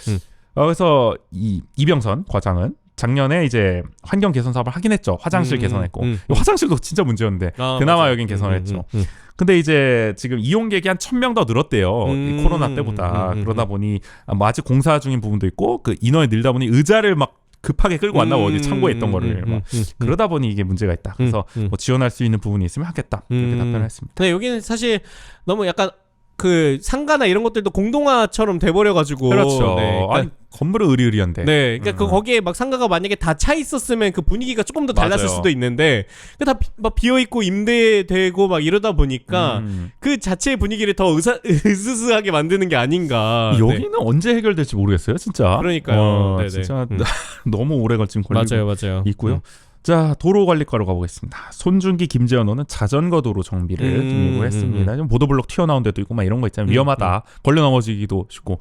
그래서 이 이병선 과장은 작년에 이제 환경 개선 사업을 하긴 했죠. 화장실 개선했고 이 화장실도 진짜 문제였는데 그나마 맞아요. 여긴 개선했죠. 근데 이제 지금 이용객이 한 1,000명 더 늘었대요. 이 코로나 때보다. 그러다 보니 뭐 아직 공사 중인 부분도 있고 그 인원이 늘다 보니 의자를 막 급하게 끌고 왔나 봐. 어디 창고에 있던 거를 막. 그러다 보니 이게 문제가 있다. 그래서 뭐 지원할 수 있는 부분이 있으면 하겠다. 이렇게 답변을 했습니다. 근데 여기는 사실 너무 약간 그 상가나 이런 것들도 공동화처럼 돼버려가지고 그렇죠. 네, 그러니까, 아니 건물은 의리의리한데. 네, 그러니까 그 거기에 막 상가가 만약에 다 차 있었으면 그 분위기가 조금 더 달랐을 맞아요. 수도 있는데 다 막 비어 있고 임대되고 막 이러다 보니까 그 자체의 분위기를 더 으스스하게 만드는 게 아닌가. 여기는 언제 해결될지 모르겠어요, 진짜. 그러니까요. 네네. 진짜 너무 오래 걸친 걸리고 맞아요. 있고요. 자, 도로관리과로 가보겠습니다. 손준기, 김재현 의원은 자전거 도로 정비를 좀 요구했습니다. 좀 보도블록 튀어나온 데도 있고 막 이런 거 있잖아요. 위험하다. 걸려 넘어지기도 쉽고.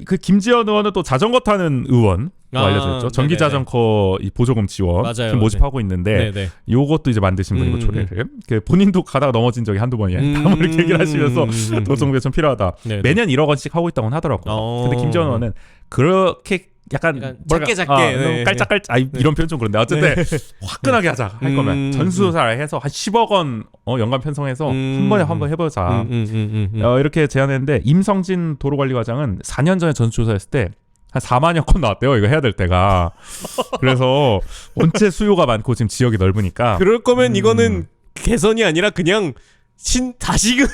그 김재현 의원은 또 자전거 타는 의원. 알려져 있죠. 전기 네네네. 자전거 이 보조금 지원 맞아요, 지금 모집하고 있는데 네네. 요것도 이제 만드신 분이고 조례를 그 본인도 가다가 넘어진 적이 한두 번이에요. 이렇게 얘기를 하시면서 도로 정비가 좀 필요하다. 네네. 매년 1억 원씩 하고 있다고는 하더라고요. 근데 김재현 의원은 그렇게 약간 작게 너무 깔짝깔짝 이런 표현 좀 그런데 어쨌든 화끈하게 하자 할 거면 전수조사를 해서 한 10억 원 연간 편성해서 한 번에 한번 해보자 이렇게 제안했는데 임성진 도로관리과장은 4년 전에 전수조사했을 때 한 4만여 건 나왔대요. 이거 해야 될 때가. 그래서 원체 수요가 많고 지금 지역이 넓으니까 그럴 거면 이거는 개선이 아니라 그냥 다시금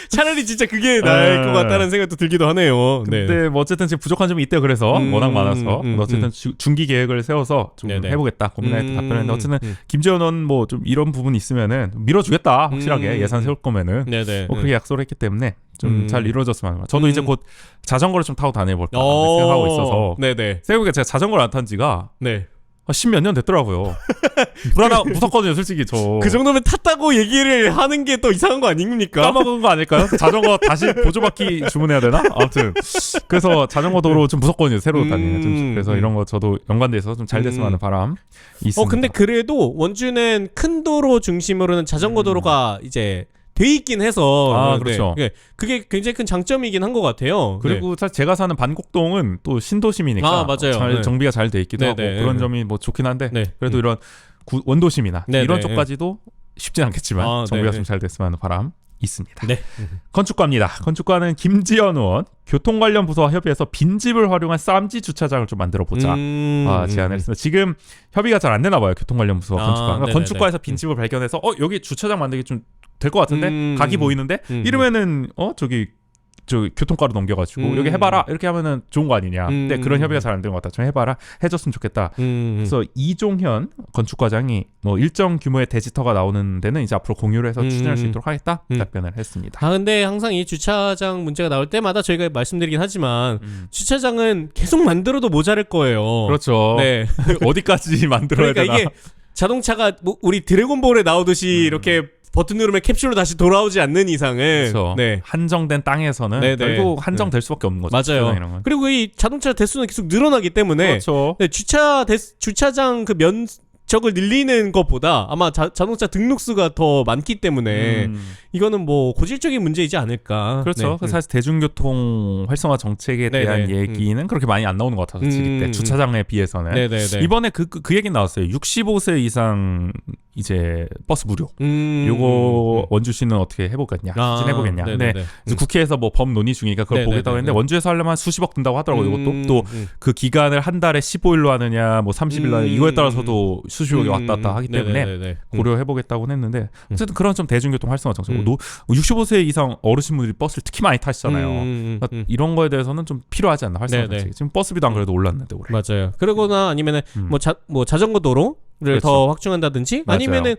차라리 진짜 그게 나을 것 같다는 생각도 들기도 하네요. 근데 뭐 어쨌든 지금 부족한 점이 있대요. 그래서 워낙 많아서 어쨌든 중기 계획을 세워서 좀 네네. 해보겠다 고민하겠다 답변했는데 어쨌든 김재현 의원 뭐 좀 이런 부분이 있으면은 밀어주겠다 확실하게 예산 세울 거면은 네네. 뭐 그렇게 약속을 했기 때문에 좀 잘 이루어졌으면 합니다. 저도 이제 곧 자전거를 좀 타고 다녀볼까 생각하고 있어서 네네. 생각해보니까 제가 자전거를 안 탄 지가 네. 10몇 년 됐더라고요. 무섭거든요, 솔직히 저. 그 정도면 탔다고 얘기를 하는 게 또 이상한 거 아닙니까? 까먹은 거 아닐까요? 자전거 다시 보조바퀴 주문해야 되나? 아무튼 그래서 자전거 도로 좀 무섭거든요, 새로 다니는. 좀 그래서 이런 거 저도 연관돼서 좀 잘 됐으면 하는 바람 있습니다. 근데 그래도 원주는 큰 도로 중심으로는 자전거 도로가 이제 돼 있긴 해서 그렇죠. 네. 그게 굉장히 큰 장점이긴 한 것 같아요. 그리고 사실 제가 사는 반곡동은 또 신도심이니까 맞아요. 정비가 잘 돼 있기도 하고 그런 점이 뭐 좋긴 한데 그래도 이런 원도심이나 이런 쪽까지도 쉽진 않겠지만 정비가 좀 잘 됐으면 하는 바람 있습니다. 네. 건축과입니다. 건축과는 김지연 의원 교통 관련 부서와 협의해서 빈집을 활용한 쌈지 주차장을 좀 만들어 보자 제안을 했습니다. 지금 협의가 잘 안 되나 봐요. 교통 관련 부서와 건축과. 그러니까 건축과에서 빈집을 발견해서 여기 주차장 만들기 좀 될 것 같은데 각이 보이는데 이러면은 저기 교통과로 넘겨가지고 여기 해봐라 이렇게 하면은 좋은 거 아니냐. 근데 그런 협의가 잘 안 된 것 같다. 좀 해봐라 해줬으면 좋겠다. 그래서 이종현 건축과장이 뭐 일정 규모의 대지터가 나오는 데는 이제 앞으로 공유를 해서 추진할 수 있도록 하겠다 답변을 했습니다. 근데 항상 이 주차장 문제가 나올 때마다 저희가 말씀드리긴 하지만 주차장은 계속 만들어도 모자랄 거예요. 그렇죠. 네. 어디까지 만들어야 그러니까 되나. 이게 자동차가 뭐 우리 드래곤볼에 나오듯이 이렇게 버튼 누르면 캡슐로 다시 돌아오지 않는 이상은 그렇죠. 한정된 땅에서는 결국 한정될 수밖에 없는 거죠. 맞아요. 그리고 이 자동차 대수는 계속 늘어나기 때문에 그렇죠. 주차장 그 면적을 늘리는 것보다 아마 자동차 등록수가 더 많기 때문에 이거는 뭐 고질적인 문제이지 않을까. 그렇죠. 사실 대중교통 활성화 정책에 대한 얘기는 그렇게 많이 안 나오는 것 같아서 질의 때 주차장에 비해서는. 이번에 그 얘기 나왔어요. 65세 이상 이제 버스 무료. 요거 원주시는 어떻게 해보겠냐, 추진해보겠냐. 근데 국회에서 뭐 법 논의 중이니까 그걸 보겠다고 했는데 원주에서 하려면 한 수십억 든다고 하더라고요. 이것도 또 그 기간을 한 달에 15일로 하느냐, 뭐 30일로 하느냐 이거에 따라서도 수십억이 왔다 갔다 하기 때문에 고려해보겠다고 했는데 어쨌든 그런 좀 대중교통 활성화 정책. 65세 이상 어르신분들이 버스를 특히 많이 타시잖아요. 그러니까 이런 거에 대해서는 좀 필요하지 않나 활성화 정책. 지금 버스비도 안 그래도 올랐는데 올해. 맞아요. 그러거나 아니면은 뭐 자전거 도로를 그렇죠. 더 확충한다든지 아니면은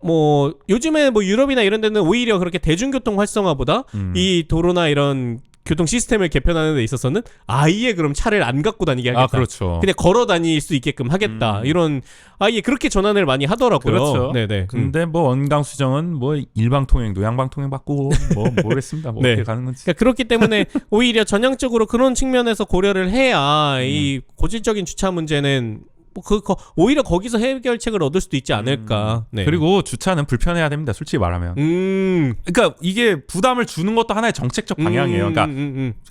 뭐 요즘에 뭐 유럽이나 이런 데는 오히려 그렇게 대중교통 활성화보다 이 도로나 이런 교통 시스템을 개편하는 데 있어서는 아예 그럼 차를 안 갖고 다니게 하겠다. 그렇죠. 그냥 걸어 다닐 수 있게끔 하겠다. 이런 아예 그렇게 전환을 많이 하더라고요. 그렇죠. 네네. 근데 뭐 원광수정은 뭐 일방통행, 노양방통행 받고 뭐 모르겠습니다. 뭐 네. 어떻게 가는 건지. 그러니까 그렇기 때문에 오히려 전향적으로 그런 측면에서 고려를 해야 이 고질적인 주차 문제는 뭐 오히려 거기서 해결책을 얻을 수도 있지 않을까. 네. 그리고 주차는 불편해야 됩니다. 솔직히 말하면. 그러니까 이게 부담을 주는 것도 하나의 정책적 방향이에요. 그러니까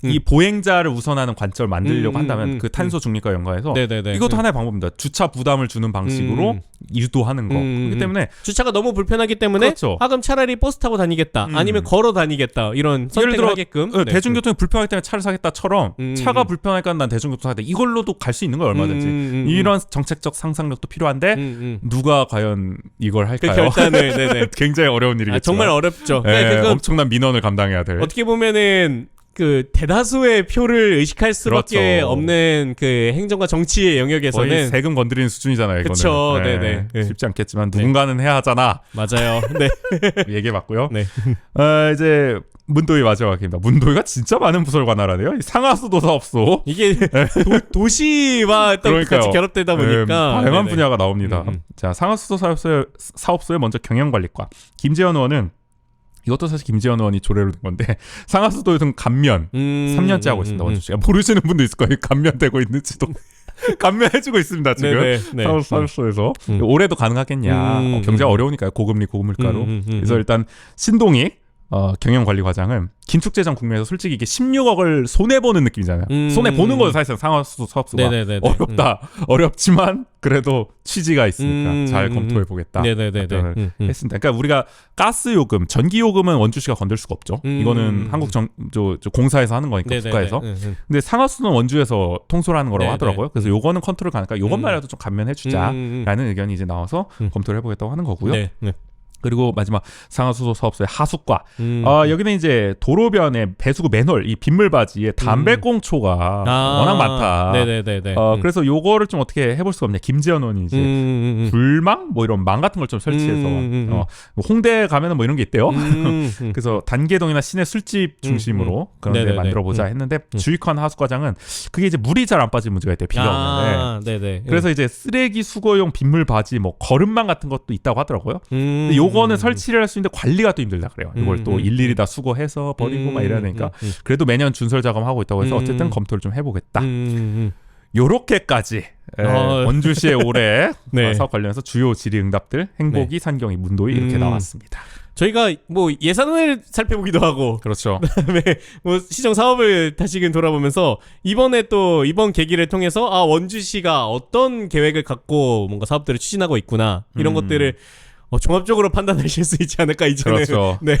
이 보행자를 우선하는 관점을 만들려고 한다면 그 탄소 중립과 연관해서 네네네. 이것도 하나의 방법입니다. 주차 부담을 주는 방식으로 유도하는 거. 그렇기 때문에 주차가 너무 불편하기 때문에 그렇죠. 그럼 차라리 버스 타고 다니겠다. 아니면 걸어 다니겠다. 이런 선택을 들어, 하게끔. 대중교통이 불편하기 때문에 차를 사겠다처럼 차가 불편하니까 난 대중교통 사겠다. 이걸로도 갈 수 있는 거예요. 얼마든지. 이런 정책적 상상력도 필요한데 누가 과연 이걸 그 할까요? 결단을 네네. 굉장히 어려운 일이겠죠. 정말 어렵죠. 네, 그건 엄청난 민원을 감당해야 될. 어떻게 보면은 그 대다수의 표를 의식할 수밖에 그렇죠. 없는 그 행정과 정치의 거의 영역에서는 세금 건드리는 수준이잖아요. 이거는. 그쵸. 네네. 네. 쉽지 않겠지만 누군가는 해야 하잖아. 맞아요. 네. 얘기해봤고요. 네. 이제 문도희 마지막입니다. 문도희가 진짜 많은 부서를 관할하네요. 상하수도 사업소. 이게 도시와 또 그러니까요. 같이 결합되다 보니까 다양한 네네. 분야가 나옵니다. 자, 상하수도 사업소의 먼저 경영관리과 김재현 의원은 이것도 사실 김재현 의원이 조례로 된 건데 상하수도에서는 감면 3년째 하고 있습니다. 원주 씨가 모르시는 분도 있을 거예요. 감면되고 있는지도. 감면해주고 있습니다. 지금 네네. 상하수도에서 올해도 가능하겠냐. 경제가 어려우니까요. 고금리 고물가로. 그래서 일단 신동익 경영관리과장은 긴축재정 국면에서 솔직히 이게 16억을 손해보는 느낌이잖아요. 손해보는 거죠. 사실상 상하수도 사업소가. 네네네네. 어렵다. 어렵지만 그래도 취지가 있으니까 잘 검토해보겠다. 네네네네. 했습니다. 그러니까 우리가 가스요금, 전기요금은 원주시가 건들 수가 없죠. 이거는 한국 공사에서 하는 거니까 네네네. 국가에서. 근데 상하수도는 원주에서 통솔 하는 거라고 네네. 하더라고요. 그래서 요거는 컨트롤 가니까 요것만이라도 좀 감면해주자라는 의견이 이제 나와서 검토를 해보겠다고 하는 거고요. 네. 네. 그리고 마지막 상하수도 사업소의 하수과. 여기는 이제 도로변에 배수구 맨홀, 이 빗물바지에 담배꽁초가 워낙 많다. 네네네네. 그래서 요거를 좀 어떻게 해볼 수가 없냐. 김재현 의원이 이제 불망 뭐 이런 망 같은 걸 좀 설치해서 홍대 가면은 뭐 이런 게 있대요. 그래서 단계동이나 시내 술집 중심으로 그런 데 네네네. 만들어보자 했는데 주익환 하수과장은 그게 이제 물이 잘 안 빠지는 문제가 있대요. 비가 오는데. 네네. 그래서 이제 쓰레기 수거용 빗물바지 뭐 거름망 같은 것도 있다고 하더라고요. 근데 요거는 설치를 할 수 있는데 관리가 또 힘들다 그래요. 이걸 또 일일이 다 수거해서 버리고 막 이래야 되니까 그래도 매년 준설 작업하고 있다고 해서 어쨌든 검토를 좀 해보겠다. 요렇게까지 원주시의 올해 네. 사업 관련해서 주요 질의응답들 행복이 산경이 문도희 이렇게 나왔습니다. 저희가 뭐 예산을 살펴보기도 하고 그렇죠. 그다음에 뭐 시정 사업을 다시금 돌아보면서 이번에 또 이번 계기를 통해서 원주시가 어떤 계획을 갖고 뭔가 사업들을 추진하고 있구나 이런 것들을 종합적으로 판단하실 수 있지 않을까 이제는. 그렇죠. 네,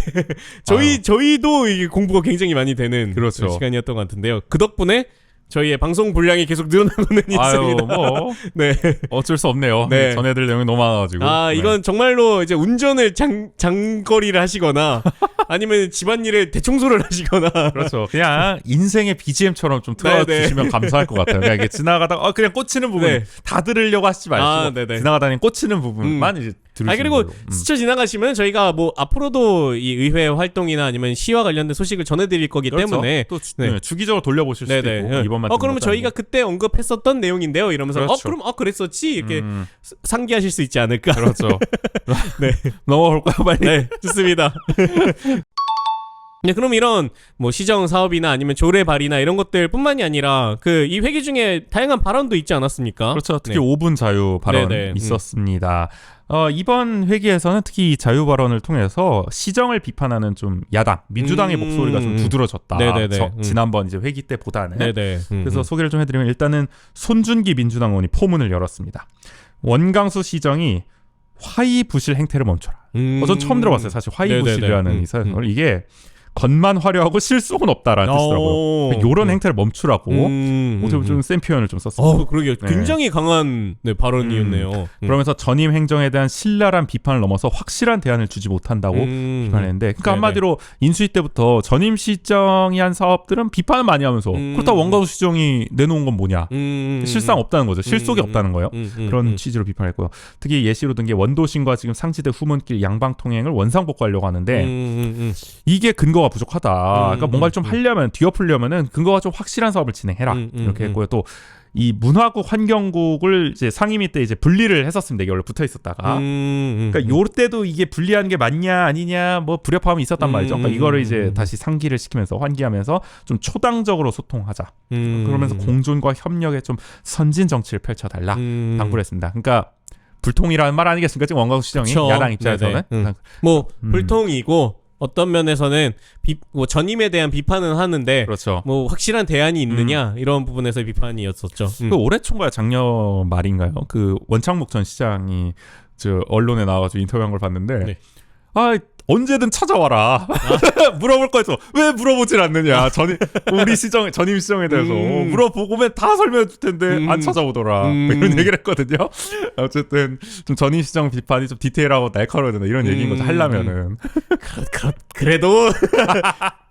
저희도 이게 공부가 굉장히 많이 되는 그렇죠. 시간이었던 것 같은데요. 그 덕분에 저희의 방송 분량이 계속 늘어나고는 있습니다. 뭐 네, 어쩔 수 없네요. 네. 전해드릴 내용이 너무 많아가지고. 이건 정말로 이제 운전을 장거리를 하시거나 아니면 집안일을 대청소를 하시거나. 그렇죠. 그냥 인생의 BGM처럼 좀 틀어주시면 감사할 것 같아요. 그냥 이게 지나가다가 그냥 꽂히는 부분 네. 다 들으려고 하시지 마시고 지나가다니 꽂히는 부분만 이제 들으시는 그리고 걸로. 스쳐 지나가시면 저희가 뭐 앞으로도 이 의회 활동이나 아니면 시와 관련된 소식을 전해드릴 거기 그렇죠. 때문에 또 주기적으로 돌려보실 수도 있고 이번만 그러면 저희가 그때 언급했었던 내용인데요 이러면서 그렇죠. 그럼 그랬었지 이렇게 상기하실 수 있지 않을까. 그렇죠. 네. 넘어올까요 빨리? 네, 좋습니다. 네, 그럼 이런 뭐 시정 사업이나 아니면 조례 발의나 이런 것들뿐만이 아니라 그 이 회기 중에 다양한 발언도 있지 않았습니까? 그렇죠. 특히 네. 5분 자유 발언 네네. 있었습니다. 이번 회기에서는 특히 이 자유 발언을 통해서 시정을 비판하는 좀 야당 민주당의 목소리가 좀 두드러졌다. 네네네. 지난번 이제 회기 때보다는. 네네. 그래서 소개를 좀 해드리면 일단은 손준기 민주당 의원이 포문을 열었습니다. 원강수 시정이 화이부실 행태를 멈춰라. 전 처음 들어봤어요. 사실 화이부실이라는 이 사연을 이게 겉만 화려하고 실속은 없다라는 뜻이라고요. 이런 행태를 멈추라고 어떻게 보면 좀 센 표현을 좀 썼습니다. 그러게요. 굉장히 강한 발언이었네요. 그러면서 전임 행정에 대한 신랄한 비판을 넘어서 확실한 대안을 주지 못한다고 비판했는데 그러니까 한마디로 인수위 때부터 전임 시정이 한 사업들은 비판을 많이 하면서 그렇다고 원광수 시정이 내놓은 건 뭐냐. 실상 없다는 거죠. 실속이 없다는 거예요. 그런 취지로 비판했고요. 특히 예시로 든 게 원도심과 지금 상지대 후문길 양방통행을 원상복구하려고 하는데 이게 근거가 근거가 부족하다. 그러니까 뭔가를 좀 하려면 뒤엎으려면은 근거가 좀 확실한 사업을 진행해라. 이렇게 했고요. 또 이 문화국 환경국을 이제 상임위 때 이제 분리를 했었습니다. 이게 원래 붙어 있었다가. 그러니까 요 때도 이게 분리하는 게 맞냐 아니냐 뭐 불협화음이 있었단 말이죠. 그러니까 이거를 이제 다시 상기를 시키면서 환기하면서 좀 초당적으로 소통하자. 그러면서 공존과 협력에 좀 선진 정치를 펼쳐달라 당부를 했습니다. 그러니까 불통이라는 말 아니겠습니까? 지금 원광수 시정이 그쵸. 야당 입장에서는. 뭐 불통이고 어떤 면에서는 뭐 전임에 대한 비판은 하는데 그렇죠. 뭐 확실한 대안이 있느냐 이런 부분에서 비판이었었죠. 그 올해 초인가요? 작년 말인가요? 그 원창목 전 시장이 저 언론에 나와가지고 인터뷰한 걸 봤는데 네. 언제든 찾아와라. 물어볼 거 있어. 왜 물어보질 않느냐. 우리 전임 시정에 대해서 물어보고면 다 설명해 줄 텐데 안 찾아오더라. 이런 얘기를 했거든요. 어쨌든 좀 전임 시정 비판이 좀 디테일하고 날카로워야 된다. 이런 얘기인 거죠. 하려면은. 그래도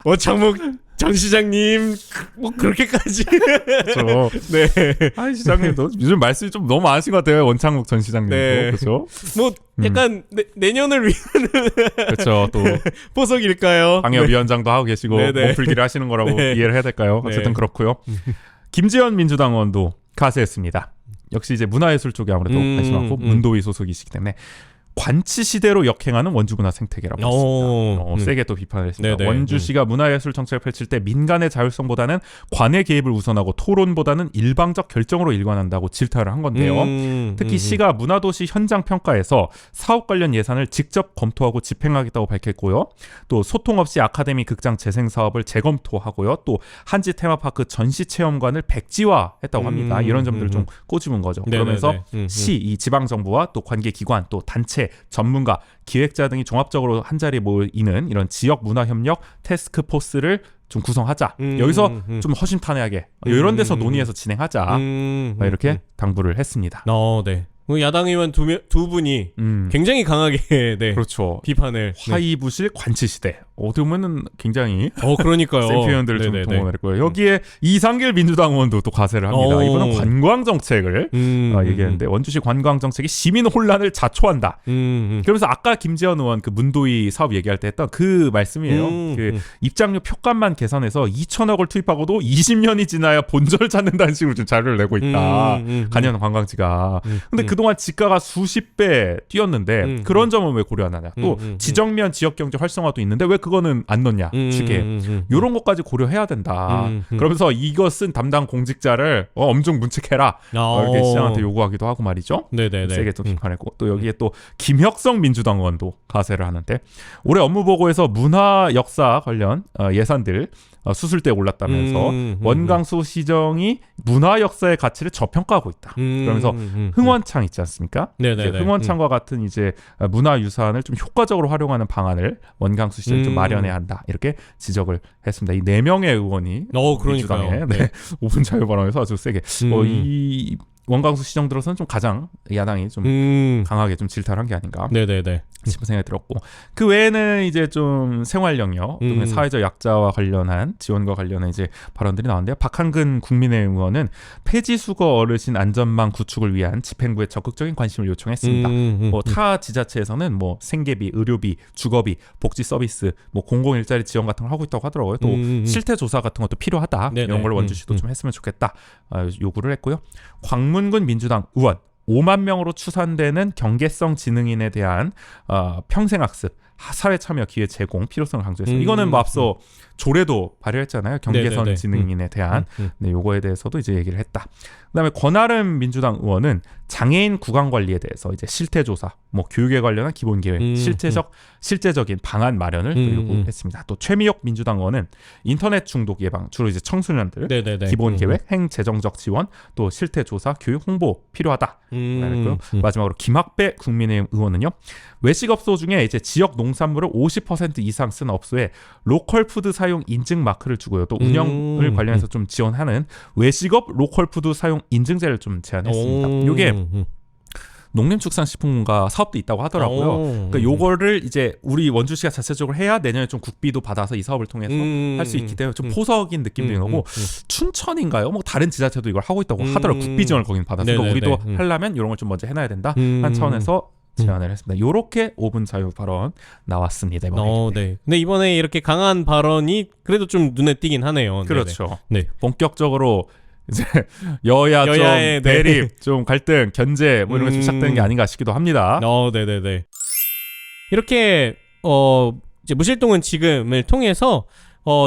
원창목 전 시장님 뭐 그렇게까지 그렇죠. 네. 시장님도 요즘 말씀이 좀 너무 많으신 것 같아요. 원창목 전 시장님도. 네. 그렇죠. 뭐 약간 내년을 위한 그렇죠. 또 보석일까요? 방역위원장도 하고 계시고 네네. 몸풀기를 하시는 거라고 네. 이해를 해야 될까요? 어쨌든 네. 그렇고요. 김지현 민주당 의원도 가세했습니다. 역시 이제 문화예술 쪽에 아무래도 관심 많고 문도위 소속이시기 때문에 관치 시대로 역행하는 원주문화 생태계라고 했습니다. 세게 또 비판을 했습니다. 네네. 원주시가 문화예술 정책을 펼칠 때 민간의 자율성보다는 관의 개입을 우선하고 토론보다는 일방적 결정으로 일관한다고 질타를 한 건데요. 특히 시가 문화도시 현장 평가에서 사업 관련 예산을 직접 검토하고 집행하겠다고 밝혔고요. 또 소통 없이 아카데미 극장 재생 사업을 재검토하고요. 또 한지 테마파크 전시 체험관을 백지화했다고 합니다. 이런 점들을 좀 꼬집은 거죠. 그러면서 시, 이 지방정부와 또 관계기관, 또 단체 전문가, 기획자 등이 종합적으로 한자리에 모이는 이런 지역 문화 협력 테스크 포스를 좀 구성하자. 여기서 좀 허심탄회하게 이런 데서 논의해서 진행하자. 이렇게 당부를 했습니다. 네. 야당 의원 두 분이 굉장히 강하게 네. 그렇죠. 비판을 화이부실 관치 시대. 어떻게 보면은 굉장히 그러니까요. 센 표현들을 좀 동원을 했고요. 여기에 이상길 민주당 의원도 또 가세를 합니다. 이분은 관광 정책을 얘기했는데 원주시 관광 정책이 시민 혼란을 자초한다. 그러면서 아까 김지현 의원 그 문도위 사업 얘기할 때 했던 그 말씀이에요. 그 입장료 표값만 계산해서 2천억을 투입하고도 20년이 지나야 본전을 찾는다는 식으로 좀 자료를 내고 있다. 간현 관광지가. 근데 그동안 지가가 수십 배 뛰었는데 그런 점은 왜 고려 안 하냐. 또 지정면 지역경제 활성화도 있는데 왜 그거는 안 넣냐 추계 이런 것까지 고려해야 된다. 그러면서 이것은 담당 공직자를 엄중 문책해라 이렇게 시장한테 요구하기도 하고 말이죠. 네네네. 세게 또 비판했고 또 여기에 또 김혁성 민주당 의원도 가세를 하는데 올해 업무 보고에서 문화 역사 관련 예산들 수술대에 올랐다면서 원광수 시정이 문화 역사의 가치를 저평가하고 있다. 그러면서 흥원창 있지 않습니까? 흥원창과 같은 이제 문화유산을 좀 효과적으로 활용하는 방안을 원광수 시정이 좀 마련해야 한다. 이렇게 지적을 했습니다. 이 4명의 의원이 민주당에 5분 자유발언에서 아주 세게 이 원광수 시정 들어서는 좀 가장 야당이 좀 강하게 좀 질타를 한 게 아닌가 싶은 생각이 들었고 그 외에는 이제 좀 생활 영역 또는 사회적 약자와 관련한 지원과 관련한 이제 발언들이 나왔는데요. 박한근 국민의힘 의원은 폐지수거 어르신 안전망 구축을 위한 집행부에 적극적인 관심을 요청했습니다. 뭐 타 지자체에서는 뭐 생계비, 의료비, 주거비, 복지 서비스, 뭐 공공 일자리 지원 같은 걸 하고 있다고 하더라고요. 또 실태 조사 같은 것도 필요하다. 이런 걸 원주시도 좀 했으면 좋겠다. 요구를 했고요. 광문군 민주당 의원 5만 명으로 추산되는 경계성 지능인에 대한 평생학습, 사회 참여 기회 제공 필요성을 강조했습니다. 이거는 뭐 앞서 조례도 발의했잖아요. 경계선 지능인에 대한 요거에 대해서도 이제 얘기를 했다. 그다음에 권아름 민주당 의원은 장애인 구강 관리에 대해서 이제 실태 조사, 뭐 교육에 관련한 기본 계획, 실제적인 방안 마련을 요구했습니다. 또 최미옥 민주당 의원은 인터넷 중독 예방, 주로 이제 청소년들 기본 계획, 행재정적 지원, 또 실태 조사, 교육 홍보 필요하다. 마지막으로 김학배 국민의힘 의원은요. 외식업소 중에 이제 지역 농산물을 50% 이상 쓴 업소에 로컬 푸드 사용 인증 마크를 주고요. 또 운영을 관련해서 좀 지원하는 외식업 로컬 푸드 사용 인증제를 좀 제안했습니다. 이게 농림축산식품과 사업도 있다고 하더라고요. 그러니까 요거를 이제 우리 원주시가 자체적으로 해야 내년에 좀 국비도 받아서 이 사업을 통해서 할 수 있기 때문에 좀 포석인 느낌도 있는 거고 춘천인가요? 뭐 다른 지자체도 이걸 하고 있다고 하더라고요. 국비 지원을 거긴 받아서 그러니까 우리도 하려면 이런 걸 좀 먼저 해놔야 된다. 한 차원에서 제안을 했습니다. 요렇게 5분 자유 발언 나왔습니다. 이번에. 네. 근데 이번에 이렇게 강한 발언이 그래도 좀 눈에 띄긴 하네요. 그렇죠. 네네. 네. 본격적으로 이제 여야 좀 여야의, 네. 대립, 좀 갈등, 견제 뭐 이런 게 좀 시작되는 게 아닌가 싶기도 합니다. 네네네. 이렇게 이제 무실동은 지금을 통해서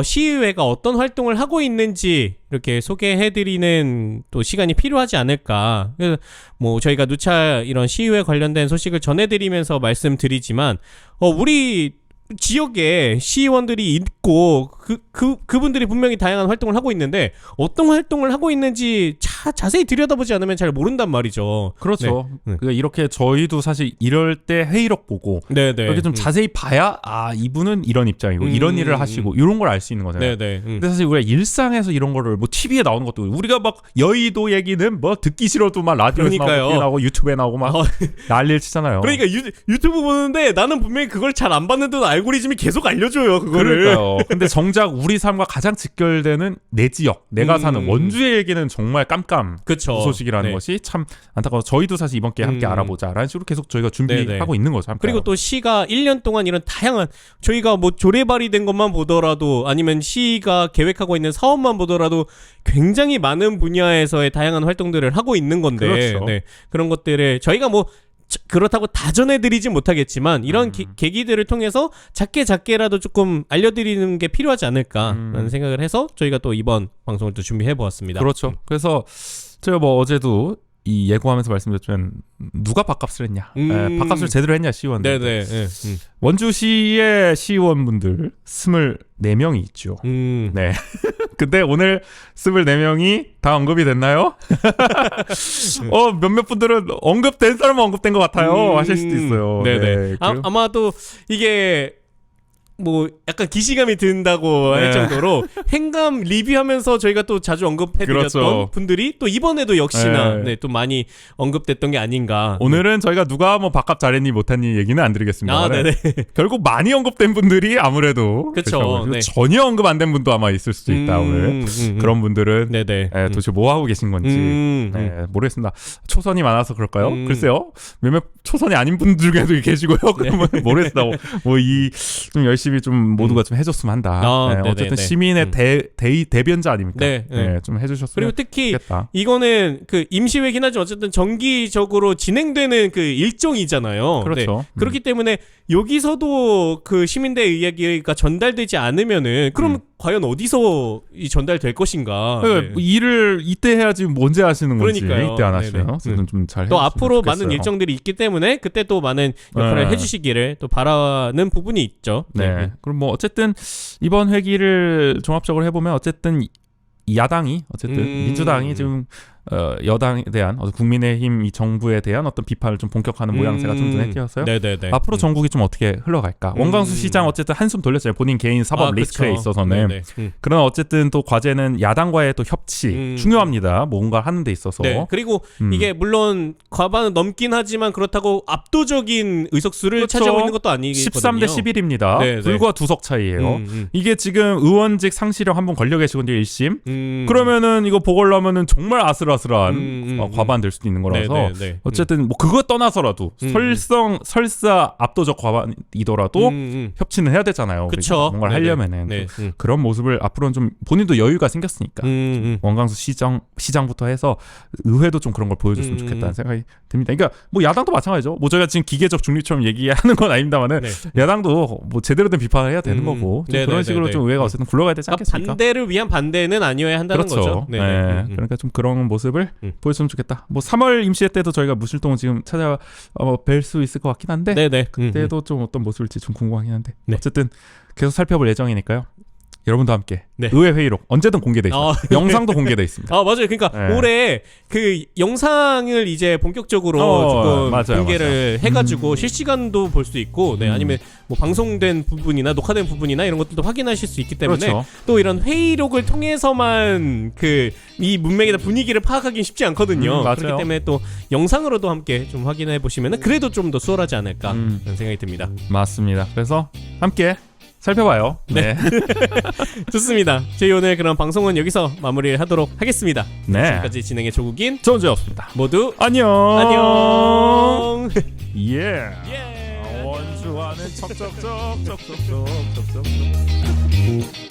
시의회가 어떤 활동을 하고 있는지 이렇게 소개해드리는 또 시간이 필요하지 않을까. 그래서 뭐 저희가 누차 이런 시의회 관련된 소식을 전해드리면서 말씀드리지만 우리 지역에 시의원들이 있고 그분들이 분명히 다양한 활동을 하고 있는데 어떤 활동을 하고 있는지 자세히 들여다보지 않으면 잘 모른단 말이죠. 그렇죠. 네. 그러니까 이렇게 저희도 사실 이럴 때 회의록 보고 네네. 이렇게 좀 자세히 봐야 이분은 이런 입장이고 이런 일을 하시고 이런 걸 알 수 있는 거잖아요. 네네. 근데 사실 우리가 일상에서 이런 거를 뭐 TV에 나오는 것도 우리가 막 여의도 얘기는 뭐 듣기 싫어도 막 라디오에서 그러니까요. 나오고 TV에 나오고 유튜브에 나오고 막 난리를 치잖아요. 그러니까 유튜브 보는데 나는 분명히 그걸 잘 안 봤는데도 알고리즘이 계속 알려줘요 그거를. 그러니까요. 근데 정작 우리 삶과 가장 직결되는 내 지역, 내가 사는 원주의 얘기는 정말 깜깜 그쵸. 소식이라는 네. 것이 참 안타까워서 저희도 사실 이번 기회에 함께 알아보자라는 식으로 계속 저희가 준비하고 네네. 있는 거죠. 함께 그리고 또 시가 1년 동안 이런 다양한 저희가 뭐 조례발의 된 것만 보더라도 아니면 시가 계획하고 있는 사업만 보더라도 굉장히 많은 분야에서의 다양한 활동들을 하고 있는 건데 그렇죠. 네. 그런 것들을 저희가 뭐 그렇다고 다 전해드리진 못하겠지만 이런 계기들을 통해서 작게라도 조금 알려드리는 게 필요하지 않을까라는 생각을 해서 저희가 또 이번 방송을 또 준비해보았습니다. 그렇죠. 그래서 제가 뭐 어제도 이 예고하면서 말씀드렸지만 누가 밥값을 했냐, 밥값을 제대로 했냐 시의원들. 네네. 네. 원주시의 시의원분들 24명이 있죠. 네. 근데 오늘 24명이 다 언급이 됐나요? 몇몇 분들은 언급된 사람은 언급된 것 같아요. 하실 수도 있어요. 네네. 네. 아마도 이게 뭐 약간 기시감이 든다고 할 정도로 행감 리뷰하면서 저희가 또 자주 언급해드렸던 그렇죠. 분들이 또 이번에도 역시나 네. 또 많이 언급됐던 게 아닌가. 오늘은 저희가 누가 뭐 밥값 잘했니 못했니 얘기는 안 드리겠습니다. 네네. 결국 많이 언급된 분들이 아무래도 그쵸. 그렇죠. 네. 전혀 언급 안 된 분도 아마 있을 수도 있다 오늘. 그런 분들은 네네. 도대체 뭐 하고 계신 건지 모르겠습니다. 초선이 많아서 그럴까요? 글쎄요. 몇몇 초선이 아닌 분들 중에도 계시고요. 그러면 모르겠다. 뭐 이 좀 열심히 좀 모두가 좀 해줬으면 한다. 어쨌든 시민의 대변자 아닙니까? 네. 좀 해주셨으면. 그리고 특히 좋겠다. 이거는 그 임시회긴 하죠. 어쨌든 정기적으로 진행되는 그 일정이잖아요. 그렇죠. 네. 그렇기 때문에 여기서도 그 시민들의 이야기가 전달되지 않으면은 그럼 과연 어디서 이 전달될 것인가? 네. 뭐 일을 이때 해야지 언제 하시는 건지 그러니까요. 이때 안 하시면 좀잘 또 앞으로 많은 일정들이 있기 때문에 그때 또 많은 역할을 해주시기를 또 바라는 부분이 있죠. 네. 그럼 뭐 어쨌든 이번 회기를 종합적으로 해보면 어쨌든 야당이 어쨌든 민주당이 지금 여당에 대한 국민의힘 이 정부에 대한 어떤 비판을 좀 본격화하는 모양새가 좀 눈에 띄었어요. 네네네. 앞으로 전국이 좀 어떻게 흘러갈까? 원광수 시장 어쨌든 한숨 돌렸잖아요. 본인 개인 사법 리스크에 있어서는. 그러나 어쨌든 또 과제는 야당과의 또 협치 중요합니다. 뭔가 하는 데 있어서. 네. 그리고 이게 물론 과반은 넘긴 하지만 그렇다고 압도적인 의석수를 그렇죠. 차지하고 있는 것도 아니거든요. 13대 11입니다. 네네. 불과 2석 차이예요. 이게 지금 의원직 상실형 한 분 걸려 계시고 이제 1심. 그러면은 이거 보궐나면은 정말 아슬아슬한 과반 될 수도 있는 거라서 네네네. 어쨌든 뭐 그거 떠나서라도 설사 압도적 과반이더라도 협치는 해야 되잖아요. 그쵸. 뭔가를 하려면은 네. 그런 모습을 앞으로는 좀 본인도 여유가 생겼으니까 원광수 시장부터 해서 의회도 좀 그런 걸 보여줬으면 좋겠다는 생각이 듭니다. 그러니까 뭐 야당도 마찬가지죠. 뭐 저희가 지금 기계적 중립처럼 얘기하는 건 아닙니다만은 야당도 뭐 제대로 된 비판을 해야 되는 거고 좀 그런 식으로 좀 의회가 어쨌든 굴러가야 되지 않겠습니까? 반대를 위한 반대는 아니어야 한다는 그렇죠. 거죠. 네. 그러니까 좀 그런 모습을 보였으면 좋겠다. 뭐 3월 임시회 때도 저희가 무실동을 지금 뵐 수 있을 것 같긴 한데 네네. 그때도 좀 어떤 모습일지 좀 궁금하긴 한데 네. 어쨌든 계속 살펴볼 예정이니까요. 여러분도 함께 네. 의회 회의록 언제든 공개돼 있습니다. 영상도 공개돼 있습니다. 맞아요. 그러니까 네. 올해 그 영상을 이제 본격적으로 조금 맞아요, 공개를 해가지고 실시간도 볼 수 있고, 네 아니면 뭐 방송된 부분이나 녹화된 부분이나 이런 것들도 확인하실 수 있기 때문에 그렇죠. 또 이런 회의록을 통해서만 그 이 문맥이나 분위기를 파악하기는 쉽지 않거든요. 맞아요. 그렇기 때문에 또 영상으로도 함께 좀 확인해 보시면은 그래도 좀 더 수월하지 않을까 라는 생각이 듭니다. 맞습니다. 그래서 함께 살펴봐요. 네. 좋습니다. 저희 오늘 그럼 방송은 여기서 마무리를 하도록 하겠습니다. 네. 지금까지 진행의 조국인 전주였습니다. 모두 안녕. 안녕. 예. 원주하는 척척척척척척척척.